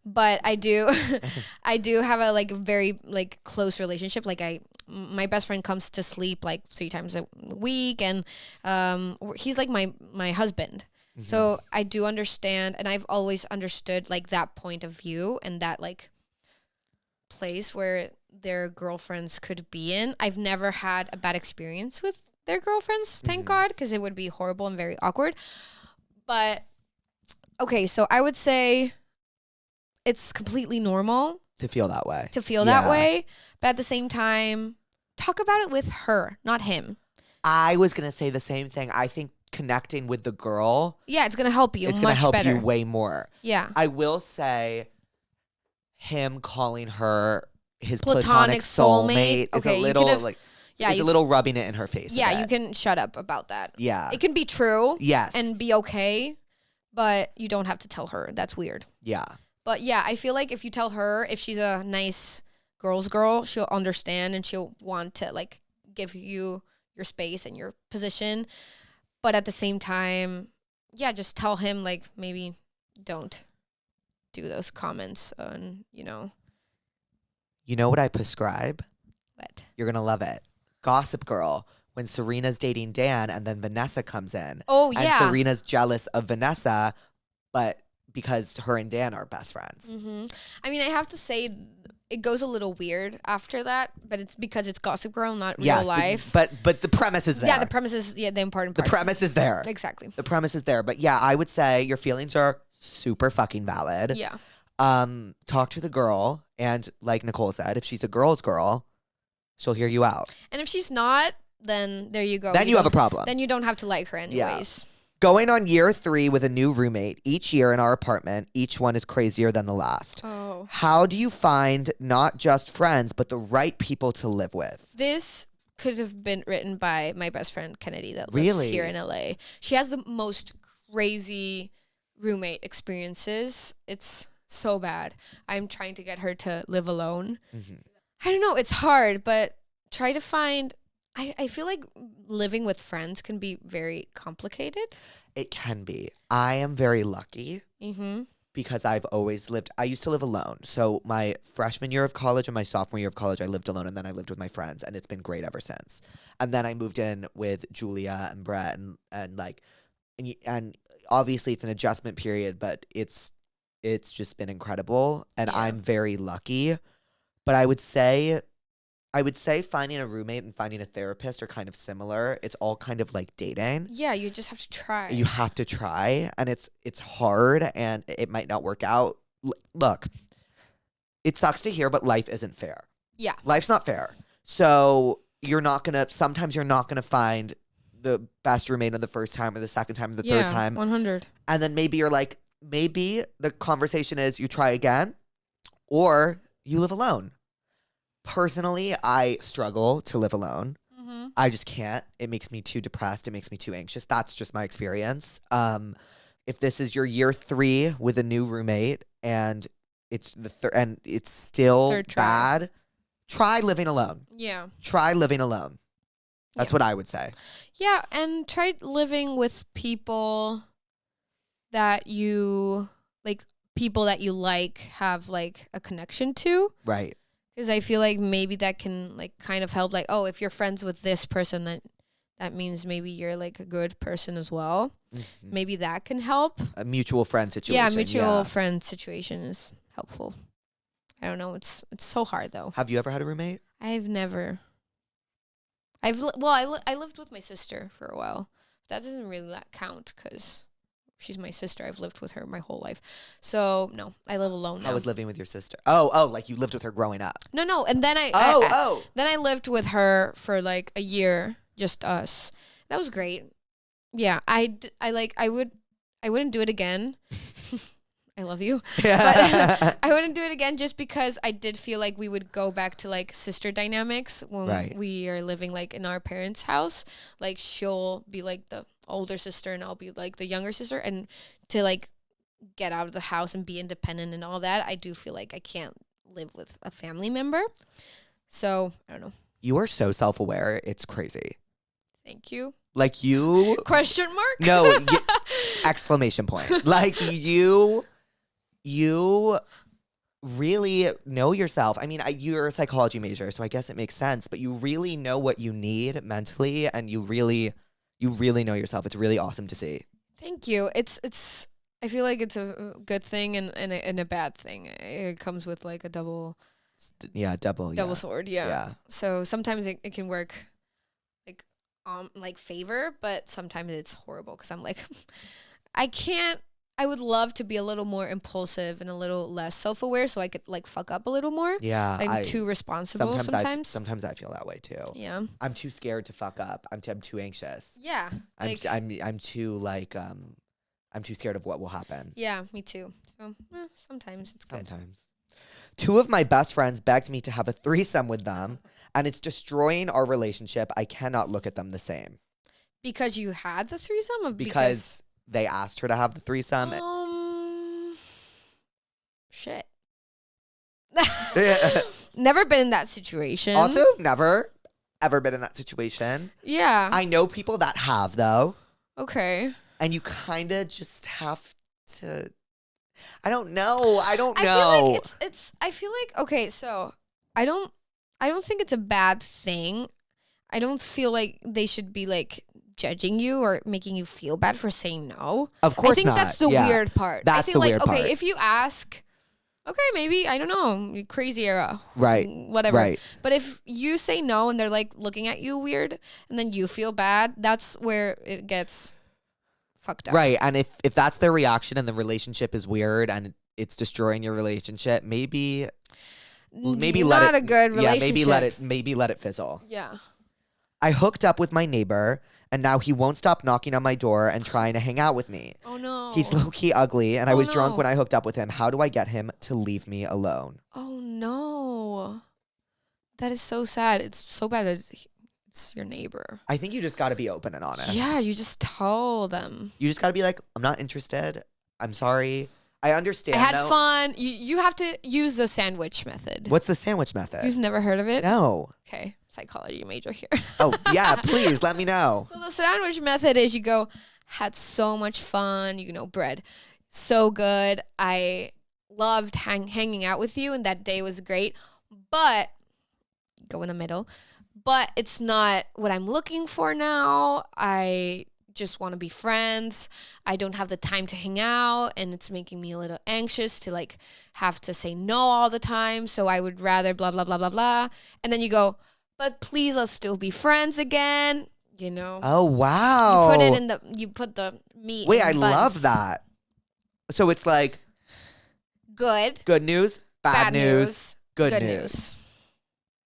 but I do have a like very like close relationship. Like my best friend comes to sleep like 3 times a week, and he's like my husband. So I do understand, and I've always understood like that point of view and that like place where their girlfriends could be in. I've never had a bad experience with their girlfriends, thank God, because it would be horrible and very awkward. But okay, so I would say it's completely normal
to feel that way.
that way, but at the same time, talk about it with her, not him.
I was gonna say the same thing. I think connecting with the girl,
Yeah, it's gonna help you.
it's
much
gonna help
better.
you way more.
Yeah.
I will say him calling her his
Platonic
platonic soulmate is
Okay,
a
you
little
could've-
like
Yeah,
is
you
a little rubbing it in her face.
Yeah,
a
you
bit.
can shut up about that.
Yeah.
It can be true
Yes.
and be okay, but you don't have to tell her. That's weird.
Yeah.
But yeah, I feel like if you tell her, if she's a nice girl's girl, she'll understand and she'll want to like give you your space and your position. But at the same time, yeah, just tell him like maybe don't do those comments on,
You know what I prescribe?
what?
You're gonna love it. Gossip Girl. When Serena's dating Dan and then Vanessa comes in.
Oh,
And
yeah.
Serena's jealous of Vanessa, but because her and Dan are best friends.
I mean, I have to say it goes a little weird after that, but it's because it's Gossip Girl, not
Yes,
real life.
but the premise is there.
Yeah, the premise is the important
The
part.
premise is there.
Exactly.
The premise is there. But yeah, I would say your feelings are super fucking valid.
Yeah.
Talk to the girl, and like Nicole said, if she's a girl's girl, she'll hear you out.
And if she's not, then there you go.
Then you have a
don't-
problem.
Then you don't have to like her anyways.
Going on year 3 with a new roommate. Each year in our apartment, each one is crazier than the last.
Oh.
How do you find not just friends, but the right people to live with?
This could have been written by my best friend Kennedy that lives
Really?
here in LA. She has the most crazy roommate experiences. It's so bad. I'm trying to get her to live alone. I don't know. It's hard, but try to find. I feel like living with friends can be very complicated.
It can be. I am very lucky
Mm-hmm.
because I used to live alone. So my freshman year of college and my sophomore year of college, I lived alone, and then I lived with my friends, and it's been great ever since. And then I moved in with Julia and Brett, and obviously it's an adjustment period, but it's just been incredible, and
Yeah.
I'm very lucky. But I would say finding a roommate and finding a therapist are kind of similar. It's all kind of like dating.
Yeah, you just have to try.
You have to try, and it's hard, and it might not work out. Look, it sucks to hear, but life isn't fair.
Yeah.
Life's not fair. So sometimes you're not gonna find the best roommate on the first time or the second time or the third time.
100.
And then maybe maybe the conversation is you try again or you live alone. Personally, I struggle to live alone.
Mm-hmm.
I just can't. It makes me too depressed. It makes me too anxious. That's just my experience. If this is your year 3 with a new roommate and it's and it's still
Third try.
bad, try living alone.
Yeah.
Try living alone. That's
Yeah.
what I would say.
Yeah, and try living with people that you have like a connection to.
Right.
Because I feel like maybe that can like kind of help. Like, oh, if you're friends with this person, that means maybe you're like a good person as well.
Mhm.
Maybe that can help.
A mutual friend situation.
Yeah, mutual friend situation is helpful. I don't know. It's so hard though.
Have you ever had a roommate?
I've never. I lived with my sister for a while. That doesn't really count because she's my sister. I've lived with her my whole life. So no, I live alone now.
I was living with your sister. Oh, like you lived with her growing up.
No, and then then I lived with her for like a year, just us. That was great. Yeah, I wouldn't do it again. I love you. But I wouldn't do it again just because I did feel like we would go back to like sister dynamics when
Right.
we are living like in our parents' house. Like she'll be like the older sister and I'll be like the younger sister, and to like get out of the house and be independent and all that, I do feel like I can't live with a family member. So I don't know.
You are so self-aware. It's crazy.
Thank you.
Like you.
Question mark?
No. Exclamation point. Like you really know yourself. I mean, you're a psychology major, so I guess it makes sense. But you really know what you need mentally, and you really know yourself. It's really awesome to see.
Thank you. It's. I feel like it's a good thing and a bad thing. It comes with like a double
Double
sword. Yeah.
Yeah.
So sometimes it can work like favor, but sometimes it's horrible because I'm like, I can't. I would love to be a little more impulsive and a little less self-aware, so I could like fuck up a little more.
Yeah.
I'm too responsible sometimes.
Sometimes I feel that way too.
Yeah.
I'm too scared to fuck up. I'm too anxious.
Yeah.
I'm too like I'm too scared of what will happen.
Yeah, me too. So sometimes it's good.
Sometimes. 2 of my best friends begged me to have a threesome with them, and it's destroying our relationship. I cannot look at them the same.
Because you had the threesome? Or
Because they asked her to have the threesome.
Shit. Never been in that situation.
Also, never, ever been in that situation.
Yeah.
I know people that have, though.
Okay.
And you kind of just have to... I don't know. I don't know.
I feel like I feel like, okay, so I don't think it's a bad thing. I don't feel like they should be like judging you or making you feel bad for saying no.
Of course
I think
not.
that's the
Yeah.
weird part.
That's
I feel
the
like,
weird
okay,
part.
if you ask, okay, maybe, I don't know, crazy era.
Right.
Whatever.
Right.
But if you say no and they're like looking at you weird and then you feel bad, that's where it gets fucked up.
Right. And if that's their reaction and the relationship is weird and it's destroying your relationship, maybe
Not
let it
a good relationship.
Yeah, maybe let it fizzle.
Yeah.
I hooked up with my neighbor and now he won't stop knocking on my door and trying to hang out with me.
Oh no.
He's low-key ugly and I
Oh,
was drunk
no.
when I hooked up with him. How do I get him to leave me alone?
Oh no. That is so sad. It's so bad that it's your neighbor.
I think you just got to be open and honest.
Yeah, you just tell them.
You just got to be like, I'm not interested. I'm sorry. I understand.
I had
though.
fun. You have to use the sandwich method.
What's the sandwich method?
You've never heard of it?
No.
Okay, psychology major here.
Oh, yeah, please let me know.
So the sandwich method is you go, had so much fun, bread, so good. I loved hanging out with you and that day was great, but go in the middle. But it's not what I'm looking for now. I just want to be friends. I don't have the time to hang out and it's making me a little anxious to like have to say no all the time. So I would rather blah, blah, blah, blah, blah. And then you go, but please let's still be friends again.
Oh, wow.
You put the meat
Wait,
in
I
buns.
love that. So it's like
Good
news, bad news, good news.
news.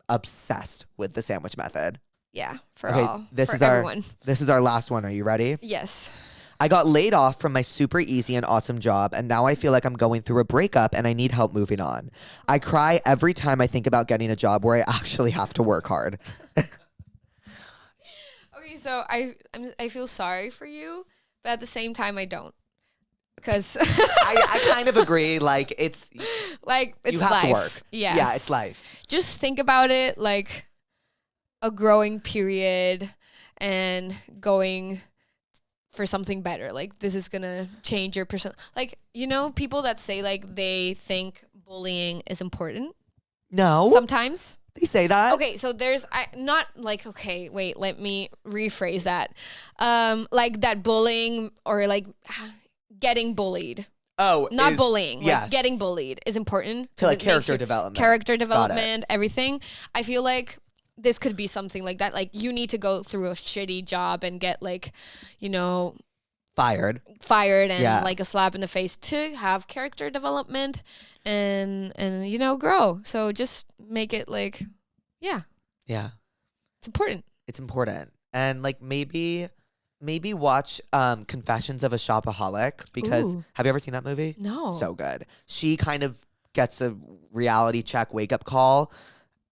Obsessed with the sandwich method.
Yeah, for
Okay,
all.
this
for
is
everyone.
This is our last one. Are you ready?
Yes.
I got laid off from my super easy and awesome job, and now I feel like I'm going through a breakup and I need help moving on. I cry every time I think about getting a job where I actually have to work hard.
Okay, so I feel sorry for you, but at the same time I don't. Because
I kind of agree. Like it's
it's
you have
life.
to work.
Yes.
Yeah, it's life.
Just think about it like a growing period and going for something better. Like this is gonna change your person. Like people that say like they think bullying is important.
No,
Sometimes.
they say that.
Okay, so there's not like okay, wait, let me rephrase that. Like that bullying or like getting bullied.
Oh,
Not bullying.
yes.
Like getting bullied is important
To like
it makes
character development.
Character development, everything. I feel like this could be something like that. Like you need to go through a shitty job and get like,
Fired.
fired and
Yeah.
like a slap in the face to have character development and grow. So just make it like, yeah,
Yeah,
it's important.
it's important. And like maybe watch Confessions of a Shopaholic because
Ooh.
have you ever seen that movie?
No.
So good. She kind of gets a reality check wake up call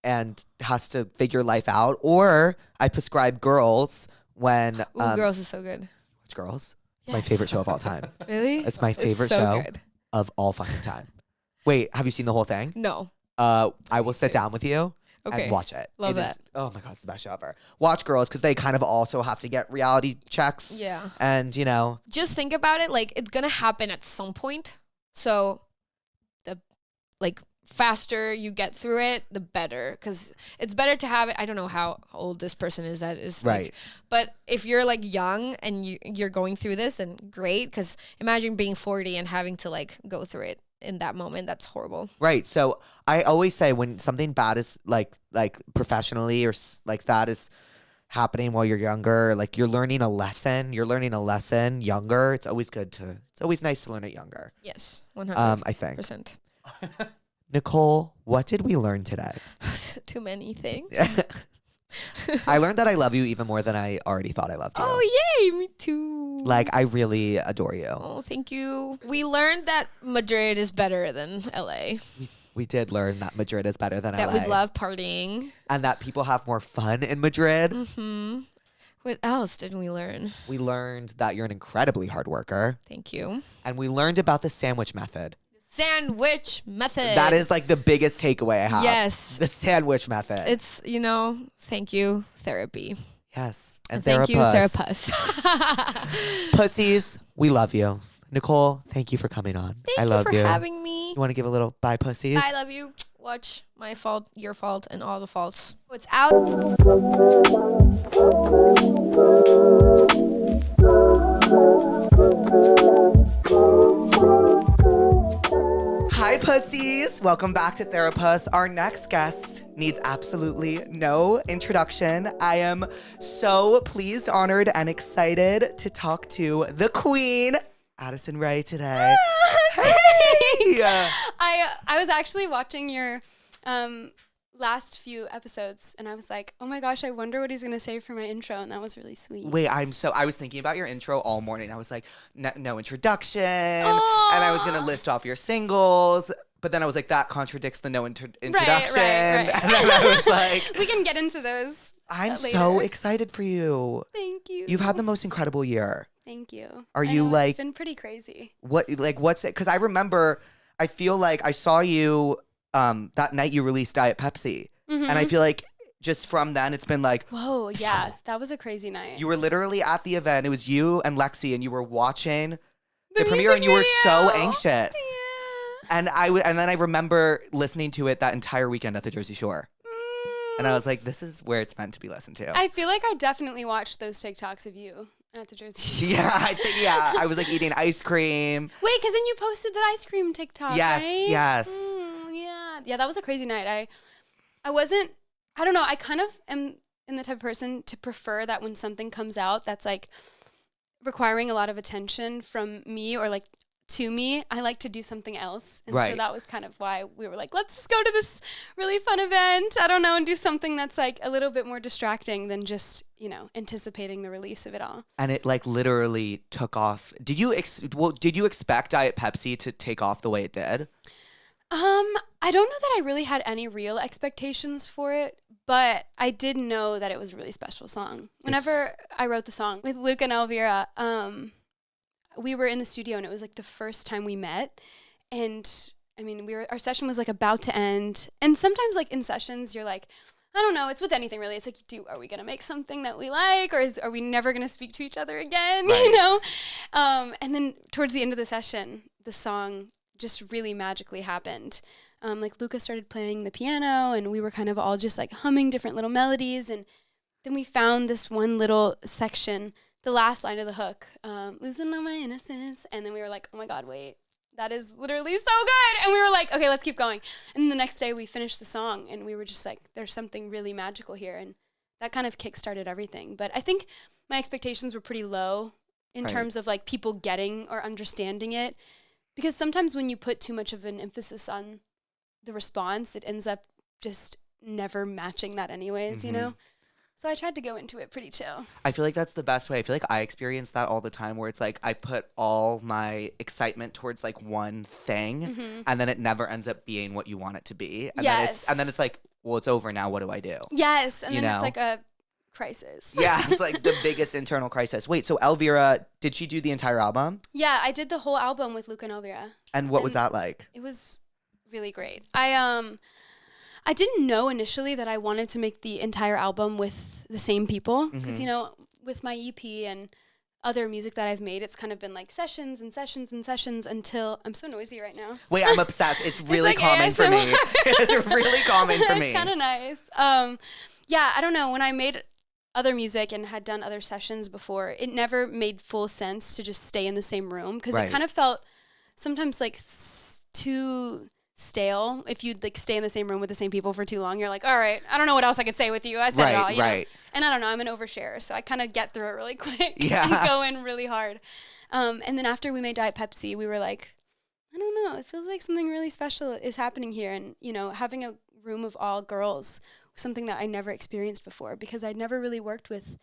and has to figure life out. Or I prescribe Girls when
Ooh, Girls is so good.
watch Girls. It's my
Yes.
favorite show of all time.
Really?
It's my favorite
so
show
Good.
of all fucking time. Wait, have you seen the whole thing?
No.
I will sit down with you
Okay.
and watch it.
Love
It is-
that.
oh my god, it's the best show ever. Watch Girls because they kind of also have to get reality checks.
Yeah.
And
Just think about it. Like it's gonna happen at some point. So the faster you get through it, the better. Because it's better to have it. I don't know how old this person is. That is like,
Right.
but if you're like young and you're going through this, then great. Because imagine being 40 and having to like go through it in that moment. That's horrible.
Right. So I always say when something bad is like professionally or like that is happening while you're younger, like you're learning a lesson younger. It's always nice to learn it younger.
Yes, 100%.
I think. Nicole, what did we learn today?
Too many things.
I learned that I love you even more than I already thought I loved you.
Oh yay, me too.
Like I really adore you.
Oh, thank you. We learned that Madrid is better than LA.
We did learn that Madrid is better than
that
LA.
we love partying.
And that people have more fun in Madrid.
What else did we learn?
We learned that you're an incredibly hard worker.
Thank you.
And we learned about the sandwich method.
Sandwich method.
That is like the biggest takeaway I have.
Yes.
The sandwich method.
It's, thank you, therapy.
Yes. And
thank you,
Therapuss.
Therapuss.
Pussies, we love you. Nicole, thank you for coming on. I love
Thank you for having me.
You want to give a little bye, pussies?
I love you. Watch My Fault, Your Fault, and All the Faults. It's out.
Hi, pussies. Welcome back to Therapuss. Our next guest needs absolutely no introduction. I am so pleased, honored, and excited to talk to the queen, Addison Rae, today. Hey!
I was actually watching your last few episodes, and I was like, oh my gosh, I wonder what he's gonna say for my intro, and that was really sweet.
Wait, I was thinking about your intro all morning. I was like, no introduction, and I was gonna list off your singles, but then I was like, that contradicts the no introduction.
Right.
And then I was like,
we can get into those.
I'm
later.
so excited for you.
Thank you.
You've had the most incredible year.
Thank you.
Are
I
you
know,
like?
It's been pretty crazy.
What's it? Because I remember, I feel like I saw you that night you released Diet Pepsi, and I feel like just from then it's been like,
whoa, yeah, that was a crazy night.
you were literally at the event. It was you and Lexi, and you were watching the premiere, and you were so anxious.
Yeah.
And and then I remember listening to it that entire weekend at the Jersey Shore. And I was like, this is where it's meant to be listened to.
I feel like I definitely watched those TikToks of you at the Jersey Shore.
Yeah, I was like eating ice cream.
Wait, because then you posted the ice cream TikTok,
Yes,
right?
yes.
Yeah, that was a crazy night. I don't know, I kind of am in the type of person to prefer that when something comes out that's like requiring a lot of attention from me or like to me, I like to do something else. And so that was kind of why we were like, let's just go to this really fun event, I don't know, and do something that's like a little bit more distracting than just, anticipating the release of it all.
And it like literally took off. Did you expect Diet Pepsi to take off the way it did?
I don't know that I really had any real expectations for it, but I did know that it was a really special song. Whenever I wrote the song with Luke and Elvira, we were in the studio and it was like the first time we met. And I mean, our session was like about to end. And sometimes like in sessions, you're like, I don't know, it's with anything really. It's like, are we going to make something that we like? Or are we never going to speak to each other again?
Right.
And then towards the end of the session, the song just really magically happened. Like Luca started playing the piano and we were kind of all just like humming different little melodies. And then we found this one little section, the last line of the hook, losing all my innocence. And then we were like, oh my God, wait, that is literally so good. And we were like, okay, let's keep going. And then the next day we finished the song and we were just like, there's something really magical here. And that kind of kickstarted everything. But I think my expectations were pretty low in terms of like people getting or understanding it. Because sometimes when you put too much of an emphasis on the response, it ends up just never matching that anyways, So I tried to go into it pretty chill.
I feel like that's the best way. I feel like I experience that all the time where it's like I put all my excitement towards like one thing and then it never ends up being what you want it to be. And then it's like, well, it's over now. What do I do?
Yes. And then it's like a crisis.
Yeah, it's like the biggest internal crisis. Wait, so Elvira, did she do the entire album?
Yeah, I did the whole album with Luke and Elvira.
And what was that like?
It was really great. I didn't know initially that I wanted to make the entire album with the same people because, with my EP and other music that I've made, it's kind of been like sessions and sessions and sessions until I'm so noisy right now.
Wait, I'm obsessed. It's really
like
calming
ASMR.
for me. It's really calming for me.
It's kind of nice. Yeah, I don't know. When I made other music and had done other sessions before, it never made full sense to just stay in the same room because it kind of felt sometimes like too stale. If you'd like stay in the same room with the same people for too long, you're like, all right, I don't know what else I could say with you. I said it all, you know? And I don't know, I'm an oversharer, so I kind of get through it really quick and go in really hard. And then after we made Diet Pepsi, we were like, I don't know, it feels like something really special is happening here. And, having a room of all girls was something that I never experienced before because I'd never really worked with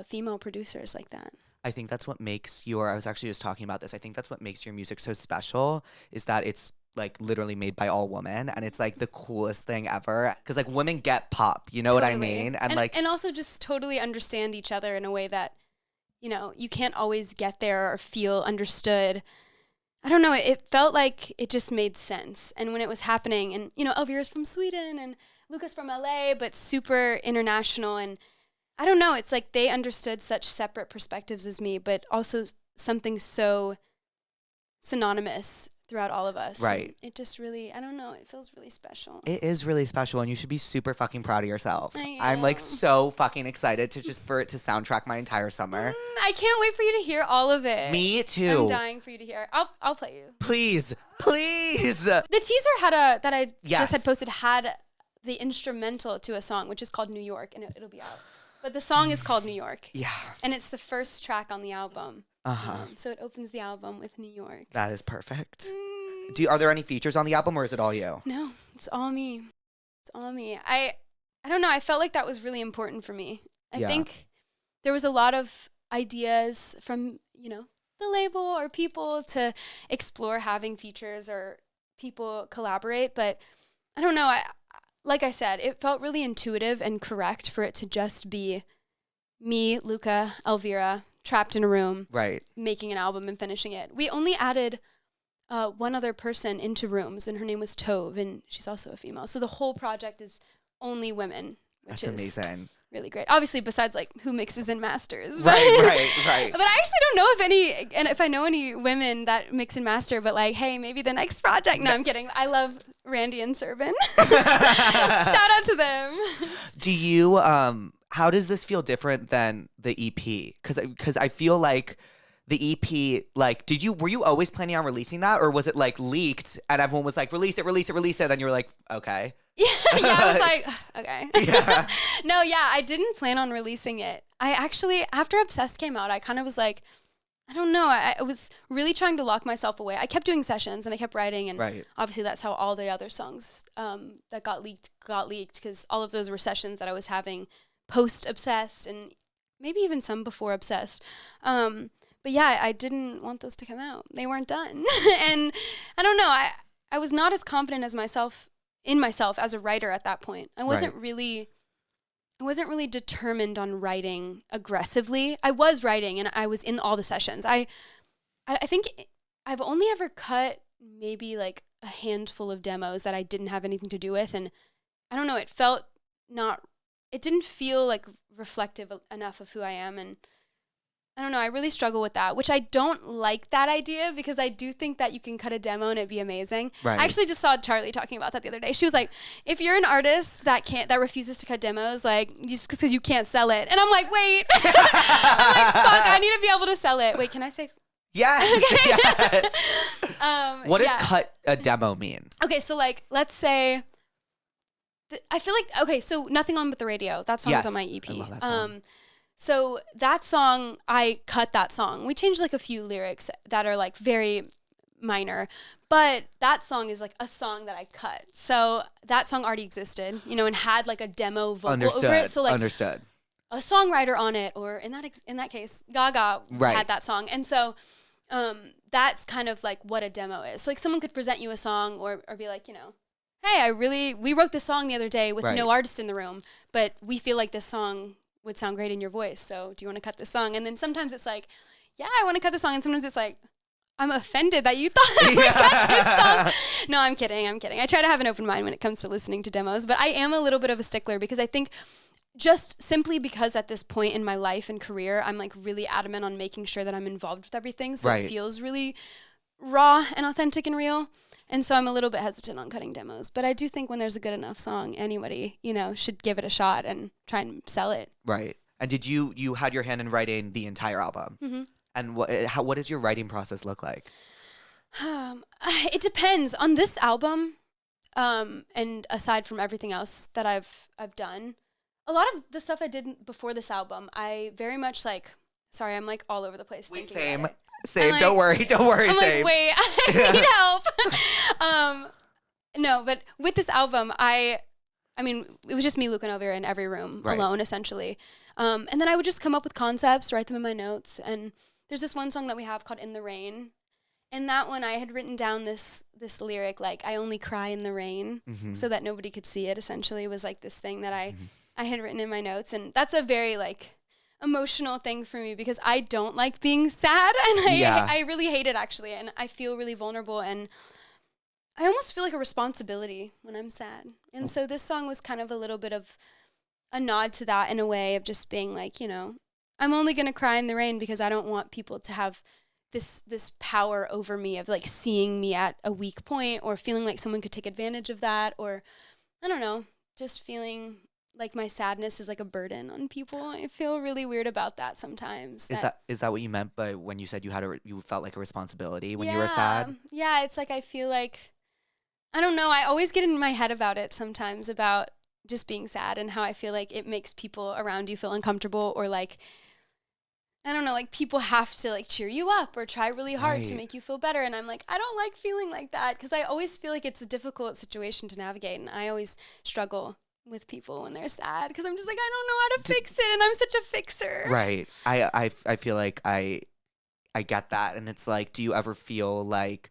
female producers like that.
I think that's what makes I was actually just talking about this. I think that's what makes your music so special is that it's like literally made by all women, and it's like the coolest thing ever because like women get pop, you know what I mean?
And also just totally understand each other in a way that, you know, you can't always get there or feel understood. I don't know, it felt like it just made sense. And when it was happening, and, you know, Elvira's from Sweden and Lucas from LA, but super international. And I don't know, it's like they understood such separate perspectives as me, but also something so synonymous throughout all of us.
Right.
And it just really, I don't know, it feels really special.
It is really special, and you should be super fucking proud of yourself. I'm
know.
like so fucking excited for it to soundtrack my entire summer.
I can't wait for you to hear all of it.
Me too.
I'm dying for you to hear. I'll play you.
Please.
The teaser that I
Yes.
just had posted had the instrumental to a song, which is called New York, and it'll be out. But the song is called New York.
Yeah.
And it's the first track on the album.
Uh-huh.
So it opens the album with New York.
That is perfect. Are there any features on the album, or is it all you?
No, it's all me. It's all me. I don't know. I felt like that was really important for me. I think there was a lot of ideas from, you know, the label or people to explore having features or people collaborate. But I don't know. Like I said, it felt really intuitive and correct for it to just be me, Luca, Elvira, trapped in a room,
right,
making an album and finishing it. We only added one other person into rooms, and her name was Tove, and she's also a female. So the whole project is only women, which
That's
is
amazing.
really great. Obviously, besides like who mixes and masters.
Right.
But I actually don't know if I know any women that mix and master, but like, hey, maybe the next project. No, I'm kidding. I love Randy and Serban. Shout out to them.
Do you, how does this feel different than the EP? Because I feel like the EP, like, were you always planning on releasing that, or was it like leaked and everyone was like, release it, and you were like, okay.
Yeah, I was like, okay.
Yeah.
No, I didn't plan on releasing it. I actually, after Obsessed came out, I kind of was like, I don't know. I was really trying to lock myself away. I kept doing sessions and I kept writing, and obviously that's how all the other songs that got leaked because all of those were sessions that I was having post Obsessed and maybe even some before Obsessed. But yeah, I didn't want those to come out. They weren't done. And I don't know. I was not as confident as myself as a writer at that point. I wasn't really determined on writing aggressively. I was writing and I was in all the sessions. I think I've only ever cut maybe like a handful of demos that I didn't have anything to do with, and I don't know, it didn't feel like reflective enough of who I am, and I don't know, I really struggle with that, which I don't like that idea because I do think that you can cut a demo and it'd be amazing.
Right.
I actually just saw Charlie talking about that the other day. She was like, if you're an artist that refuses to cut demos, like, just because you can't sell it. And I'm like, wait. I'm like, fuck, I need to be able to sell it. Wait, can I say?
Yes,
Okay.
yes. What does cut a demo mean?
Okay, so like, let's say, I feel like, okay, so Nothing On But The Radio. That song's on my EP.
I love that song.
So that song, I cut that song. We changed like a few lyrics that are like very minor, but that song is like a song that I cut. So that song already existed, you know, and had like a demo vocal over it. So like
Understood.
a songwriter on it, or in that case, Gaga had that song. And so that's kind of like what a demo is. So like someone could present you a song or be like, you know, hey, we wrote this song the other day with no artist in the room, but we feel like this song would sound great in your voice. So do you want to cut this song? And then sometimes it's like, yeah, I want to cut this song. And sometimes it's like, I'm offended that you thought I would cut this song. No, I'm kidding. I try to have an open mind when it comes to listening to demos, but I am a little bit of a stickler because I think just simply because at this point in my life and career, I'm like really adamant on making sure that I'm involved with everything. So it feels really raw and authentic and real. And so I'm a little bit hesitant on cutting demos. But I do think when there's a good enough song, anybody, you know, should give it a shot and try and sell it.
Right. And did you had your hand in writing the entire album?
Mm-hmm.
And what does your writing process look like?
It depends. On this album, and aside from everything else that I've done, a lot of the stuff I did before this album, I very much like, sorry, I'm like all over the place.
Wait,
thinking about it.
Same.
Like,
don't worry.
I'm
same.
like, wait, I need help. No, but with this album, I mean, it was just me, Luke, and Elvira in every room alone, essentially. And then I would just come up with concepts, write them in my notes. And there's this one song that we have called In the Rain. And that one I had written down this lyric, like, I only cry in the rain, so that nobody could see it, essentially, was like this thing that I had written in my notes. And that's a very like emotional thing for me because I don't like being sad, and I really hate it, actually, and I feel really vulnerable, and I almost feel like a responsibility when I'm sad. And so this song was kind of a little bit of a nod to that, in a way of just being like, you know, I'm only going to cry in the rain because I don't want people to have this power over me of like seeing me at a weak point or feeling like someone could take advantage of that, or I don't know, just feeling like my sadness is like a burden on people. I feel really weird about that sometimes.
Is that what you meant by when you said you felt like a responsibility when you were sad?
Yeah, it's like I feel like, I don't know, I always get in my head about it sometimes, about just being sad and how I feel like it makes people around you feel uncomfortable, or like, I don't know, like people have to like cheer you up or try really hard to make you feel better. And I'm like, I don't like feeling like that, because I always feel like it's a difficult situation to navigate. And I always struggle with people when they're sad, because I'm just like, I don't know how to fix it, and I'm such a fixer.
Right. I feel like I get that. And it's like, do you ever feel like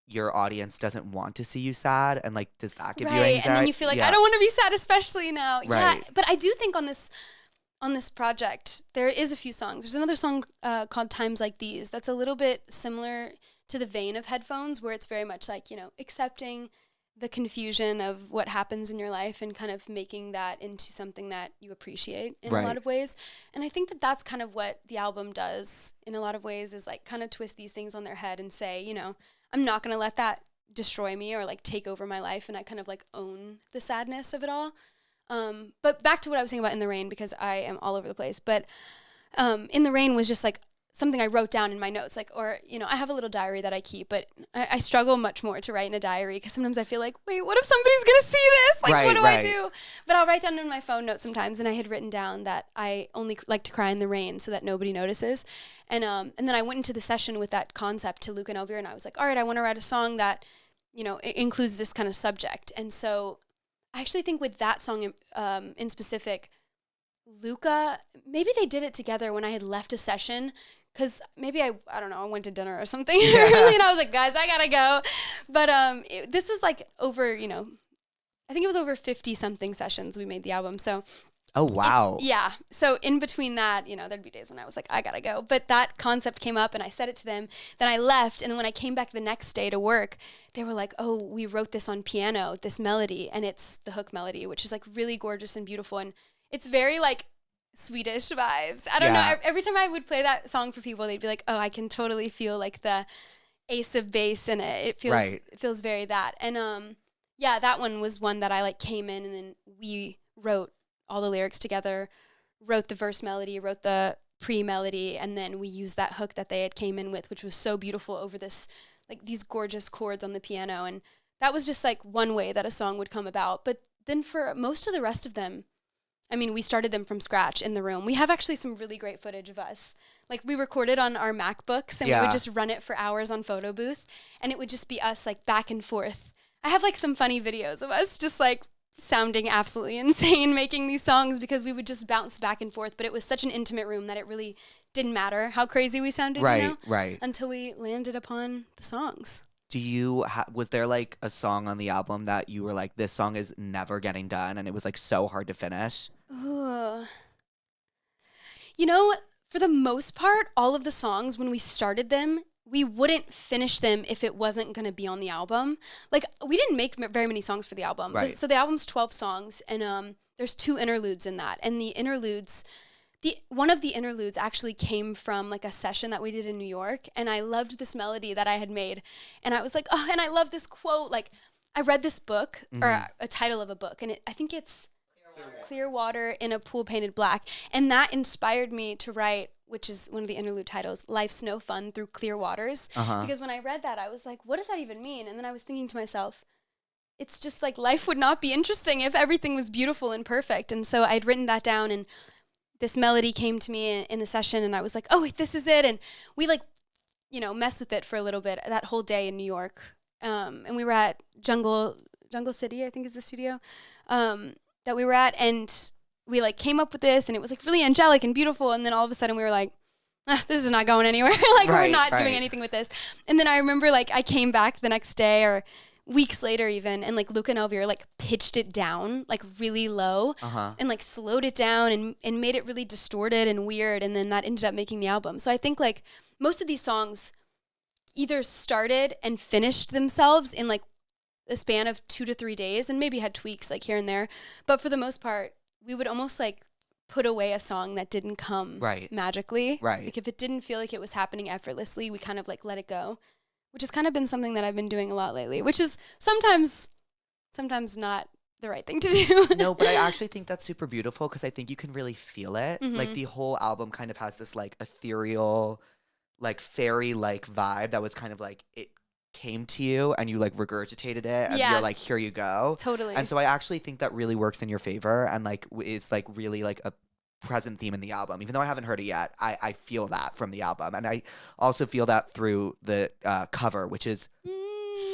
your audience doesn't want to see you sad, and like, does that give you anxiety?
And then you feel like, I don't want to be sad, especially now.
Right.
Yeah, but I do think on this project, there is a few songs. There's another song called Times Like These that's a little bit similar to the vein of Headphones, where it's very much like, you know, accepting the confusion of what happens in your life and kind of making that into something that you appreciate in a lot of ways. And I think that that's kind of what the album does in a lot of ways, is like kind of twist these things on their head and say, you know, I'm not going to let that destroy me or like take over my life, and I kind of like own the sadness of it all. But back to what I was saying about In the Rain, because I am all over the place, but In the Rain was just like something I wrote down in my notes, like, or, you know, I have a little diary that I keep, but I struggle much more to write in a diary, because sometimes I feel like, wait, what if somebody's going to see this? Like, what do I do? But I'll write down in my phone notes sometimes, and I had written down that I only like to cry in the rain so that nobody notices. And then I went into the session with that concept to Luke and Elvira, and I was like, all right, I want to write a song that, you know, includes this kind of subject. And so I actually think with that song in specific, Luca, maybe they did it together when I had left a session, because maybe I don't know, I went to dinner or something early, and I was like, guys, I gotta go. But this is like over, you know, I think it was over 50 something sessions we made the album. So
oh wow.
Yeah. So in between that, you know, there'd be days when I was like, I gotta go. But that concept came up and I said it to them. Then I left, and then when I came back the next day to work, they were like, oh, we wrote this on piano, this melody, and it's the hook melody, which is like really gorgeous and beautiful, and it's very like Swedish vibes. I don't know. Every time I would play that song for people, they'd be like, oh, I can totally feel like the ace of bass in it. It feels very that. And yeah, that one was one that I like came in, and then we wrote all the lyrics together, wrote the verse melody, wrote the pre-melody, and then we used that hook that they had came in with, which was so beautiful, over this, like these gorgeous chords on the piano. And that was just like one way that a song would come about. But then for most of the rest of them, I mean, we started them from scratch in the room. We have actually some really great footage of us. Like, we recorded on our MacBooks, and we would just run it for hours on photo booth, and it would just be us like back and forth. I have like some funny videos of us just like sounding absolutely insane making these songs, because we would just bounce back and forth. But it was such an intimate room that it really didn't matter how crazy we sounded, you know? Until we landed upon the songs.
Do you was there like a song on the album that you were like, this song is never getting done, and it was like so hard to finish?
Ooh. You know, for the most part, all of the songs, when we started them, we wouldn't finish them if it wasn't going to be on the album. Like, we didn't make very many songs for the album. So the album's 12 songs, and there's 2 interludes in that. And the interludes, one of the interludes actually came from like a session that we did in New York, and I loved this melody that I had made. And I was like, oh, and I love this quote. Like, I read this book, or a title of a book, and I think it's Clear Water in a Pool Painted Black. And that inspired me to write, which is one of the interlude titles, Life's No Fun Through Clear Waters. Because when I read that, I was like, what does that even mean? And then I was thinking to myself, it's just like life would not be interesting if everything was beautiful and perfect. And so I'd written that down, and this melody came to me in the session, and I was like, oh, wait, this is it. And we like, you know, messed with it for a little bit that whole day in New York. And we were at Jungle City, I think is the studio, that we were at, and we like came up with this, and it was like really angelic and beautiful. And then all of a sudden we were like, this is not going anywhere. Like, we're not doing anything with this. And then I remember, like, I came back the next day or weeks later even, and like Luca and Elvira like pitched it down like really low and like slowed it down and made it really distorted and weird, and then that ended up making the album. So I think like most of these songs either started and finished themselves in like a span of 2 to 3 days, and maybe had tweaks like here and there, but for the most part we would almost like put away a song that didn't come magically. Like if it didn't feel like it was happening effortlessly, we kind of like let it go, which has kind of been something that I've been doing a lot lately, which is sometimes not the right thing to do.
No, but I actually think that's super beautiful because I think you can really feel it. Like the whole album kind of has this like ethereal, like fairy-like vibe that was kind of like it came to you and you like regurgitated it and you're like, here you go.
Totally.
And so I actually think that really works in your favor and like is like really like a present theme in the album. Even though I haven't heard it yet, I feel that from the album. And I also feel that through the cover, which is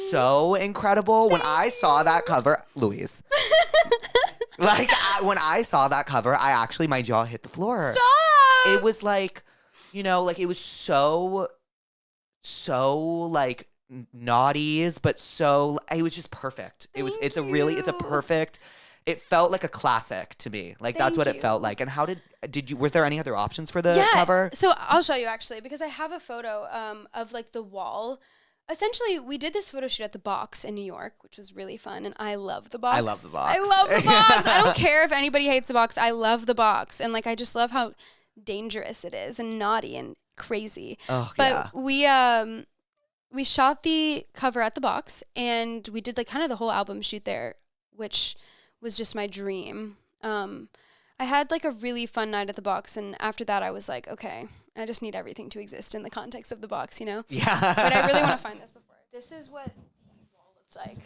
so incredible. When I saw that cover, Louise, like when I saw that cover, I actually, my jaw hit the floor.
Stop!
It was like, you know, like it was so like naughties, but so it was just perfect. It's a perfect. It felt like a classic to me. Like that's what it felt like. And how did you? Were there any other options for the cover?
So I'll show you actually, because I have a photo of like the wall. Essentially, we did this photo shoot at the Box in New York, which was really fun, and I love the Box.
I love the Box.
I love the Box. I don't care if anybody hates the Box. I love the Box, and like I just love how dangerous it is and naughty and crazy.
Oh,
but we shot the cover at the Box, and we did like kind of the whole album shoot there, which was just my dream. I had like a really fun night at the Box, and after that I was like, okay, I just need everything to exist in the context of the Box, you know?
Yeah.
But I really want to find this before. This is what the wall looked like.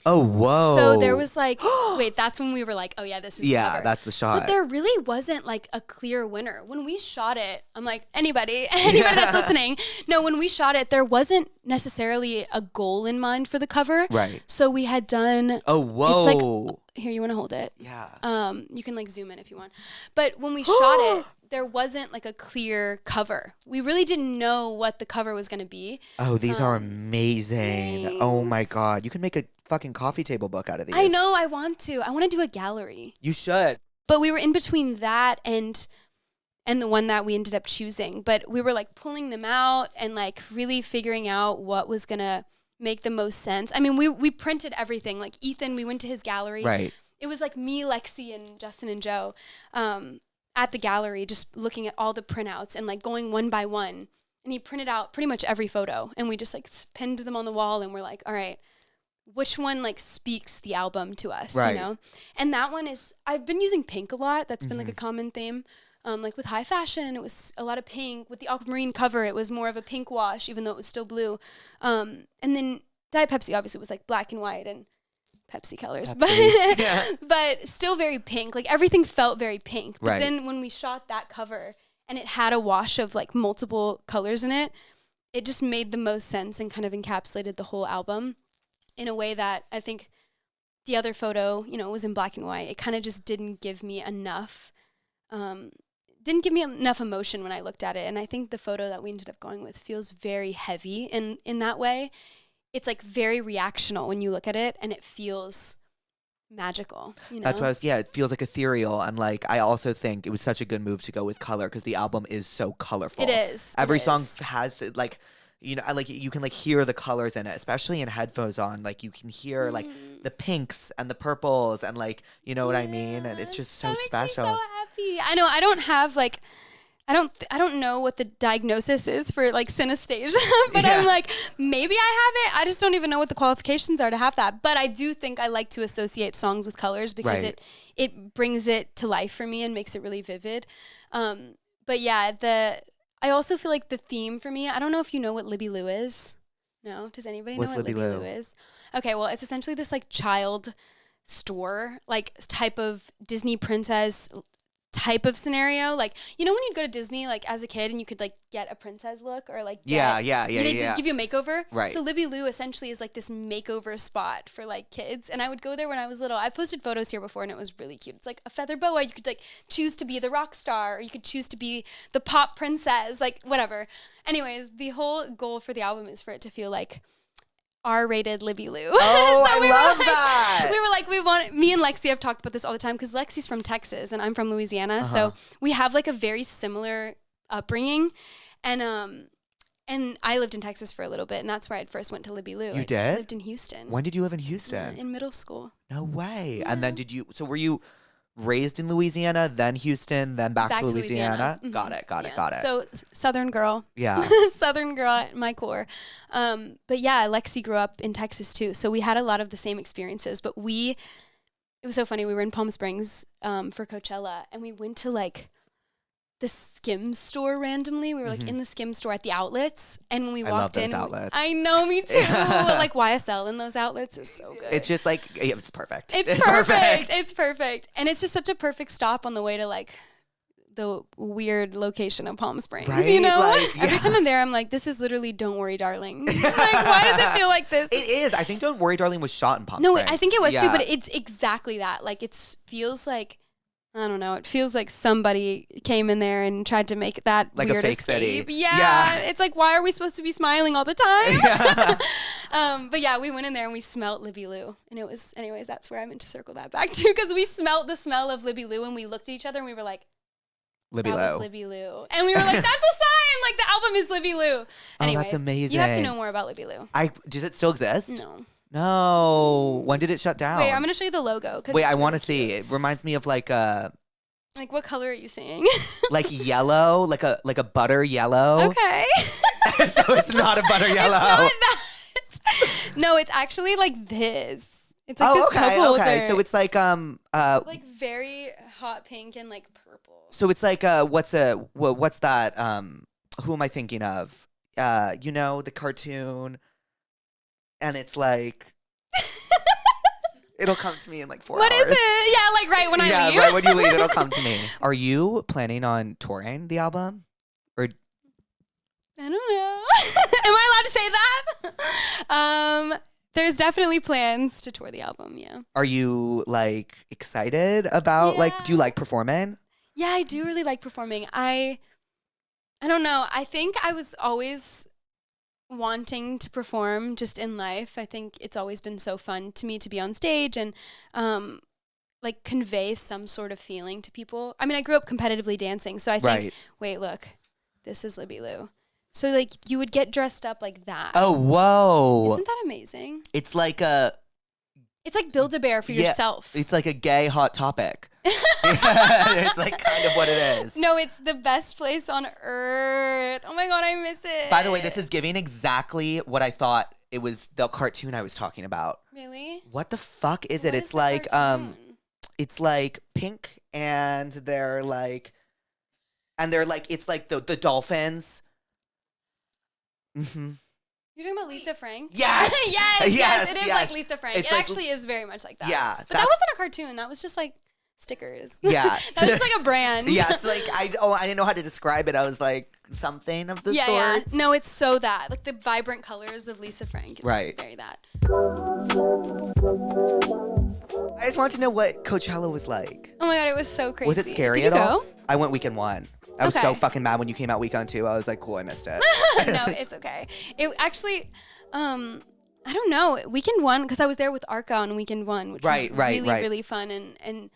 Oh, whoa.
So there was like, wait, that's when we were like, oh yeah, this is the cover.
That's the shot.
But there really wasn't like a clear winner. When we shot it, I'm like, anybody that's listening, no, when we shot it, there wasn't necessarily a goal in mind for the cover.
Right.
So we had done.
Oh, whoa.
It's like, here, you want to hold it?
Yeah.
You can like zoom in if you want. But when we shot it, there wasn't like a clear cover. We really didn't know what the cover was going to be.
Oh, these are amazing.
Thanks.
Oh my God. You can make a fucking coffee table book out of these.
I know, I want to. I want to do a gallery.
You should.
But we were in between that and the one that we ended up choosing. But we were like pulling them out and like really figuring out what was going to make the most sense. I mean, we printed everything. Like Ethan, we went to his gallery.
Right.
It was like me, Lexi, and Justin and Joe at the gallery, just looking at all the printouts and like going one by one. And he printed out pretty much every photo. And we just like pinned them on the wall and we're like, all right, which one like speaks the album to us, you know? And that one is, I've been using pink a lot. That's been like a common theme. Like with high fashion, it was a lot of pink. With the aquamarine cover, it was more of a pink wash, even though it was still blue. And then Diet Pepsi obviously was like black and white and Pepsi colors, but still very pink. Like everything felt very pink. But then when we shot that cover and it had a wash of like multiple colors in it, it just made the most sense and kind of encapsulated the whole album in a way that I think the other photo, you know, was in black and white. It kind of just didn't give me enough, emotion when I looked at it. And I think the photo that we ended up going with feels very heavy in that way. It's like very reactional when you look at it and it feels magical. You know?
That's why it feels like ethereal. And like, I also think it was such a good move to go with color because the album is so colorful.
It is.
Every song has like, you know, like you can like hear the colors in it, especially in headphones on. Like you can hear like the pinks and the purples and like, you know what I mean? And it's just so
that
special.
Makes me so happy. I know I don't have like, I don't know what the diagnosis is for like synesthesia, but I'm like, maybe I have it. I just don't even know what the qualifications are to have that. But I do think I like to associate songs with colors because it brings it to life for me and makes it really vivid. But yeah, I also feel like the theme for me, I don't know if you know what Libby Lou is. No? Does anybody know what Libby Lou is? Okay, well, it's essentially this like child store, like type of Disney princess type of scenario. Like, you know when you'd go to Disney like as a kid and you could like get a princess look or like
Yeah.
they'd give you a makeover.
Right.
So Libby Lou essentially is like this makeover spot for like kids, and I would go there when I was little. I've posted photos here before and it was really cute. It's like a feather boa. You could like choose to be the rock star, or you could choose to be the pop princess, like whatever. Anyways, the whole goal for the album is for it to feel like R-rated Libby Lou.
Oh,
So
I love that.
We were like, me and Lexi have talked about this all the time because Lexi's from Texas and I'm from Louisiana. So we have like a very similar upbringing. And I lived in Texas for a little bit, and that's where I first went to Libby Lou.
You
I
did?
lived in Houston.
When did you live in Houston?
In middle school.
No way. And then so were you raised in Louisiana, then Houston, then back to Louisiana?
Mhm.
Got it.
So Southern girl.
Yeah.
Southern girl at my core. But yeah, Lexi grew up in Texas too. So we had a lot of the same experiences, but it was so funny. We were in Palm Springs for Coachella, and we went to like the Skims store randomly. We were like in the Skims store at the outlets, and when we walked in,
outlets.
I know, me too. Like YSL in those outlets is so good.
It's just like, it's perfect.
It's perfect. It's perfect. And it's just such a perfect stop on the way to like the weird location of Palm Springs.
Right?
You know?
Like,
Every time I'm there, I'm like, this is literally Don't Worry, Darling. Like, why does it feel like this?
It is. I think Don't Worry, Darling was shot in Palm
No,
Springs.
I think it was too,
Yeah.
but it's exactly that. Like, it feels like, I don't know, it feels like somebody came in there and tried to make that
Like a
weird
fake
escape.
city.
Yeah.
Yeah.
It's like, why are we supposed to be smiling all the time? But yeah, we went in there and we smelt Libby Lou. And it was, anyways, that's where I meant to circle that back to, because we smelt the smell of Libby Lou and we looked at each other and we were like,
Libby
that
Lou.
was Libby Lou. And we were like, that's a sign. Like, the album is Libby Lou. Anyways,
that's amazing.
You have to know more about Libby Lou.
Does it still exist?
No.
No. When did it shut down?
Wait, I'm going to show you the logo.
Wait, I want to see. It reminds me of like
Like, what color are you seeing?
like yellow, like a butter yellow.
Okay.
So it's not a butter yellow.
It's not that. No, it's actually like this. It's like this cup
okay.
holder.
So it's like
like very hot pink and like purple.
So it's like what's that? Who am I thinking of? You know, the cartoon, and it's like it'll come to me in like 4 hours.
What is it? Yeah, like right when I leave.
Yeah, right when you leave, it'll come to me. Are you planning on touring the album? Or
I don't know. Am I allowed to say that? There's definitely plans to tour the album, yeah.
are you like excited about like? Do you like performing?
Yeah, I do really like performing. I don't know. I think I was always wanting to perform just in life. I think it's always been so fun to me to be on stage and like convey some sort of feeling to people. I mean, I grew up competitively dancing, so I think,
Right.
wait, look, this is Libby Lou. So like you would get dressed up like that.
Oh, whoa!
Isn't that amazing?
It's like
It's like Build-A-Bear for yourself.
It's like a gay hot topic. It's like kind of what it is.
No, it's the best place on earth. Oh my God, I miss it.
By the way, this is giving exactly what I thought it was, the cartoon I was talking about.
Really?
What the fuck is it?
What
It's
is the
like
cartoon?
it's like pink and they're like it's like the dolphins. Mhm.
You're talking about Lisa Frank?
Yes!
yes,
Yes,
it is
yes.
like Lisa Frank.
It's
It
like-
actually is very much like that.
Yeah,
But that
that's-
wasn't a cartoon. That was just like stickers.
Yeah.
that was just like a brand.
Yes, like I didn't know how to describe it. I was like something of the
yeah,
sorts.
yeah. No, it's so that. Like the vibrant colors of Lisa Frank. It's
Right.
very that.
I just wanted to know what Coachella was like.
Oh my God, it was so crazy.
Was it scary
Did
at
you
all?
go?
I went weekend 1. I was so
Okay.
fucking mad when you came out weekend 2. I was like, cool, I missed it.
No, it's okay. It actually, I don't know. Weekend 1, because I was there with Arca on weekend 1, which
Right,
was
right,
really,
right.
really fun and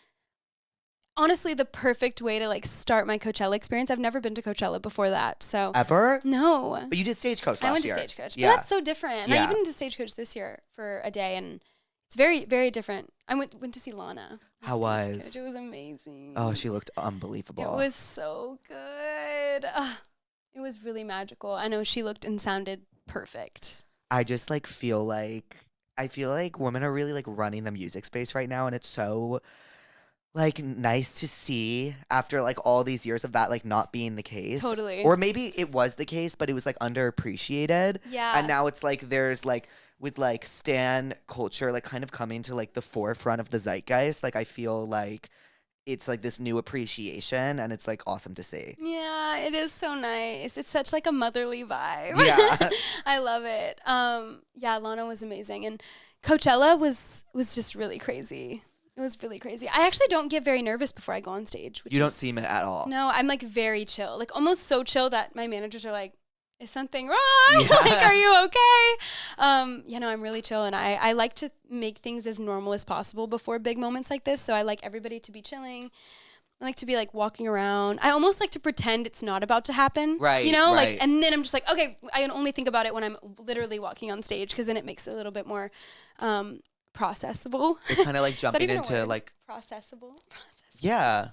honestly the perfect way to like start my Coachella experience. I've never been to Coachella before that, so
Ever?
no.
But you did Stagecoach last
I went to
year.
Stagecoach,
Yeah.
but that's so different. And
Yeah.
I even went to Stagecoach this year for a day, and it's very, very different. I went to see Lana. at
How was?
Stagecoach. It was amazing.
Oh, she looked unbelievable.
It was so good. It was really magical. I know she looked and sounded perfect.
I just like feel like women are really like running the music space right now, and it's so like nice to see after like all these years of that like not being the case.
Totally.
Or maybe it was the case, but it was like underappreciated.
Yeah.
And now it's like there's like with like stan culture like kind of coming to like the forefront of the zeitgeist. Like I feel like it's like this new appreciation, and it's like awesome to see.
Yeah, it is so nice. It's such like a motherly vibe.
Yeah.
I love it. Yeah, Lana was amazing, and Coachella was just really crazy. It was really crazy. I actually don't get very nervous before I go on stage.
You don't seem it at all.
No, I'm like very chill, like almost so chill that my managers are like, "Is something wrong?
Yeah.
Like, are you okay?" You know, I'm really chill, and I like to make things as normal as possible before big moments like this. So I like everybody to be chilling. I like to be like walking around. I almost like to pretend it's not about to happen.
Right.
You know,
right.
like, and then I'm just like, okay, I can only think about it when I'm literally walking on stage, because then it makes it a little bit more processable.
It's kind of like
Is that
jumping
even a
into
word?
like,
Processable.
yeah.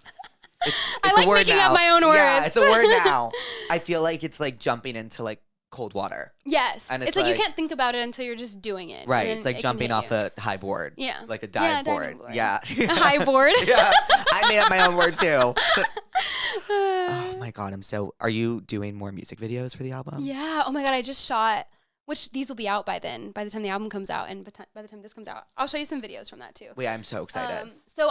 It's
I
a
like
word
making
now.
up my own
Yeah,
words.
it's a word now. I feel like it's like jumping into like cold water.
Yes.
And
it's
it's
like you
like-
can't think about it until you're just doing it.
Right.
and
It's
then
like
it can
jumping
hit
off
you.
a high board.
Yeah.
Like a
Yeah,
dive
diving
board.
board.
Yeah.
A high board.
Yeah. I made up my own word too. Oh my God. Are you doing more music videos for the album?
Yeah. Oh my God. I just shot, which these will be out by then, by the time the album comes out, and by the time this comes out. I'll show you some videos from that too.
Wait, I'm so excited.
So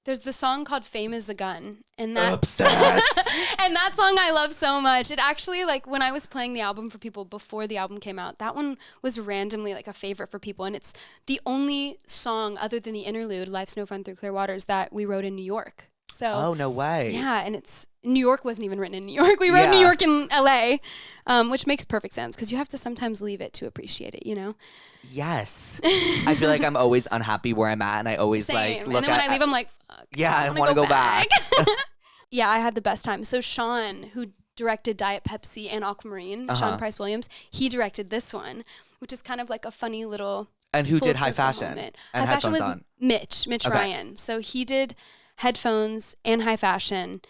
there's the song called Fame is a Gun. And that,
Obsessed.
and that song I love so much. It actually, like, when I was playing the album for people before the album came out, that one was randomly like a favorite for people. And it's the only song other than the interlude, Life's No Fun Through Clear Waters, that we wrote in New York. So
Oh, no way.
yeah, and New York wasn't even written in New York. We wrote New
Yeah.
York in LA, which makes perfect sense because you have to sometimes leave it to appreciate it, you know?
Yes. I feel like I'm always unhappy where I'm at, and I always
Same.
like look
and then when
at.
I leave, I'm like, fuck.
Yeah, I
wanna
want to go back.
Yeah, I had the best time. So Sean, who directed Diet Pepsi and Aquamarine, Sean Price Williams, he directed this one, which is kind of like a funny little
And who
full
did High
circle
Fashion?
moment.
And
High Fashion was
headphones on.
Mitch
Okay.
Ryan. So he did headphones and High Fashion,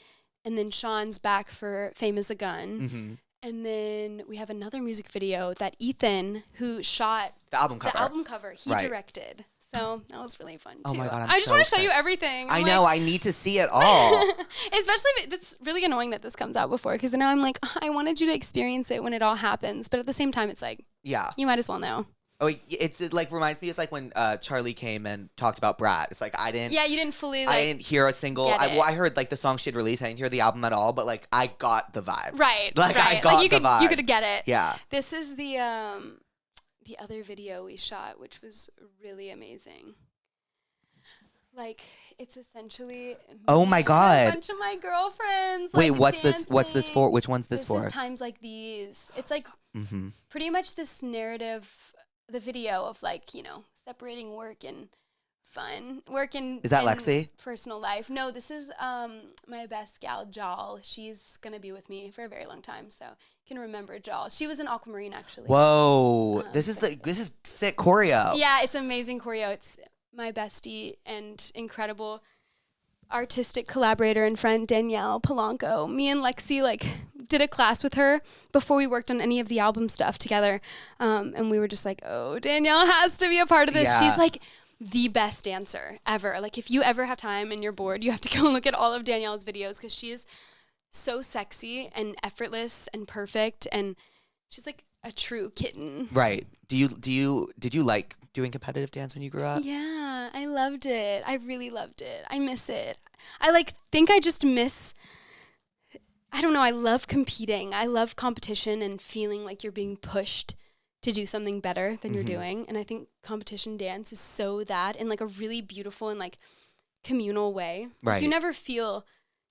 and then Sean's back for Fame is a Gun.
Mm-hmm.
And then we have another music video that Ethan, who shot
The album cover.
he
Right.
directed. So that was really fun too.
Oh my God, I'm
I just
so
want to show you
excited.
everything.
I
I'm
know.
like-
I need to see it all.
Especially if it's really annoying that this comes out before, because now I'm like, I wanted you to experience it when it all happens, but at the same time, it's like
Yeah.
you might as well know.
Oh, it like reminds me. It's like when Charlie came and talked about Brat. It's like I didn't.
Yeah, you didn't fully
I
like.
didn't hear a single.
get
I
it.
heard like the song she had released. I didn't hear the album at all, but like I got the vibe.
Right.
Like, I
right.
got
you
the
could
vibe.
you could get it.
Yeah.
This is the other video we shot, which was really amazing. Like, it's essentially
Oh my
me and
God.
a bunch of my girlfriends.
Wait,
like,
what's this? What's this
dancing.
for? Which one's this
This
for?
is Times Like These. It's like
Mm-hmm.
pretty much this narrative, the video of like, you know, separating work and fun. Work and
Is that
and
Lexi?
personal life. No, this is my best gal, Jal. She's gonna be with me for a very long time, so you can remember Jal. She was in Aquamarine actually.
Whoa, this is sick choreo.
Yeah, it's amazing choreo. It's my bestie and incredible artistic collaborator and friend Danielle Polanco. Me and Lexi like did a class with her before we worked on any of the album stuff together, and we were just like, oh, Danielle has to be a part of this.
Yeah.
She's like the best dancer ever. Like, if you ever have time and you're bored, you have to go look at all of Danielle's videos because she is so sexy and effortless and perfect, and she's like a true kitten.
Right. Did you like doing competitive dance when you grew up?
Yeah, I loved it. I really loved it. I miss it. I think I just miss, I don't know, I love competing. I love competition and feeling like you're being pushed to do something better than you're doing. And I think competition dance is so that in like a really beautiful and like communal way. Like,
Right.
you never feel,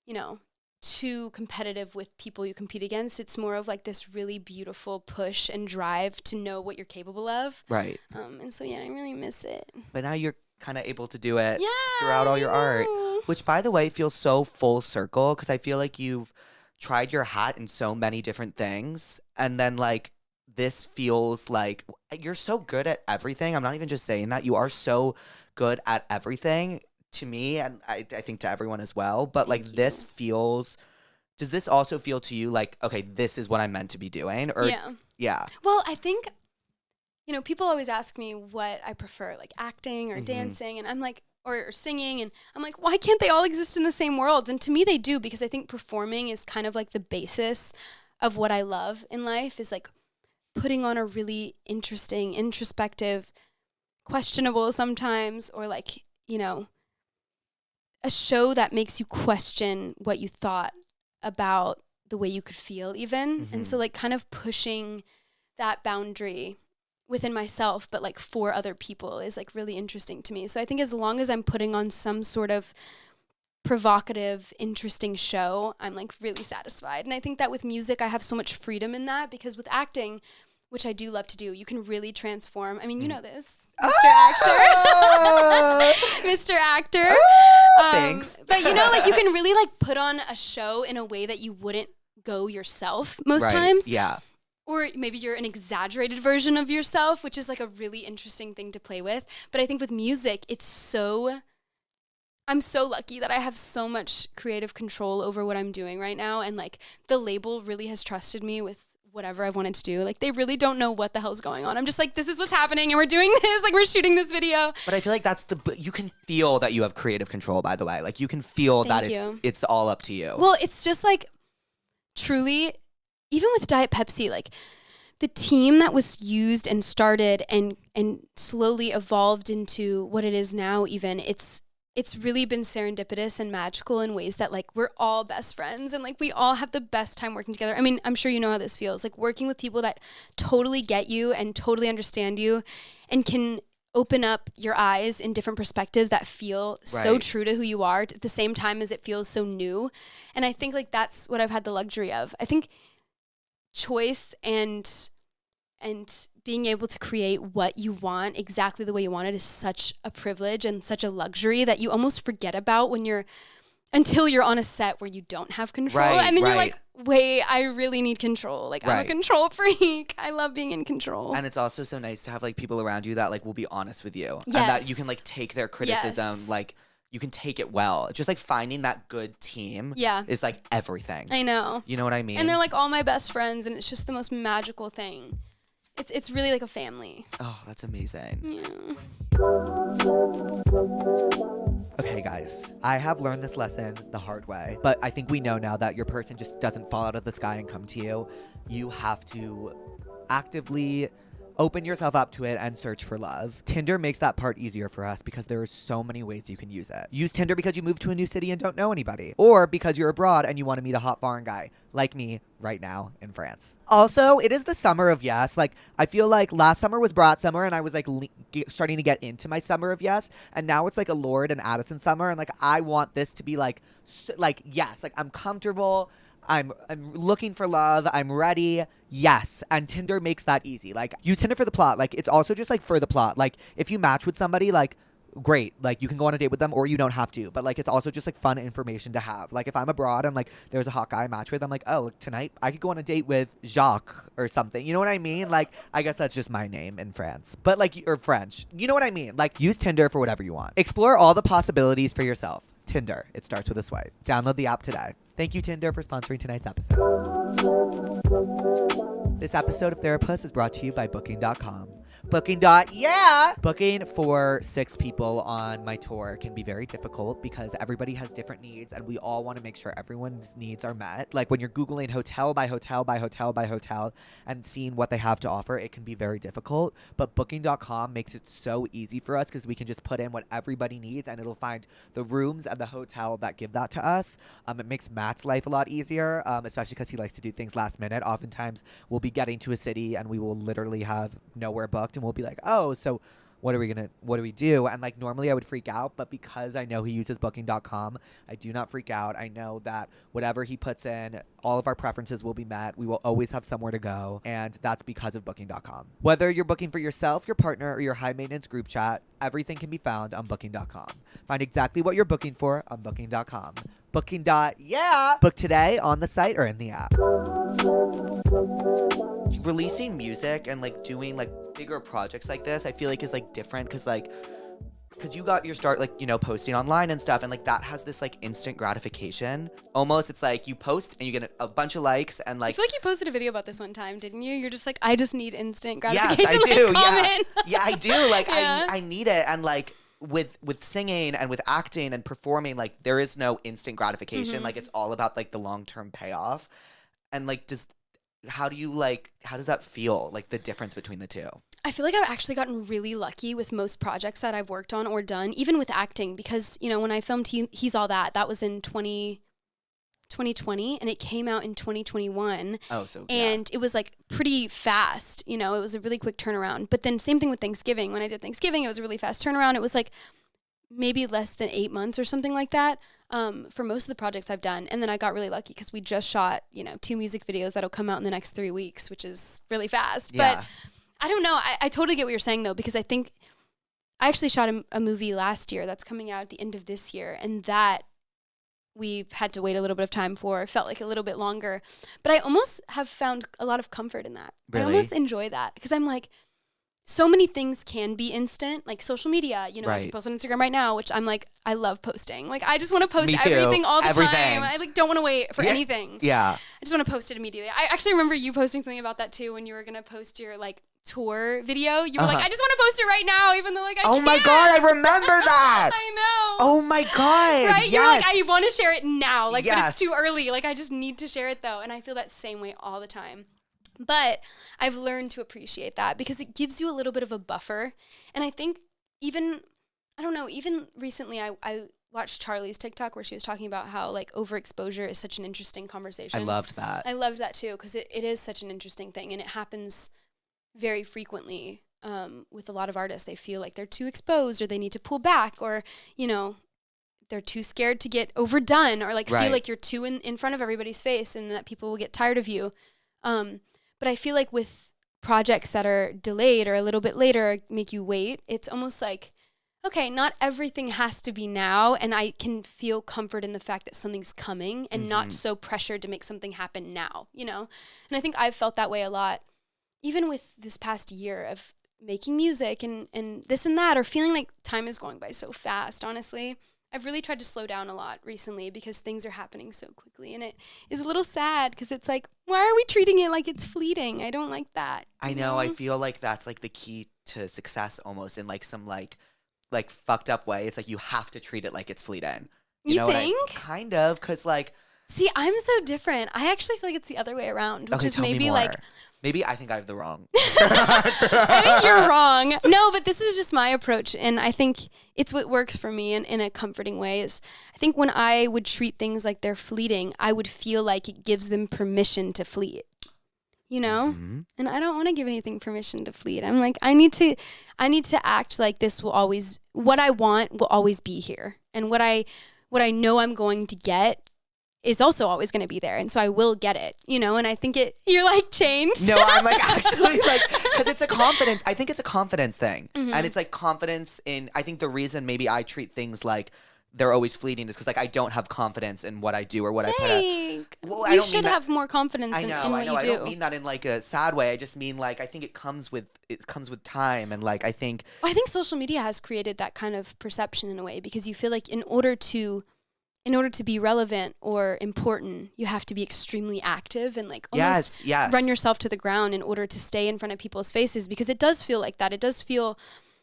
you know, too competitive with people you compete against. It's more of like this really beautiful push and drive to know what you're capable of.
Right.
And so, yeah, I really miss it.
But now you're kind of able to do it
Yeah,
throughout all your
I
art,
know.
which by the way feels so full circle because I feel like you've tried your hat in so many different things, and then like this feels like you're so good at everything. I'm not even just saying that. You are so good at everything to me, and I think to everyone as well. But like this feels, does this also feel to you like, okay, this is what I'm meant to be doing? Or yeah.
Well, I think, you know, people always ask me what I prefer, like acting or dancing, and I'm like, or singing, and I'm like, why can't they all exist in the same world? And to me, they do, because I think performing is kind of like the basis of what I love in life, is like putting on a really interesting, introspective, questionable sometimes, or like, you know, a show that makes you question what you thought about the way you could feel even. And so like kind of pushing that boundary within myself, but like for other people is like really interesting to me. So I think as long as I'm putting on some sort of provocative, interesting show, I'm like really satisfied. And I think that with music, I have so much freedom in that, because with acting, which I do love to do, you can really transform. I mean, you know this, Mr. Actor. Mr. Actor.
Thanks.
But you know, like you can really like put on a show in a way that you wouldn't go yourself most times.
Yeah.
Or maybe you're an exaggerated version of yourself, which is like a really interesting thing to play with. But I think with music, I'm so lucky that I have so much creative control over what I'm doing right now. And like the label really has trusted me with whatever I've wanted to do. Like they really don't know what the hell's going on. I'm just like, this is what's happening and we're doing this, like we're shooting this video.
But I feel like you can feel that you have creative control, by the way. Like you can feel that it's all up to you.
Well, it's just like truly, even with Diet Pepsi, like the team that was used and started and slowly evolved into what it is now, even it's really been serendipitous and magical in ways that like we're all best friends and like we all have the best time working together. I mean, I'm sure you know how this feels, like working with people that totally get you and totally understand you and can open up your eyes in different perspectives that feel so true to who you are at the same time as it feels so new. And I think like that's what I've had the luxury of. I think choice and being able to create what you want exactly the way you want it is such a privilege and such a luxury that you almost forget about until you're on a set where you don't have control. And then you're like, wait, I really need control. Like I'm a control freak. I love being in control.
And it's also so nice to have like people around you that like will be honest with you. And that you can like take their criticism, like you can take it well. Just like finding that good team is like everything.
I know.
You know what I mean?
And they're like all my best friends and it's just the most magical thing. It's really like a family.
Oh, that's amazing.
Yeah.
Okay, guys, I have learned this lesson the hard way, but I think we know now that your person just doesn't fall out of the sky and come to you. You have to actively open yourself up to it and search for love. Tinder makes that part easier for us because there are so many ways you can use it. Use Tinder because you moved to a new city and don't know anybody, or because you're abroad and you want to meet a hot foreign guy like me right now in France. Also, it is the summer of yes. Like I feel like last summer was Brat summer and I was like starting to get into my summer of yes, and now it's like a Lord and Addison summer, and like I want this to be like yes, like I'm comfortable. I'm looking for love. I'm ready. Yes. And Tinder makes that easy. Like, use Tinder for the plot. Like, it's also just like for the plot. Like, if you match with somebody, like, great. Like, you can go on a date with them or you don't have to. But like, it's also just like fun information to have. Like, if I'm abroad and like there's a hot guy I match with, I'm like, oh, tonight I could go on a date with Jacques or something. You know what I mean? Like, I guess that's just my name in France. But like, or French. You know what I mean? Like, use Tinder for whatever you want. Explore all the possibilities for yourself. Tinder. It starts with a swipe. Download the app today. Thank you, Tinder, for sponsoring tonight's episode. This episode of Therapuss is brought to you by Booking.com. Booking for 6 people on my tour can be very difficult because everybody has different needs and we all want to make sure everyone's needs are met. Like when you're Googling hotel by hotel by hotel by hotel and seeing what they have to offer, it can be very difficult. But Booking.com makes it so easy for us because we can just put in what everybody needs and it'll find the rooms and the hotel that give that to us. It makes Matt's life a lot easier, especially because he likes to do things last minute. Oftentimes we'll be getting to a city and we will literally have nowhere booked and we'll be like, oh, so what do we do? And like normally I would freak out, but because I know he uses Booking.com, I do not freak out. I know that whatever he puts in, all of our preferences will be met. We will always have somewhere to go, and that's because of Booking.com. Whether you're booking for yourself, your partner, or your high maintenance group chat, everything can be found on Booking.com. Find exactly what you're booking for on Booking.com. Book today on the site or in the app. Releasing music and like doing like bigger projects like this, I feel like is like different because you got your start like, you know, posting online and stuff, and like that has this like instant gratification. Almost it's like you post and you get a bunch of likes and like.
I feel like you posted a video about this one time, didn't you? You're just like, I just need instant gratification.
Yes, I do.
Like,
yeah, I do. Like
yeah.
I need it, and like. With singing and with acting and performing, like there is no instant gratification. Like it's all about like the long-term payoff. And like how does that feel, like the difference between the two?
I feel like I've actually gotten really lucky with most projects that I've worked on or done, even with acting, because, you know, when I filmed He's All That was in 2020 and it came out in 2021.
Oh, so
and it was like pretty fast, you know, it was a really quick turnaround. But then same thing with Thanksgiving. When I did Thanksgiving, it was a really fast turnaround. It was like maybe less than 8 months or something like that for most of the projects I've done. And then I got really lucky because we just shot, you know, 2 music videos that'll come out in the next 3 weeks, which is really fast.
Yeah.
But I don't know. I totally get what you're saying, though, because I think I actually shot a movie last year that's coming out at the end of this year. And that we had to wait a little bit of time for. It felt like a little bit longer. But I almost have found a lot of comfort in that.
Really?
I almost enjoy that because I'm like, so many things can be instant, like social media. You know, I can post on Instagram right now, which I'm like, I love posting. Like, I just want to post
Me too.
everything all the
Everything.
time. I like don't want to wait for anything.
Yeah.
I just want to post it immediately. I actually remember you posting something about that too when you were gonna post your like tour video. You were like, I just want to post it right now, even though like I
Oh
can't.
my God, I remember that.
I know.
Oh my God.
Right?
Yes.
You're like, I want to share it now. Like, but
Yes.
it's too early. Like, I just need to share it though. And I feel that same way all the time. But I've learned to appreciate that because it gives you a little bit of a buffer. And I think even recently I watched Charlie's TikTok where she was talking about how like overexposure is such an interesting conversation.
I loved that.
I loved that too because it is such an interesting thing and it happens very frequently with a lot of artists. They feel like they're too exposed or they need to pull back or, you know, they're too scared to get overdone or like feel like you're too in front of everybody's face and that people will get tired of you. But I feel like with projects that are delayed or a little bit later make you wait, it's almost like, okay, not everything has to be now. And I can feel comfort in the fact that something's coming and not so pressured to make something happen now, you know? And I think I've felt that way a lot, even with this past year of making music and this and that, or feeling like time is going by so fast, honestly. I've really tried to slow down a lot recently because things are happening so quickly. And it is a little sad because it's like, why are we treating it like it's fleeting? I don't like that.
I know. I feel like that's like the key to success almost in like some like fucked up way. It's like you have to treat it like it's fleeting.
You
know
think?
Kind of, because like.
See, I'm so different. I actually feel like it's the other way around, which is
tell me
maybe
more.
like.
Maybe I think I have the wrong.
I think you're wrong. No, but this is just my approach. And I think it's what works for me in a comforting way is I think when I would treat things like they're fleeting, I would feel like it gives them permission to fleet. You know?
Mm-hmm.
And I don't want to give anything permission to fleet. I'm like, I need to act like this will always, what I want will always be here. And what I know I'm going to get is also always going to be there. And so I will get it, you know, and I think you're like changed.
No, I'm like actually like, because it's a confidence. I think it's a confidence thing.
Mm-hmm.
And it's like confidence in, I think the reason maybe I treat things like they're always fleeting is because like I don't have confidence in what I do or what I put out. Well,
you should have more confidence in what you do.
I don't mean that in like a sad way. I just mean like, I think it comes with time. And like, I think
social media has created that kind of perception in a way because you feel like in order to be relevant or important, you have to be extremely active and like almost run yourself to the ground in order to stay in front of people's faces because it does feel like that. It does feel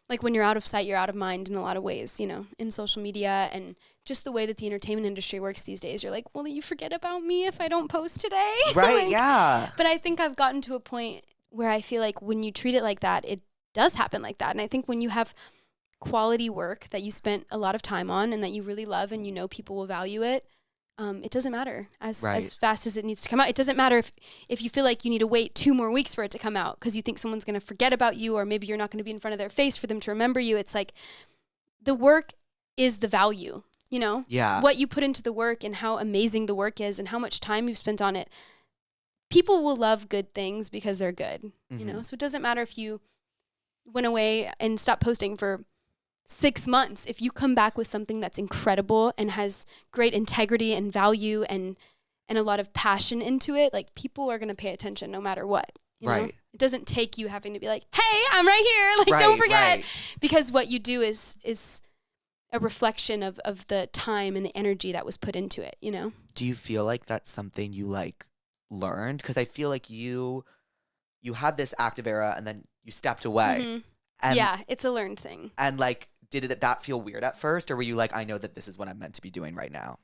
like when you're out of sight, you're out of mind in a lot of ways, you know, in social media and just the way that the entertainment industry works these days. You're like, well, you forget about me if I don't post today.
Right, yeah.
But I think I've gotten to a point where I feel like when you treat it like that, it does happen like that. And I think when you have quality work that you spent a lot of time on and that you really love and you know people will value it, it doesn't matter as fast as it needs to come out. It doesn't matter if you feel like you need to wait 2 more weeks for it to come out because you think someone's going to forget about you or maybe you're not going to be in front of their face for them to remember you. It's like the work is the value, you know?
Yeah.
What you put into the work and how amazing the work is and how much time you've spent on it. People will love good things because they're good, you know? So it doesn't matter if you went away and stopped posting for 6 months. If you come back with something that's incredible and has great integrity and value and a lot of passion into it, like people are going to pay attention no matter what. You know? It doesn't take you having to be like, hey, I'm right here. Like, don't forget. Because what you do is a reflection of the time and the energy that was put into it, you know?
Do you feel like that's something you like learned? Because I feel like you had this active era and then you stepped away.
Mm-hmm.
And,
yeah, it's a learned thing.
And like, did that feel weird at first? Or were you like, I know that this is what I'm meant to be doing right now?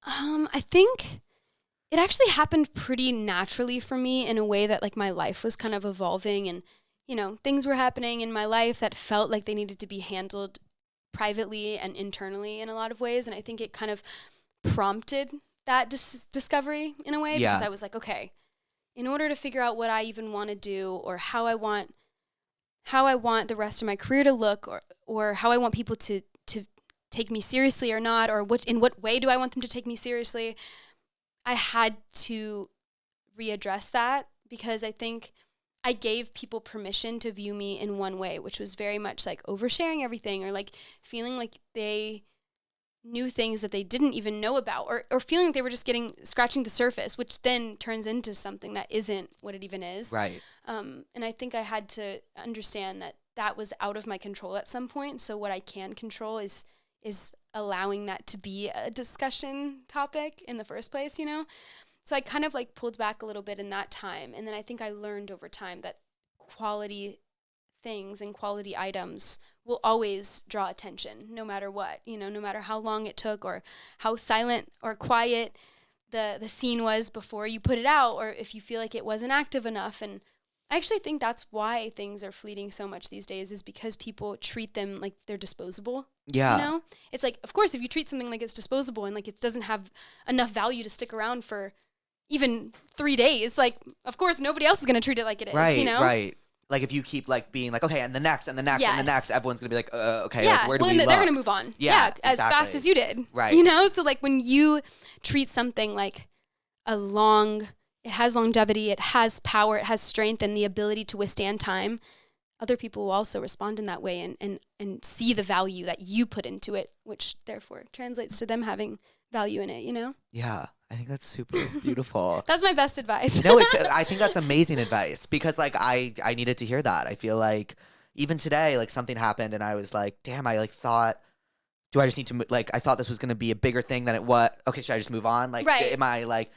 I think it actually happened pretty naturally for me in a way that like my life was kind of evolving and, things were happening in my life that felt like they needed to be handled privately and internally in a lot of ways. And I think it kind of prompted that discovery in a way, because I was like, okay, in order to figure out what I even want to do, or how I want the rest of my career to look, or how I want people to take me seriously or not, or in what way do I want them to take me seriously, I had to readdress that, because I think I gave people permission to view me in one way, which was very much like oversharing everything, or like feeling like they knew things that they didn't even know about, or feeling like they were just scratching the surface, which then turns into something that isn't what it even is.
Right.
And I think I had to understand that was out of my control at some point. So what I can control is allowing that to be a discussion topic in the first place, So I kind of like pulled back a little bit in that time. And then I think I learned over time that quality things and quality items will always draw attention, no matter what, no matter how long it took, or how silent or quiet the scene was before you put it out, or if you feel like it wasn't active enough. And I actually think that's why things are fleeting so much these days, is because people treat them like they're disposable.
Yeah.
It's like, of course, if you treat something like it's disposable and like it doesn't have enough value to stick around for even 3 days, like, of course, nobody else is going to treat it like it is,
Right. Like, if you keep, like, being like, okay, and the next, and the next, and the next, everyone's going to be like, okay,
yeah.
like, where do we
they're
look?
going to move on.
Yeah,
as fast as you did.
Right.
So, like, when you treat something like it has longevity, it has power, it has strength, and the ability to withstand time, other people will also respond in that way and see the value that you put into it, which therefore translates to them having value in it,
Yeah, I think that's super beautiful.
That's my best advice.
No, I think that's amazing advice, because like I needed to hear that. I feel like even today, like, something happened and I was like, damn, I like thought, do I just need to, like, I thought this was going to be a bigger thing than it was. Okay, should I just move on? Like, am I like,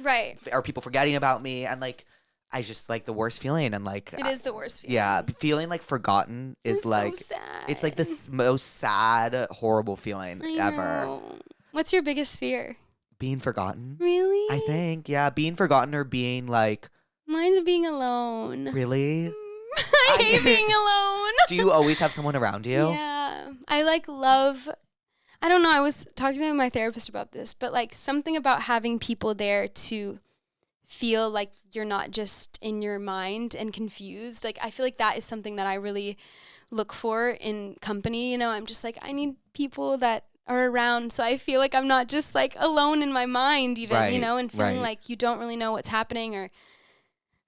are people forgetting about me? And like, I just like the worst feeling, and like
it is the worst feeling.
Yeah, feeling like forgotten is like
so sad.
It's like the most sad, horrible feeling ever.
Know. What's your biggest fear?
Being forgotten.
Really?
I think, yeah, being forgotten, or being like.
Mine's being alone.
Really?
I hate being alone.
Do you always have someone around you?
Yeah, I like love. I don't know. I was talking to my therapist about this, but like something about having people there to feel like you're not just in your mind and confused. Like, I feel like that is something that I really look for in company. I'm just like, I need people that are around, so I feel like I'm not just like alone in my mind even, and feeling like you don't really know what's happening, or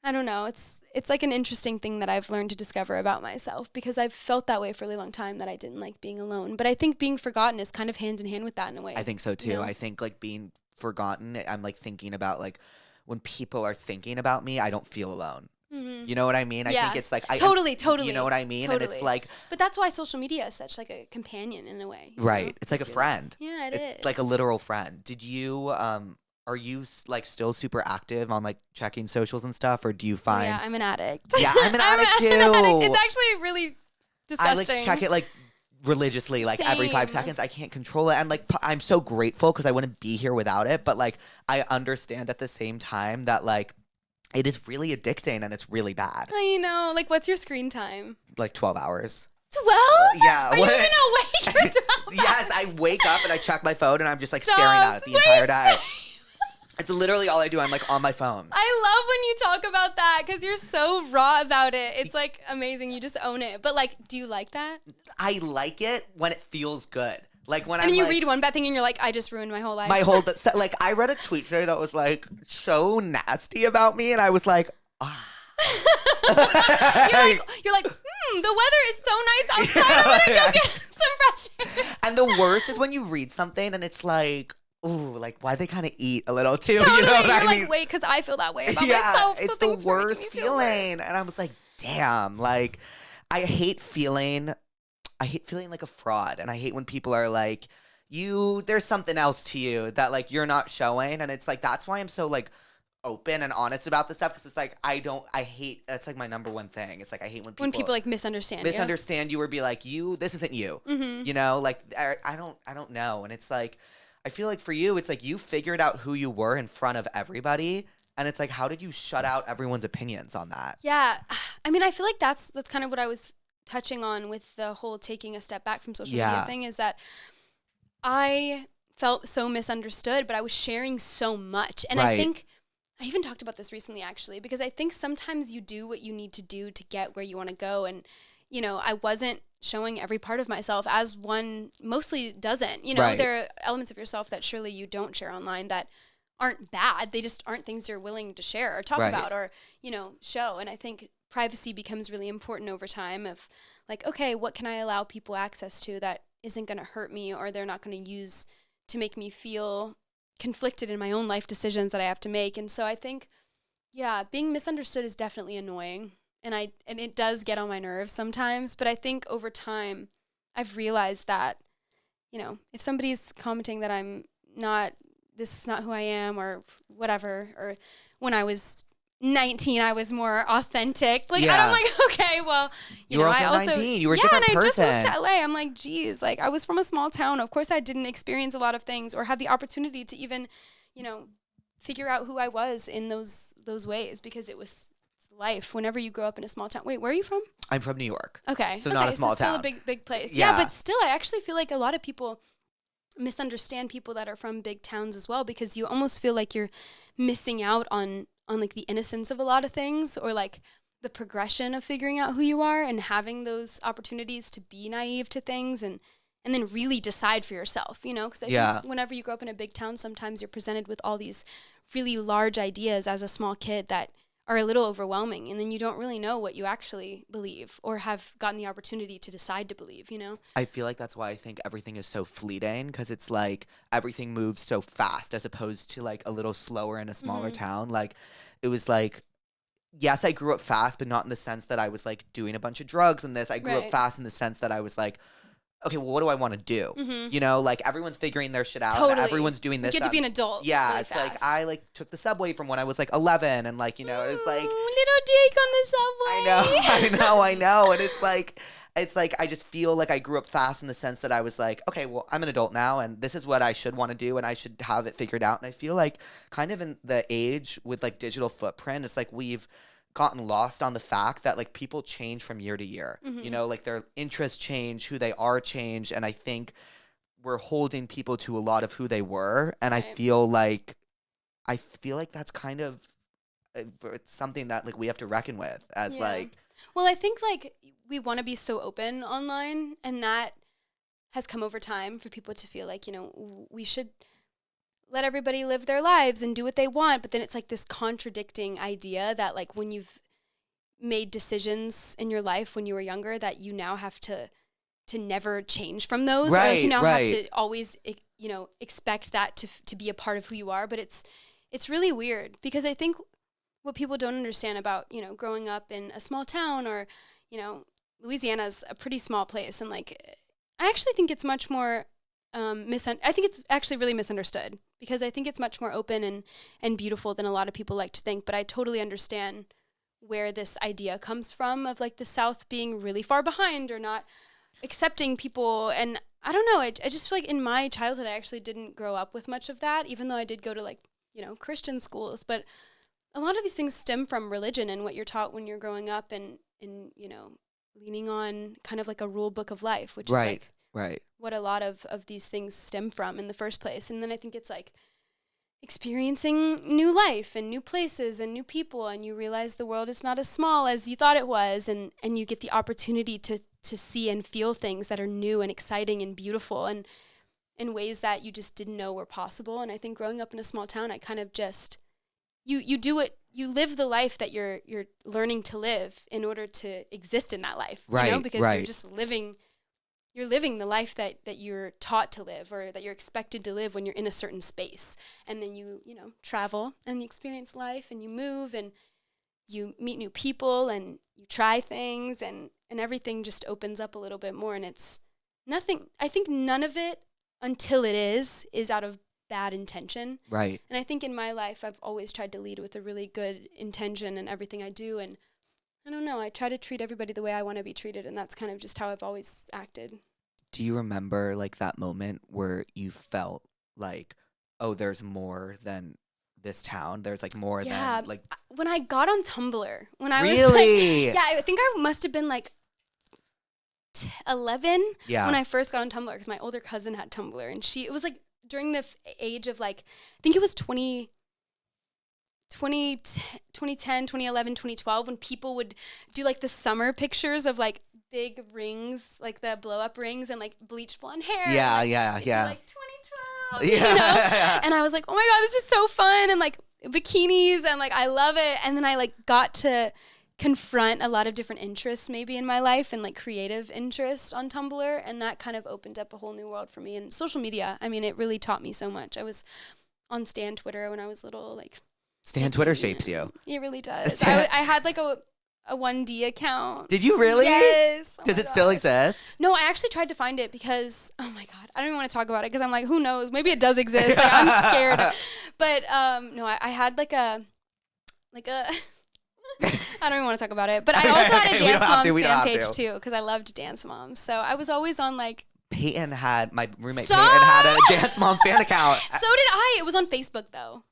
I don't know. It's like an interesting thing that I've learned to discover about myself, because I've felt that way for a really long time, that I didn't like being alone. But I think being forgotten is kind of hand in hand with that in a way.
I think so too. I think like being forgotten, I'm like thinking about like when people are thinking about me, I don't feel alone. Mm-hmm. You know what I mean? I think it's like
totally.
You know what I mean?
Totally.
And it's like,
but that's why social media is such like a companion in a way.
Right? It's like a friend.
Yeah,
it's like a literal friend. Did you are you like still super active on like checking socials and stuff, or do you find?
Yeah, I'm an addict.
Yeah, I'm an addict too.
It's actually really disgusting.
I like check it like religiously, like every 5 seconds. I can't control it, and like I'm so grateful, because I wouldn't be here without it. But like I understand at the same time that like it is really addicting, and it's really bad.
I know. Like, what's your screen time?
Like 12 hours.
12?
Yeah.
Are you even awake for 12 hours?
Yes, I wake up and I check my phone, and I'm just like staring at it the entire day. It's literally all I do. I'm like on my phone.
I love when you talk about that, because you're so raw about it. It's like amazing. You just own it. But like, do you like that?
I like it when it feels good. Like when
and you read one bad thing and you're like, I just ruined my whole life.
Like I read a tweet today that was like so nasty about me, and I was like, ah.
you're like, the weather is so nice outside. I'm gonna go get some fresh air.
And the worst is when you read something and it's like, ooh, like why they kind of eat a little too.
Totally.
You know what
you're
I mean?
Like, wait, because I feel that way about myself.
It's the worst feeling. And I was like, damn, like I hate feeling like a fraud. And I hate when people are like, there's something else to you that like you're not showing. And it's like, that's why I'm so like open and honest about this stuff, because it's like that's like my number one thing. It's like I hate when people
like misunderstand
you or be like, this isn't you. Mm-hmm. You know, like I don't know. And it's like I feel like for you, it's like you figured out who you were in front of everybody, And it's like, how did you shut out everyone's opinions on that?
Yeah. I mean, I feel like that's kind of what I was touching on with the whole taking a step back from social media thing, is that I felt so misunderstood, but I was sharing so much. And I think I even talked about this recently, actually, because I think sometimes you do what you need to do to get where you want to go. And, you know, I wasn't showing every part of myself, as one mostly doesn't. You know, there are elements of yourself that surely you don't share online that aren't bad. They just aren't things you're willing to share or talk about or, you know, show. And I think privacy becomes really important over time of like, okay, what can I allow people access to that isn't going to hurt me or they're not going to use to make me feel conflicted in my own life decisions that I have to make. And so I think, yeah, being misunderstood is definitely annoying. And it does get on my nerves sometimes. But I think over time, I've realized that, you know, if somebody's commenting that this is not who I am or whatever, or when I was 19, I was more authentic. Like, I'm like, okay, well, you know,
also
I also
19. You were a different
and
person.
I just moved to LA. I'm like, geez, like I was from a small town. Of course, I didn't experience a lot of things or have the opportunity to even, you know, figure out who I was in those ways because it's life. Whenever you grow up in a small town. Wait, where are you from?
I'm from New York.
Okay,
so not a small
still
town.
Still a big place. Yeah, but still, I actually feel like a lot of people misunderstand people that are from big towns as well because you almost feel like you're missing out on like the innocence of a lot of things or like the progression of figuring out who you are and having those opportunities to be naive to things and then really decide for yourself, you know? Because I think whenever you grow up in a big town, sometimes you're presented with all these really large ideas as a small kid that are a little overwhelming, and then you don't really know what you actually believe or have gotten the opportunity to decide to believe, you know?
I feel like that's why I think everything is so fleeting because it's like everything moves so fast as opposed to like a little slower in a smaller town. Like it was like, yes, I grew up fast, but not in the sense that I was like doing a bunch of drugs and this. I grew up fast in the sense that I was like, okay, well, what do I want to do? You know, like everyone's figuring their shit out.
Totally.
And everyone's doing this.
You get to be an adult.
Yeah,
really
it's
fast.
like I like took the subway from when I was like 11, and like you know, it's like
little Jake on the subway.
I know, and it's like I just feel like I grew up fast in the sense that I was like, okay, well, I'm an adult now, and this is what I should want to do, and I should have it figured out. And I feel like kind of in the age with like digital footprint, it's like we've gotten lost on the fact that like people change from year to year. You know, like their interests change, who they are change, and I think we're holding people to a lot of who they were, and I feel like that's kind of it's something that like we have to reckon with as like.
Well, I think like we want to be so open online, and that has come over time for people to feel like, you know, we should let everybody live their lives and do what they want. But then it's like this contradicting idea that like when you've made decisions in your life when you were younger that you now have to never change from those. Or you now have to always, you know, expect that to be a part of who you are. But it's really weird because I think what people don't understand about, you know, growing up in a small town or, you know, Louisiana's a pretty small place. And like, I actually think it's much more I think it's actually really misunderstood because I think it's much more open and beautiful than a lot of people like to think. But I totally understand where this idea comes from of like the South being really far behind or not accepting people. And I don't know, I just feel like in my childhood, I actually didn't grow up with much of that, even though I did go to like, you know, Christian schools. But a lot of these things stem from religion and what you're taught when you're growing up and you know, leaning on kind of like a rule book of life, which is like what a lot of these things stem from in the first place. And then I think it's like experiencing new life and new places and new people, and you realize the world is not as small as you thought it was, and you get the opportunity to see and feel things that are new and exciting and beautiful and in ways that you just didn't know were possible. And I think growing up in a small town, I kind of just you live the life that you're learning to live in order to exist in that life, you know, because you're just you're living the life that you're taught to live or that you're expected to live when you're in a certain space. And then you know, travel and you experience life and you move and you meet new people and you try things and everything just opens up a little bit more. And it's nothing, I think none of it until it is out of bad intention. Right. And I think in my life, I've always tried to lead with a really good intention in everything I do. And I don't know, I try to treat everybody the way I want to be treated, and that's kind of just how I've always acted.
Do you remember like that moment where you felt like, oh, there's more than this town. There's like more
Yeah.
than like.
When I got on Tumblr, when I was
Really?
like, yeah, I think I must have been like 11
Yeah.
when I first got on Tumblr because my older cousin had Tumblr, and it was like during the age of like, I think it was 2010, 2011, 2012, when people would do like the summer pictures of like big rings, like the blow up rings and like bleach blonde hair.
Yeah,
and,
yeah,
it'd be,
yeah.
like 2012,
Yeah.
you know? And I was like, oh my God, this is so fun. And like bikinis and like, I love it. And then I like got to confront a lot of different interests maybe in my life and like creative interest on Tumblr. And that kind of opened up a whole new world for me. And social media, I mean, it really taught me so much. I was on Stan Twitter when I was little, like.
Stan Twitter shapes you.
It really does. I had like a 1D account.
Did you really?
Yes. Oh
Does
my
it still
gosh.
exist?
No, I actually tried to find it because, oh my God, I don't even want to talk about it because I'm like, who knows? Maybe it does exist. Like, I'm scared. But no, I had like a, I don't even want to talk about it. But I also had a
Okay, we don't
Dance
have to,
Moms
we don't
fan
have
page
to.
too because I loved Dance Moms. So I was always on like.
Peyton had, my roommate
Stop!
Peyton had a Dance Mom fan account.
So did I. It was on Facebook though.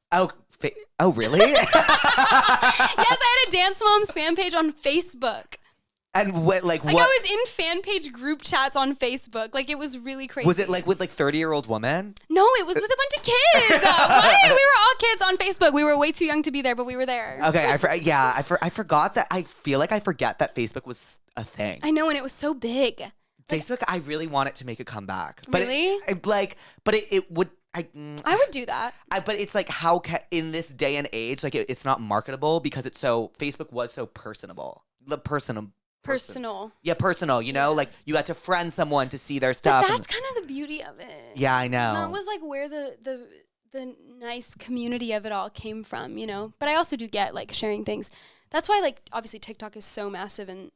Oh, really?
Yes, I had a Dance Moms fan page on Facebook.
And what, like
Like
what?
I was in fan page group chats on Facebook. Like it was really crazy.
Was it like with like 30-year-old women?
No, it was with a bunch of kids. What? We were all kids on Facebook. We were way too young to be there, but we were there.
Okay, I forgot that. I feel like I forget that Facebook was a thing.
I know, and it was so big.
Facebook, I really want it to make a comeback. But
Really?
it would.
I would do that.
But it's like in this day and age, like it's not marketable because Facebook was so personable. Personal. Yeah, personal. You know, like you had to friend someone to see their stuff.
But that's kind of the beauty of it.
Yeah, I know.
That was like where the nice community of it all came from, you know. But I also do get like sharing things. That's why like obviously TikTok is so massive and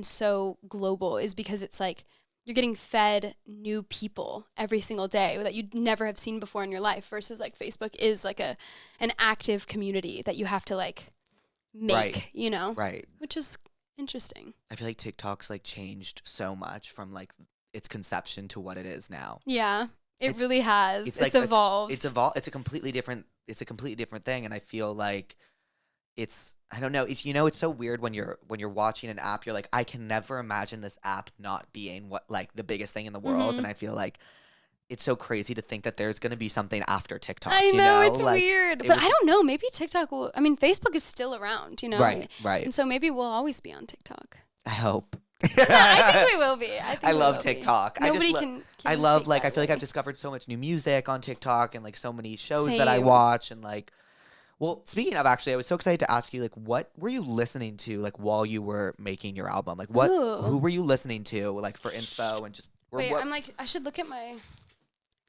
so global is because it's like you're getting fed new people every single day that you'd never have seen before in your life versus like Facebook is like an active community that you have to like make,
Right.
you know?
Right.
Which is interesting.
I feel like TikTok's like changed so much from like its conception to what it is now.
Yeah. It
It's-
really has. It's
like
evolved.
It's a completely different thing, and I feel like I don't know. It's so weird when you're watching an app. You're like, I can never imagine this app not being what like the biggest thing in the world,
Mhm.
and I feel like it's so crazy to think that there's gonna be something after TikTok.
I
you
know, it's
Like,
weird.
it
But
was-
I don't know. Maybe TikTok will. I mean, Facebook is still around, you know?
Right.
And so maybe we'll always be on TikTok.
I hope.
I think we will be.
I love TikTok.
Nobody
I
can
I love
take
like I
that
feel like
away.
I've discovered so much new music on TikTok and like so many shows that I
Same.
watch and like. Well, speaking of, actually, I was so excited to ask you, like, what were you listening to, like, while you were making your album? Like,
Ooh.
who were you listening to, like, for inspo and just, or
Wait,
what?
I'm like, I should look at my.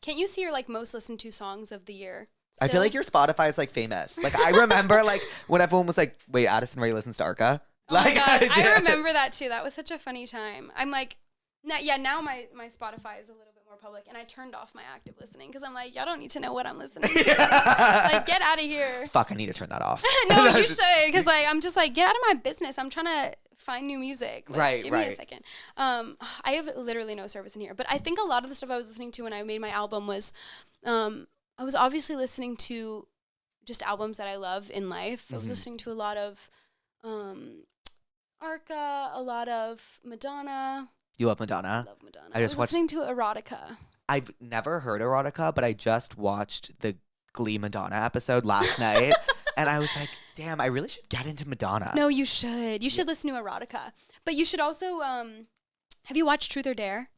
Can't you see your like most listened to songs of the year?
I feel like your Spotify is, like, famous. Like, I remember, like, when everyone was like, wait, Addison Rae listens to Arca?
Oh
Like,
my God,
did.
I remember that too. That was such a funny time. I'm like, now my Spotify is a little bit more public, and I turned off my active listening because I'm like, y'all don't need to know what I'm listening to. Like, get out of here.
Fuck, I need to turn that off.
No, you should, because like I'm just like, get out of my business. I'm trying to find new music. Like,
Right,
give me a
right.
second. I have literally no service in here, but I think a lot of the stuff I was listening to when I made my album was, I was obviously listening to just albums that I love in life. I was
Mhm.
listening to a lot of Arca, a lot of Madonna.
You love Madonna?
Love Madonna.
I
I
just
was
watched-
listening to Erotica.
I've never heard Erotica, but I just watched the Glee Madonna episode last night, and I was like, damn, I really should get into Madonna.
No, you should. You should listen to Erotica. But you should also, have you watched Truth or Dare?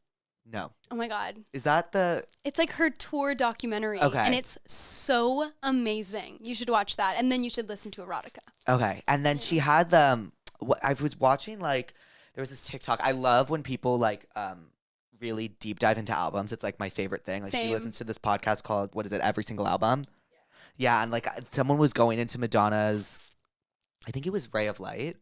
No.
Oh my God.
Is that the...
It's like her tour documentary.
Okay.
And it's so amazing. You should watch that. And then you should listen to Erotica.
Okay, and then she had the. I was watching like there was this TikTok. I love when people like really deep dive into albums. It's like my favorite thing. Like she
Same.
listens to this podcast called what is it? Every Single Album. Yeah, and like someone was going into Madonna's. I think it was Ray of Light,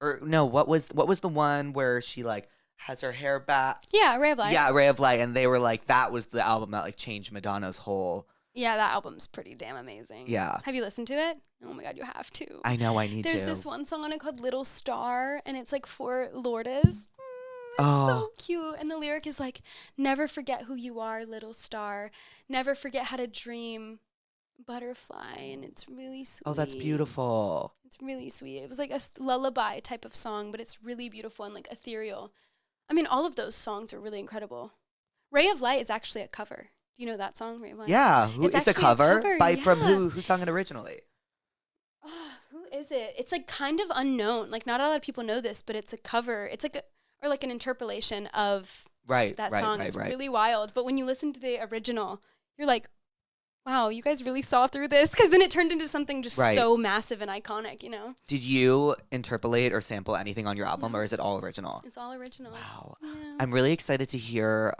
or no? What was the one where she like has her hair back?
Yeah, Ray of Light.
Yeah, Ray of Light, and they were like that was the album that like changed Madonna's whole.
Yeah, that album's pretty damn amazing.
Yeah.
Have you listened to it? Oh my God, you have to.
I know I need
There's
to.
this one song on it called Little Star, and it's like for Lourdes. It's
Oh.
so cute. And the lyric is like, never forget who you are, little star. Never forget how to dream. butterfly, and it's really sweet.
Oh, that's beautiful.
It's really sweet. It was like a lullaby type of song, but it's really beautiful and like ethereal. I mean, all of those songs are really incredible. Ray of Light is actually a cover. Do you know that song, Ray of Light?
Yeah, it's a
actually
cover, by
yeah.
from who sung it originally?
Who is it? It's like kind of unknown. Like not a lot of people know this, but it's a cover. It's like or like an interpolation of that song. It's really wild. But when you listen to the original, you're like, wow, you guys really saw through this, because then it turned into something just so massive and iconic, you know?
Did you interpolate or sample anything on your album, or is it all original?
It's all original.
Wow.
Yeah.
I'm really excited to hear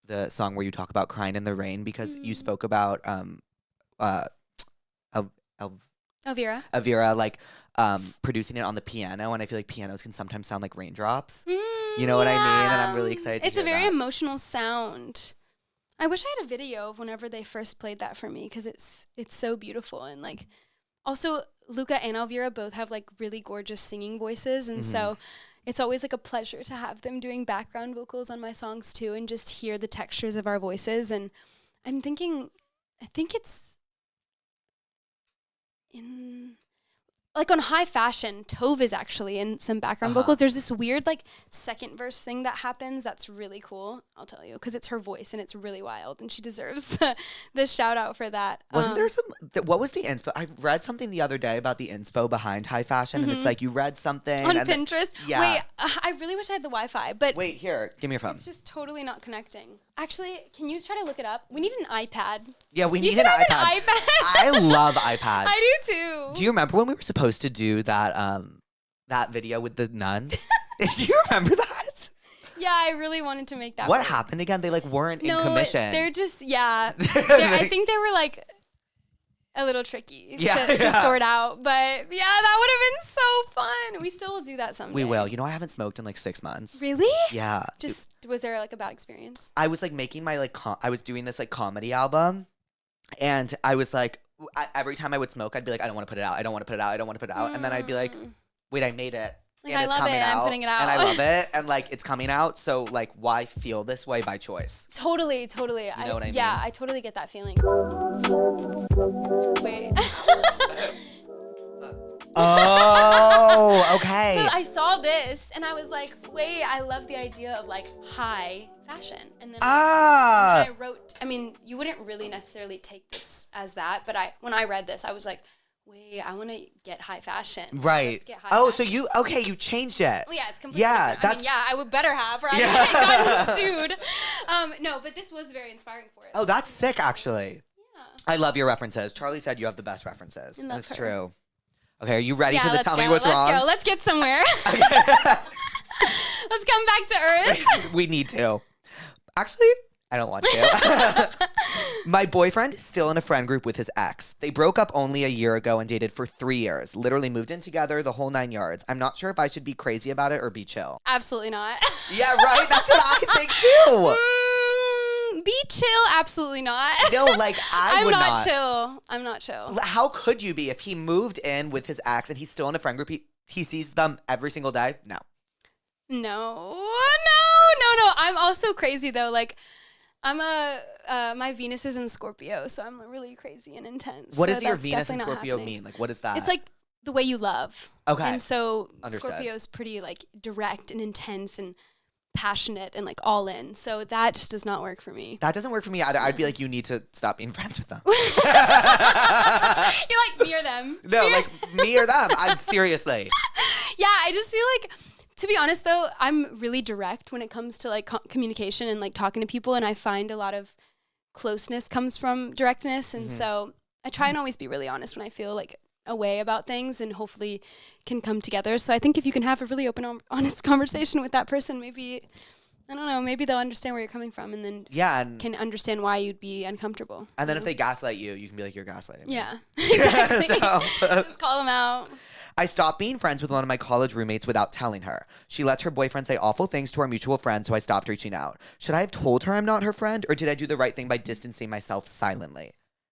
the song where you talk about crying in the rain, because you spoke about Elvira, like producing it on the piano, and I feel like pianos can sometimes sound like raindrops. You know what I mean? And I'm really excited to
It's
hear
a very
that.
emotional sound. I wish I had a video of whenever they first played that for me, because it's so beautiful. And like also Luca and Elvira both have like really gorgeous singing voices, and so it's always like a pleasure to have them doing background vocals on my songs too, and just hear the textures of our voices. And I'm thinking, I think it's in like on High Fashion, Tove is actually in some background vocals. There's this weird like second verse thing that happens that's really cool, I'll tell you, because it's her voice and it's really wild, and she deserves the shout out for that.
Wasn't there some, what was the inspo? I read something the other day about the inspo behind High Fashion, and it's like you read something.
On
and
Pinterest?
Yeah.
Wait, I really wish I had the Wi-Fi, but
Wait, here, give me your phone.
it's just totally not connecting. Actually, can you try to look it up? We need an iPad.
Yeah, we
You
need
should
an
have
iPad.
an iPad.
I love iPads.
I do too.
Do you remember when we were supposed to do that that video with the nuns? Do you remember that?
Yeah, I really wanted to make that
What
work.
happened again? They like weren't in commission.
They're just, I think they were like a little tricky to sort out. But yeah, that would have been so fun. We still will do that someday.
We will. You know, I haven't smoked in like 6 months.
Really?
Yeah.
Just, was there like a bad experience?
I was like making my like, I was doing this like comedy album, and I was like, every time I would smoke, I'd be like, I don't want to put it out. I don't want to put it out. I don't want to put it out. And then I'd be like, wait, I made it.
Like,
and
I
it's
love
coming
it.
out.
I'm putting it out.
And I love it. And like, it's coming out. So like, why feel this way by choice?
Totally.
You know what I mean?
Yeah, I totally get that feeling. Wait.
Oh, okay.
So I saw this and I was like, wait, I love the idea of like high fashion. And then I wrote, I mean, you wouldn't really necessarily take this as that, but when I read this, I was like, wait, I want to get high fashion.
Right.
Let's get high
Oh,
fashion.
so you changed it.
Well, yeah, it's completely
Yeah,
different. I mean, yeah, I would better have, or I would have gotten sued. No, but this was very inspiring for it.
Oh, that's sick, actually.
Yeah.
I love your references. Charlie said you have the best references.
I love
It's
her.
true. Okay, are you ready for the
let's
tell me
go.
what's wrong?
Let's go. Let's get somewhere. Let's come back to earth.
We need to. Actually, I don't want to. My boyfriend is still in a friend group with his ex. They broke up only a year ago and dated for 3 years. Literally moved in together, the whole 9 yards. I'm not sure if I should be crazy about it or be chill.
Absolutely not.
Yeah, right? That's what I think too.
Be chill, absolutely not.
No, like
I'm
would
not chill. I'm not chill.
How could you be if he moved in with his ex and he's still in a friend group? He sees them every single day? No.
No. I'm also crazy though. Like, I'm my Venus is in Scorpio, so I'm really crazy and intense.
What
so
does your
that's
Venus in
definitely not
Scorpio
happening.
mean? Like, what is that?
It's like the way you love.
Okay.
And so
Understood.
Scorpio's pretty like direct and intense and passionate and like all in. So that just does not work for me.
That doesn't work for me either. I'd be like, you need to stop being friends with them.
You're like, me or them.
No, like me or them. I'm seriously.
Yeah, I just feel like, to be honest though, I'm really direct when it comes to like communication and like talking to people, and I find a lot of closeness comes from directness, and so I try and always be really honest when I feel like a way about things, and hopefully can come together. So I think if you can have a really open, honest conversation with that person, maybe, I don't know, maybe they'll understand where you're coming from, and then
and
can understand why you'd be uncomfortable.
And then if they gaslight you, you can be like, you're gaslighting me.
Yeah, exactly.
So-
Just call them out.
I stopped being friends with one of my college roommates without telling her. She lets her boyfriend say awful things to our mutual friend, so I stopped reaching out. Should I have told her I'm not her friend, or did I do the right thing by distancing myself silently?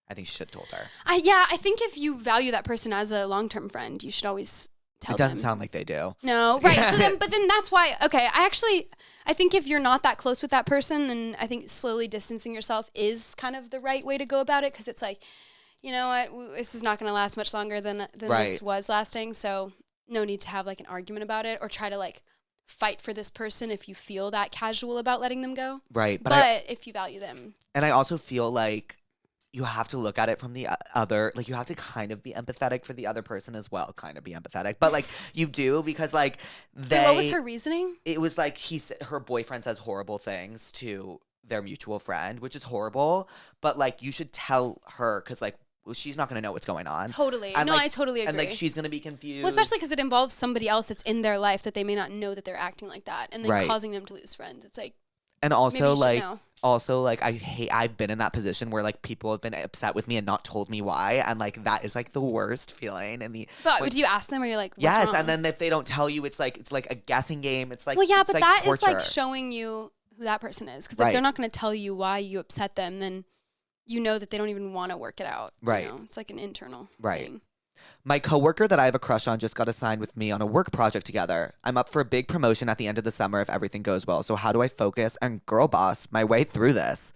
I think she should have told her.
I think if you value that person as a long-term friend, you should always tell
It doesn't
them.
sound like they do.
No, right. So then, but then that's why, okay, I think if you're not that close with that person, then I think slowly distancing yourself is kind of the right way to go about it, because it's like, you know what, this is not going to last much longer than
Right.
this was lasting. So no need to have like an argument about it or try to like fight for this person if you feel that casual about letting them go.
Right.
But if you value them.
And I also feel like you have to look at it from the other, like you have to kind of be empathetic for the other person as well, kind of be empathetic. But like you do, because like
What was her reasoning?
it was like her boyfriend says horrible things to their mutual friend, which is horrible. But like you should tell her, because like she's not going to know what's going on.
Totally.
And,
No,
like-
I totally agree.
And like she's going to be confused.
Well, especially because it involves somebody else that's in their life that they may not know that they're acting like that, and then
Right.
causing them to lose friends. It's like,
And
maybe you
also
should
like
know.
I've been in that position where like people have been upset with me and not told me why, and like that is like the worst feeling. And
But do you ask them, or you're like, what's
yes,
wrong?
and then if they don't tell you, it's like a guessing game. It's like,
well, yeah,
it's
but
like
that is like
torture.
showing you who that person is, because
Right.
if they're not going to tell you why you upset them, then you know that they don't even want to work it out.
Right.
You know? It's like an internal
Right.
thing.
My coworker that I have a crush on just got assigned with me on a work project together. I'm up for a big promotion at the end of the summer if everything goes well. So how do I focus and girl boss my way through this?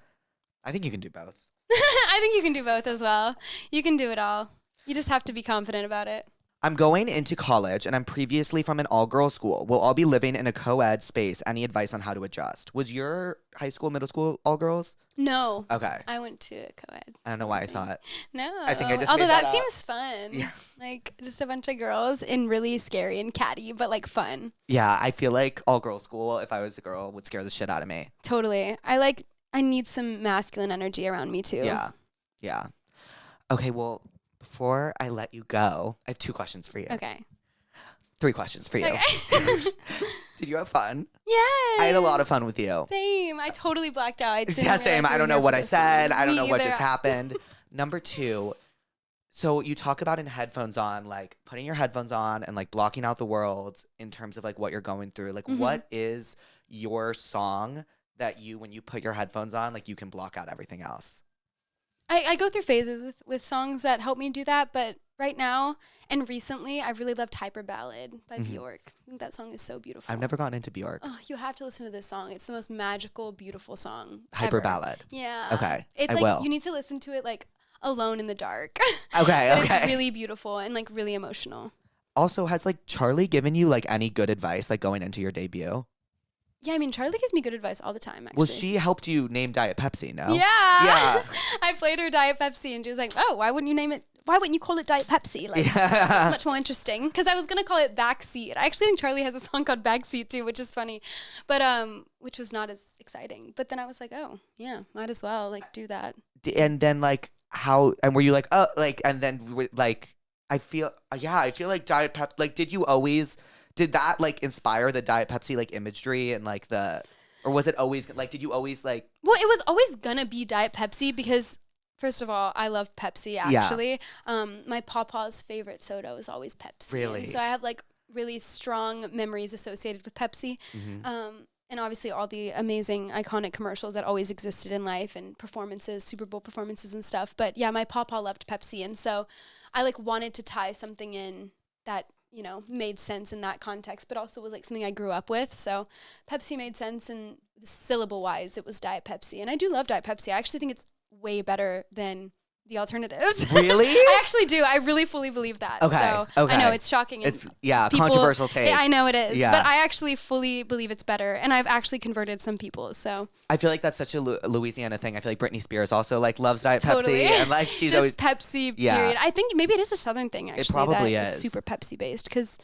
I think you can do both.
I think you can do both as well. You can do it all. You just have to be confident about it.
I'm going into college and I'm previously from an all-girls school. We'll all be living in a co-ed space. Any advice on how to adjust? Was your high school, middle school all girls?
No.
Okay.
I went to a co-ed.
I don't know why I thought.
No.
I think I just
Although
made that
that
up.
seems fun.
Yeah.
Like just a bunch of girls and really scary and catty, but like fun.
Yeah, I feel like all-girls school, if I was a girl, would scare the shit out of me.
Totally. I need some masculine energy around me too.
Yeah. Yeah. Okay, well, before I let you go, I have 2 questions for you.
Okay.
3 questions for you.
Okay.
Did you have fun?
Yes.
I had a lot of fun with you.
Same. I totally blacked out. I didn't
Yeah, same.
realize we
I
were
don't know
here
what
for
I
this
said.
one.
I don't
Me
know what
either.
just happened. Number 2, so you talk about in headphones on, like putting your headphones on and like blocking out the world in terms of like what you're going through. Like,
Mhm.
what is your song that when you put your headphones on, like you can block out everything else?
I go through phases with songs that help me do that, but right now and recently, I've really loved Hyper Ballad by
Mhm.
Bjork. I think that song is so beautiful.
I've never gotten into Bjork.
Oh, you have to listen to this song. It's the most magical, beautiful song.
Hyper
ever.
Ballad.
Yeah.
Okay,
It's
I
like
will.
you need to listen to it like alone in the dark.
Okay,
But
okay.
it's really beautiful and like really emotional.
Also, has like Charlie given you like any good advice like going into your debut?
Yeah, I mean, Charlie gives me good advice all the time, actually.
Well, she helped you name Diet Pepsi, no?
Yeah.
Yeah.
I played her Diet Pepsi and she was like, oh, why wouldn't you name it? Why wouldn't you call it Diet Pepsi? Like,
Yeah.
it's much more interesting. Because I was going to call it Backseat. I actually think Charlie has a song called Backseat too, which is funny. But, which was not as exciting. But then I was like, oh, yeah, might as well like do that.
And then like how, and were you like, oh, like, and then like, I feel like Diet Pepsi, like, did that like inspire the Diet Pepsi like imagery and like or was it always like, did you always like?
Well, it was always going to be Diet Pepsi because, first of all, I love Pepsi, actually. My pawpaw's favorite soda was always Pepsi.
Really?
And so I have like really strong memories associated with Pepsi. And obviously all the amazing, iconic commercials that always existed in life and performances, Super Bowl performances and stuff. But yeah, my pawpaw loved Pepsi. And so I like wanted to tie something in that, you know, made sense in that context, but also was like something I grew up with. So Pepsi made sense, and syllable wise, it was Diet Pepsi. And I do love Diet Pepsi. I actually think it's way better than the alternatives.
Really?
I actually do. I really fully believe that.
Okay,
So
okay.
I know it's shocking. and
It's
people-
controversial take.
I know it is.
Yeah.
But I actually fully believe it's better. And I've actually converted some people. So
I feel like that's such a Louisiana thing. I feel like Britney Spears also like loves Diet
totally.
Pepsi, and like she's
just
always
Pepsi,
Yeah.
period. I think maybe it is a Southern thing, actually.
probably
that It's
is.
super Pepsi based. Because,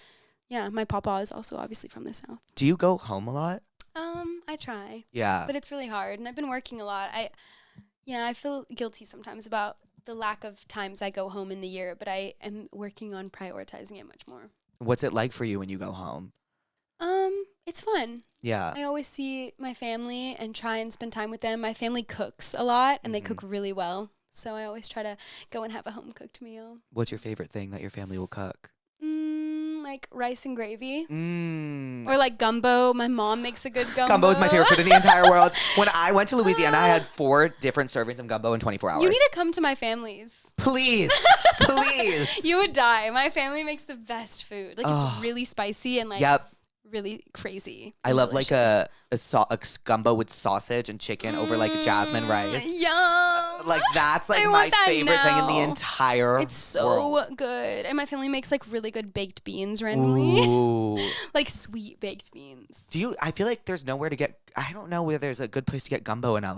yeah, my pawpaw is also obviously from the South.
Do you go home a lot?
I try.
Yeah.
But it's really hard. And I've been working a lot. I feel guilty sometimes about the lack of times I go home in the year, but I am working on prioritizing it much more.
What's it like for you when you go home?
It's fun.
Yeah.
I always see my family and try and spend time with them. My family cooks a lot, and they cook really well. So I always try to go and have a home-cooked meal.
What's your favorite thing that your family will cook?
Like rice and gravy.
Mm.
Or like gumbo. My mom makes a good gumbo.
Gumbo is my favorite food in the entire world. When I went to Louisiana, I had 4 different servings of gumbo in 24 hours.
You need to come to my family's.
Please. Please.
You would die. My family makes the best food. Like,
Oh.
it's really spicy and, like,
Yep.
really crazy.
I
and
love like
delicious.
a gumbo with sausage and chicken over like jasmine rice.
Yum.
Like that's like
I
my
want that
favorite thing in the
now.
entire
It's so
world.
good. And my family makes like really good baked beans randomly.
Ooh.
Like sweet baked beans.
I feel like there's nowhere to get, I don't know where there's a good place to get gumbo in LA.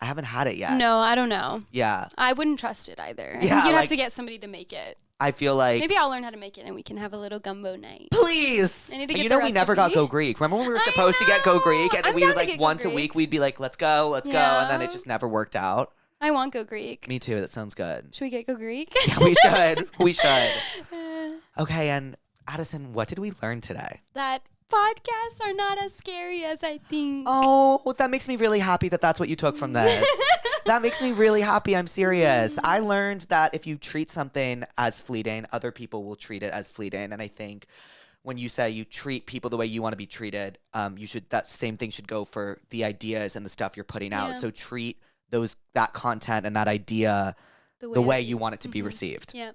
I haven't had it yet.
No, I don't know.
Yeah.
I wouldn't trust it either. I
Yeah,
think you'd
like-
have to get somebody to make it.
I feel like.
Maybe I'll learn how to make it and we can have a little gumbo night.
Please.
I need to
You
get
know
the
we never got
recipe.
Go Greek. Remember when we were
I
supposed to get Go Greek and
I'm
we would
down to
like
get Go
once a
Greek.
week we'd be like, let's go, and then it
Yeah.
just never worked out.
I want Go Greek.
Me too. That sounds good.
Should we get Go Greek?
We should. We should.
Uh,
Okay, and Addison, what did we learn today?
that podcasts are not as scary as I think.
Oh, that makes me really happy that that's what you took from this. That makes me really happy. I'm serious. I learned that if you treat something as fleeting, other people will treat it as fleeting. And I think when you say you treat people the way you want to be treated, that same thing should go for the ideas and the stuff you're putting out.
Yeah.
So treat that content and that idea the way you want it to be received.
Yeah.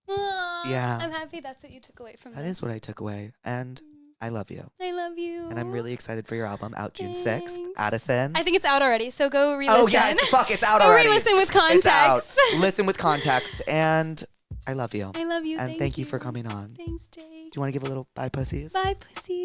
Aw,
Yeah.
I'm happy that's what you took away from
That
this.
is what I took away. And I love you.
I love you.
And I'm really excited for your album out June 6th.
Thanks.
Addison.
I think it's out already, so go re-listen.
Oh yeah, it's out
Go
already.
re-listen with
It's out.
context.
Listen with context, and I love you.
I love you.
And thank you for coming on.
Thanks, Jake.
Do you want to give a little bye, pussies?
Bye, pussy.